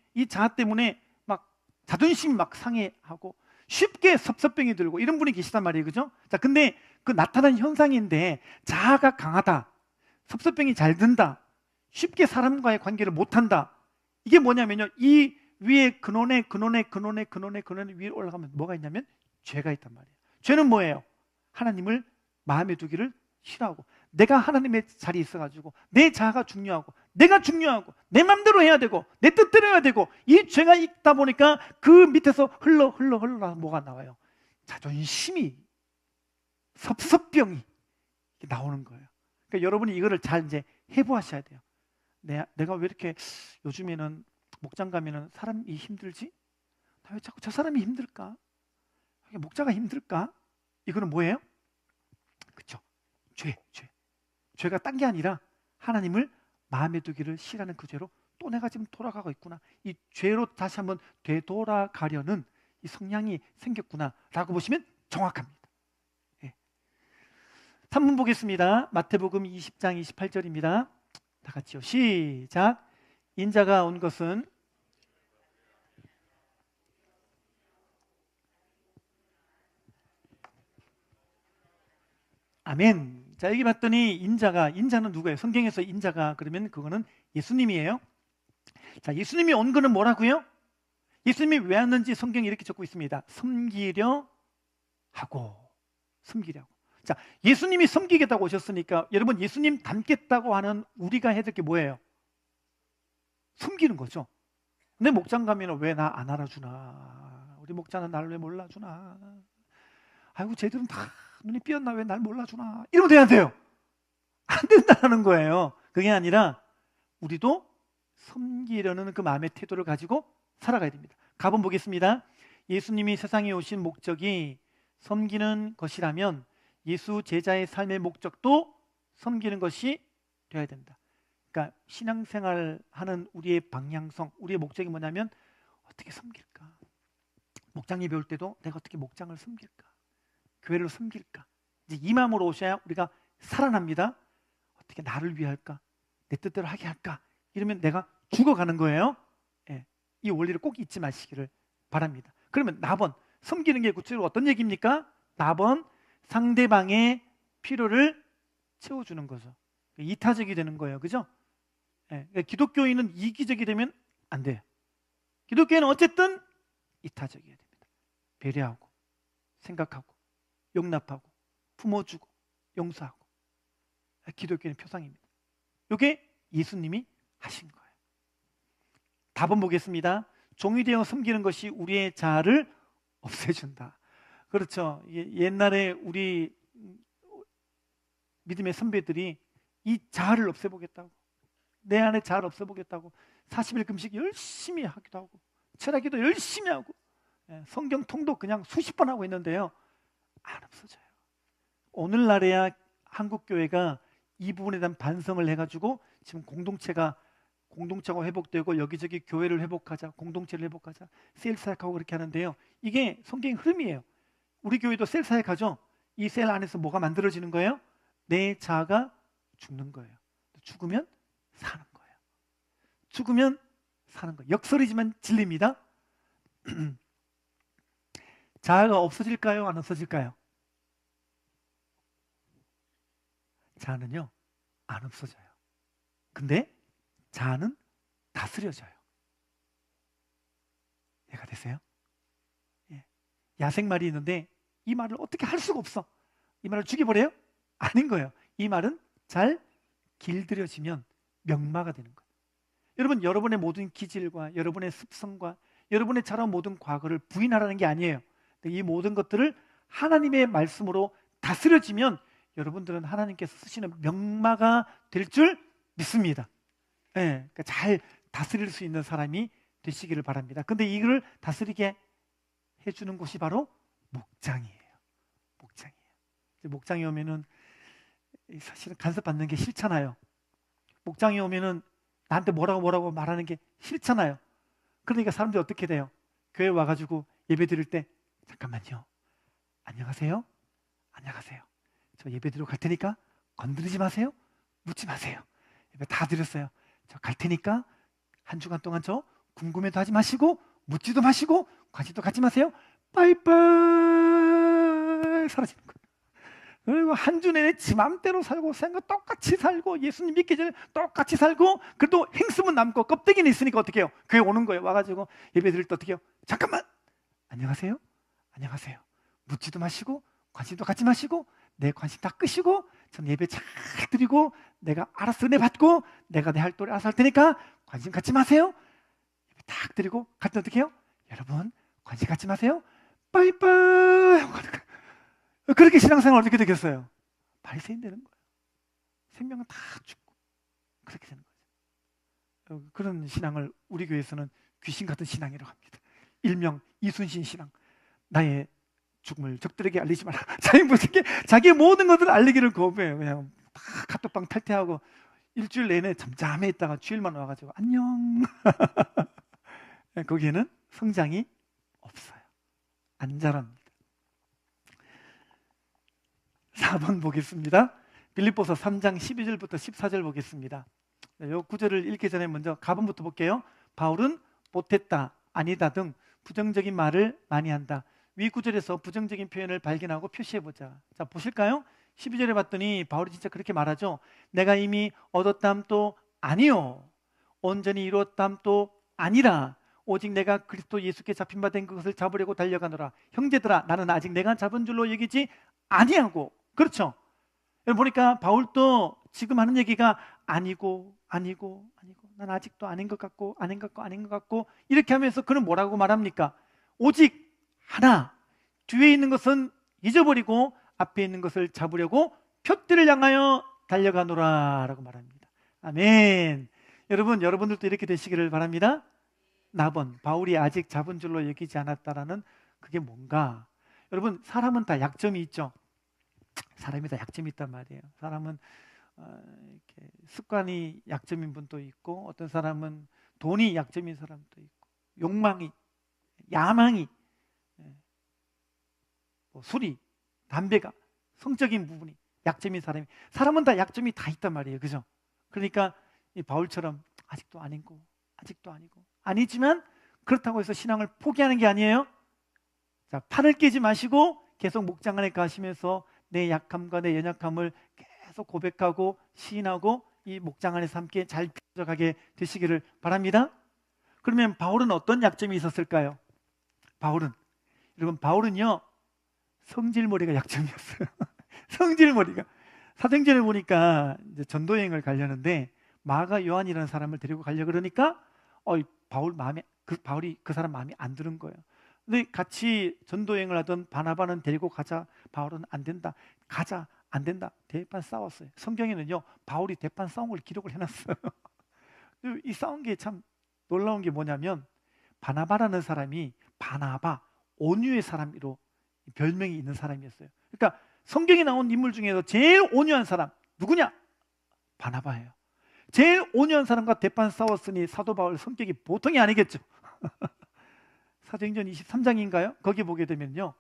막 자존심이 막 상해하고 쉽게 섭섭병이 들고 이런 분이 계시단 말이에요. 그죠? 자, 근데 그 나타난 현상인데 자아가 강하다, 섭섭병이 잘 든다, 쉽게 사람과의 관계를 못한다. 이게 뭐냐면요, 이 위에 근원에 위에 올라가면 뭐가 있냐면 죄가 있단 말이에요. 죄는 뭐예요? 하나님을 마음에 두기를 싫어하고 내가 하나님의 자리에 있어가지고 내 자아가 중요하고 내가 중요하고 내 맘대로 해야 되고 내 뜻대로 해야 되고 이 죄가 있다 보니까 그 밑에서 흘러 뭐가 나와요? 자존심이, 섭섭병이 나오는 거예요. 그러니까 여러분이 이거를 잘 이제 해부하셔야 돼요. 내가 왜 이렇게 요즘에는 목장 가면은 사람이 힘들지? 왜 자꾸 저 사람이 힘들까? 목자가 힘들까? 이거는 뭐예요? 그쵸? 죄가 딴 게 아니라 하나님을 마음에 두기를 싫어하는 그 죄로 또 내가 지금 돌아가고 있구나. 이 죄로 다시 한번 되돌아가려는 이 성향이 생겼구나 라고 보시면 정확합니다. 예. 3문 보겠습니다. 마태복음 20장 28절입니다. 다 같이요. 시작. 인자가 온 것은 아멘. 자, 여기 봤더니 인자는 누구예요? 성경에서 인자가 그러면 그거는 예수님이에요. 자, 예수님이 온 거는 뭐라고요? 예수님이 왜 왔는지 성경이 이렇게 적고 있습니다. 섬기려 하고. 자, 예수님이 섬기겠다고 오셨으니까 여러분 예수님 닮겠다고 하는 우리가 해야 될 게 뭐예요? 섬기는 거죠. 내 목장 가면 왜 나 안 알아주나? 우리 목자는 날 왜 몰라주나? 아이고 쟤들은 다 눈이 삐었나? 왜 날 몰라주나? 이러면 돼야 돼요. 안 된다는 거예요. 그게 아니라 우리도 섬기려는 그 마음의 태도를 가지고 살아가야 됩니다. 가본 보겠습니다. 예수님이 세상에 오신 목적이 섬기는 것이라면 예수 제자의 삶의 목적도 섬기는 것이 되어야 된다. 그러니까 신앙생활 하는 우리의 방향성, 우리의 목적이 뭐냐면 어떻게 섬길까? 목장이 배울 때도 내가 어떻게 목장을 섬길까? 교회를 섬길까? 이제 이 마음으로 오셔야 우리가 살아납니다. 어떻게 나를 위할까? 내 뜻대로 하게 할까? 이러면 내가 죽어가는 거예요. 예, 이 원리를 꼭 잊지 마시기를 바랍니다. 그러면 나번 섬기는 게 구체적으로 어떤 얘기입니까? 나번 상대방의 필요를 채워주는 거죠. 이타적이 되는 거예요. 그죠? 예, 기독교인은 이기적이 되면 안 돼요. 기독교인은 어쨌든 이타적이어야 됩니다. 배려하고 생각하고 용납하고 품어주고 용서하고. 기독교인의 표상입니다. 이게 예수님이 하신 거예요. 답은 보겠습니다. 종이 되어 섬기는 것이 우리의 자아를 없애준다. 그렇죠. 옛날에 우리 믿음의 선배들이 이 자아를 없애보겠다고, 내 안에 자아를 없애보겠다고 40일 금식 열심히 하기도 하고 철학기도 열심히 하고 성경 통독 그냥 수십 번 하고 있는데요, 안 없어져요. 오늘날에야 한국교회가 이 부분에 대한 반성을 해가지고 지금 공동체가 회복되고 여기저기 교회를 회복하자, 공동체를 회복하자, 셀 사역하고 그렇게 하는데요, 이게 성경의 흐름이에요. 우리 교회도 셀 사역하죠. 이 셀 안에서 뭐가 만들어지는 거예요? 내 자아가 죽는 거예요. 죽으면 사는 거예요. 죽으면 사는 거예요. 역설이지만 진리입니다. 자아가 없어질까요? 안 없어질까요? 자아는요, 안 없어져요. 근데 자아는 다스려져요. 이해가 되세요? 예. 야생말이 있는데 이 말을 어떻게 할 수가 없어. 이 말을 죽여버려요? 아닌 거예요. 이 말은 잘 길들여지면 명마가 되는 거예요. 여러분, 여러분의 모든 기질과 여러분의 습성과 여러분의 자라온 모든 과거를 부인하라는 게 아니에요. 이 모든 것들을 하나님의 말씀으로 다스려지면 여러분들은 하나님께서 쓰시는 명마가 될 줄 믿습니다. 네, 그러니까 잘 다스릴 수 있는 사람이 되시기를 바랍니다. 근데 이걸 다스리게 해주는 곳이 바로 목장이에요. 목장에 오면은 사실은 간섭받는 게 싫잖아요. 목장에 오면은 나한테 뭐라고 말하는 게 싫잖아요. 그러니까 사람들이 어떻게 돼요? 교회 와가지고 예배 드릴 때 잠깐만요. 안녕하세요. 저 예배 드리러 갈 테니까 건드리지 마세요. 묻지 마세요. 예배 다 드렸어요. 저 갈 테니까 한 주간 동안 저 궁금해도 하지 마시고 묻지도 마시고 관심도 갖지 마세요. 빠이빠이 사라지는 거예요. 그리고 한 주 내내 지 맘대로 살고 생각 똑같이 살고 예수님 믿기 전에 똑같이 살고 그래도 행습은 남고 껍데기는 있으니까 어떻게 해요? 교회 오는 거예요. 와가지고 예배 드릴 때 어떻게 해요? 잠깐만! 안녕하세요. 묻지도 마시고 관심도 갖지 마시고 내 관심 다 끄시고 전 예배 잘 드리고 내가 알아서 은혜 받고 내가 내 할 도리 알아서 할 테니까 관심 갖지 마세요. 예배 딱 드리고 갈 때 어떻게 해요? 여러분 관심 갖지 마세요. 빠이빠이 하고 가는 거예요. 그렇게 신앙생활 어떻게 되겠어요? 바리새인 되는 거예요. 생명은 다 죽고 그렇게 되는 거죠. 그런 신앙을 우리 교회에서는 귀신 같은 신앙이라고 합니다. 일명 이순신 신앙. 나의 죽음을 적들에게 알리지 마라. 자기의 모든 것을 알리기를 거부해요. 그냥 다 카톡방 탈퇴하고 일주일 내내 잠잠해 있다가 주일만 와가지고 안녕. 거기에는 성장이 없어요. 안 자랍니다. 4번 보겠습니다. 빌립보서 3장 12절부터 14절 보겠습니다. 이 구절을 읽기 전에 먼저 가본부터 볼게요. 바울은 못했다, 아니다 등 부정적인 말을 많이 한다. 위 구절에서 부정적인 표현을 발견하고 표시해보자. 자, 보실까요? 12절에 봤더니 바울이 진짜 그렇게 말하죠. 내가 이미 얻었담도 아니요, 온전히 이루었담도 아니라 오직 내가 그리스도 예수께 잡힌 바 된 그것을 잡으려고 달려가노라. 형제들아, 나는 아직 내가 잡은 줄로 여기지 아니하고. 그렇죠? 여러분 보니까 바울도 지금 하는 얘기가 아니고 난 아직도 아닌 것 같고 아닌 것 같고 이렇게 하면서 그는 뭐라고 말합니까? 오직 하나, 뒤에 있는 것은 잊어버리고 앞에 있는 것을 잡으려고 표대를 향하여 달려가노라 라고 말합니다. 아멘. 여러분들도 이렇게 되시기를 바랍니다. 나번 바울이 아직 잡은 줄로 여기지 않았다라는 그게 뭔가? 여러분, 사람은 다 약점이 있죠. 사람이 다 약점이 있단 말이에요. 사람은 이렇게 습관이 약점인 분도 있고, 어떤 사람은 돈이 약점인 사람도 있고, 욕망이, 야망이, 술이, 담배가, 성적인 부분이 약점인 사람은 다 약점이 다 있단 말이에요. 그죠? 그러니까 이 바울처럼 아직도 아니고 아니지만 그렇다고 해서 신앙을 포기하는 게 아니에요. 자, 판을 깨지 마시고 계속 목장 안에 가시면서 내 약함과 내 연약함을 계속 고백하고 시인하고 이 목장 안에서 함께 잘 펴져가게 되시기를 바랍니다. 그러면 바울은 어떤 약점이 있었을까요? 바울은요, 성질머리가 약점이었어요. 성질머리가. 사도행전에 보니까 이제 전도여행을 가려는데 마가 요한이라는 사람을 데리고 가려고 그러니까 바울이 그 사람 마음에 안 드는 거예요. 근데 같이 전도여행을 하던 바나바는 데리고 가자. 바울은 안 된다. 가자. 안 된다. 대판 싸웠어요. 성경에는요, 바울이 대판 싸운 걸 기록을 해놨어요. 이 싸운 게 참 놀라운 게 뭐냐면 바나바라는 사람이 바나바, 온유의 사람으로 별명이 있는 사람이었어요. 그러니까 성경에 나온 인물 중에서 제일 온유한 사람 누구냐? 바나바예요. 제일 온유한 사람과 대판 싸웠으니 사도 바울 성격이 보통이 아니겠죠. 사도행전 23장인가요? 거기 보게 되면요,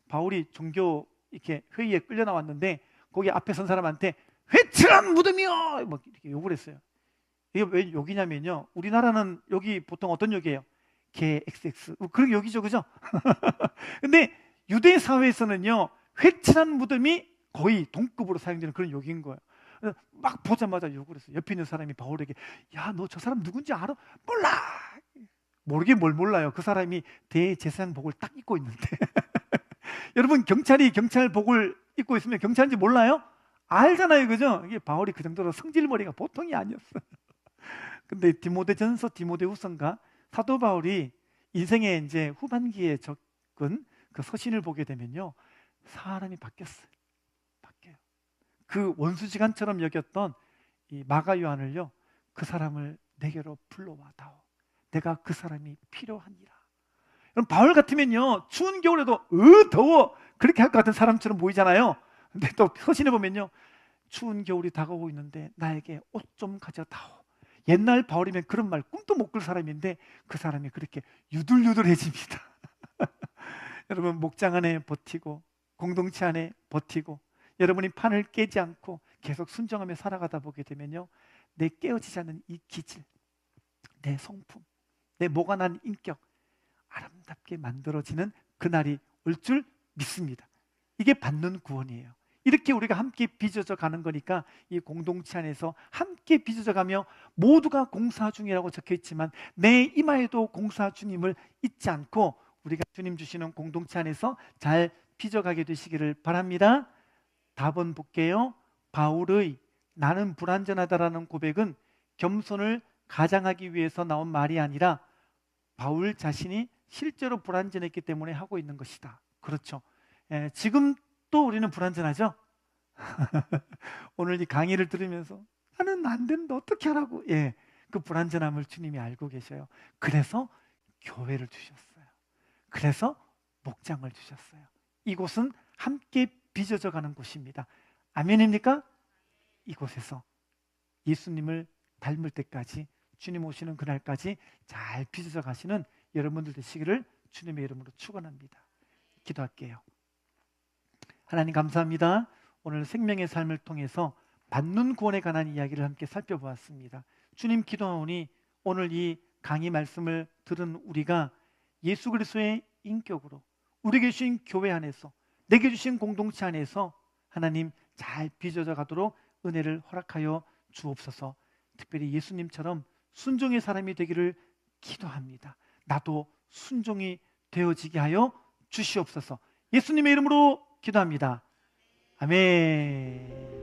바울이 종교 이렇게 회의에 끌려 나왔는데 거기 앞에 선 사람한테 회칠한 무덤이요! 막 이렇게 욕을 했어요. 이게 왜 욕이냐면요, 우리나라는 여기 보통 어떤 욕이에요? 개 XX 그런 욕이죠, 그죠? 근데 유대 사회에서는요, 회칠한 무덤이 거의 동급으로 사용되는 그런 욕인 거예요. 막 보자마자 욕을 했어요. 옆에 있는 사람이 바울에게, 야, 너 저 사람 누군지 알아? 몰라! 모르긴 뭘 몰라요. 그 사람이 대제사장복을 딱 입고 있는데 여러분, 경찰이 경찰복을 입고 있으면 경찰인지 몰라요? 알잖아요, 그죠? 이게 바울이 그 정도로 성질머리가 보통이 아니었어요. 근데 디모데전서, 디모데후서인가, 사도 바울이 인생의 이제 후반기에 적은 그 서신을 보게 되면요, 사람이 바뀌어요. 그 원수지간처럼 여겼던 이 마가 요한을요, 그 사람을 내게로 불러와다오. 내가 그 사람이 필요하니라. 그럼 바울 같으면요, 추운 겨울에도 더워 그렇게 할 것 같은 사람처럼 보이잖아요. 근데 또 서신에 보면요, 추운 겨울이 다가오고 있는데 나에게 옷 좀 가져다오. 옛날 바울이면 그런 말 꿈도 못 꿀 사람인데 그 사람이 그렇게 유들유들해집니다. 여러분, 목장 안에 버티고 공동체 안에 버티고 여러분이 판을 깨지 않고 계속 순종하며 살아가다 보게 되면요, 내 깨어지지 않는 이 기질, 내 성품, 내 모가 난 인격 아름답게 만들어지는 그날이 올 줄 믿습니다. 이게 받는 구원이에요. 이렇게 우리가 함께 빚어져 가는 거니까 이 공동체 안에서 함께 빚어져 가며 모두가 공사 중이라고 적혀 있지만 내 이마에도 공사 중임을 잊지 않고 우리가 주님 주시는 공동체 안에서 잘 빚어가게 되시기를 바랍니다. 답은 볼게요. 바울의 나는 불완전하다라는 고백은 겸손을 가장하기 위해서 나온 말이 아니라 바울 자신이 실제로 불완전했기 때문에 하고 있는 것이다. 그렇죠. 지금 또 우리는 불완전하죠. 오늘 이 강의를 들으면서 나는 안 된다, 어떻게 하라고. 그 불완전함을 주님이 알고 계셔요. 그래서 교회를 주셨어요. 그래서 목장을 주셨어요. 이곳은 함께 빚어져 가는 곳입니다. 아멘입니까? 이곳에서 예수님을 닮을 때까지, 주님 오시는 그날까지 잘 빚어져 가시는 여러분들 되시기를 주님의 이름으로 축원합니다. 기도할게요. 하나님 감사합니다. 오늘 생명의 삶을 통해서 받는 구원에 관한 이야기를 함께 살펴보았습니다. 주님 기도하오니 오늘 이 강의 말씀을 들은 우리가 예수 그리스도의 인격으로 우리에게 주신 교회 안에서, 내게 주신 공동체 안에서 하나님 잘 빚어져 가도록 은혜를 허락하여 주옵소서. 특별히 예수님처럼 순종의 사람이 되기를 기도합니다. 나도 순종이 되어지게 하여 주시옵소서. 예수님의 이름으로 기도합니다. 아멘.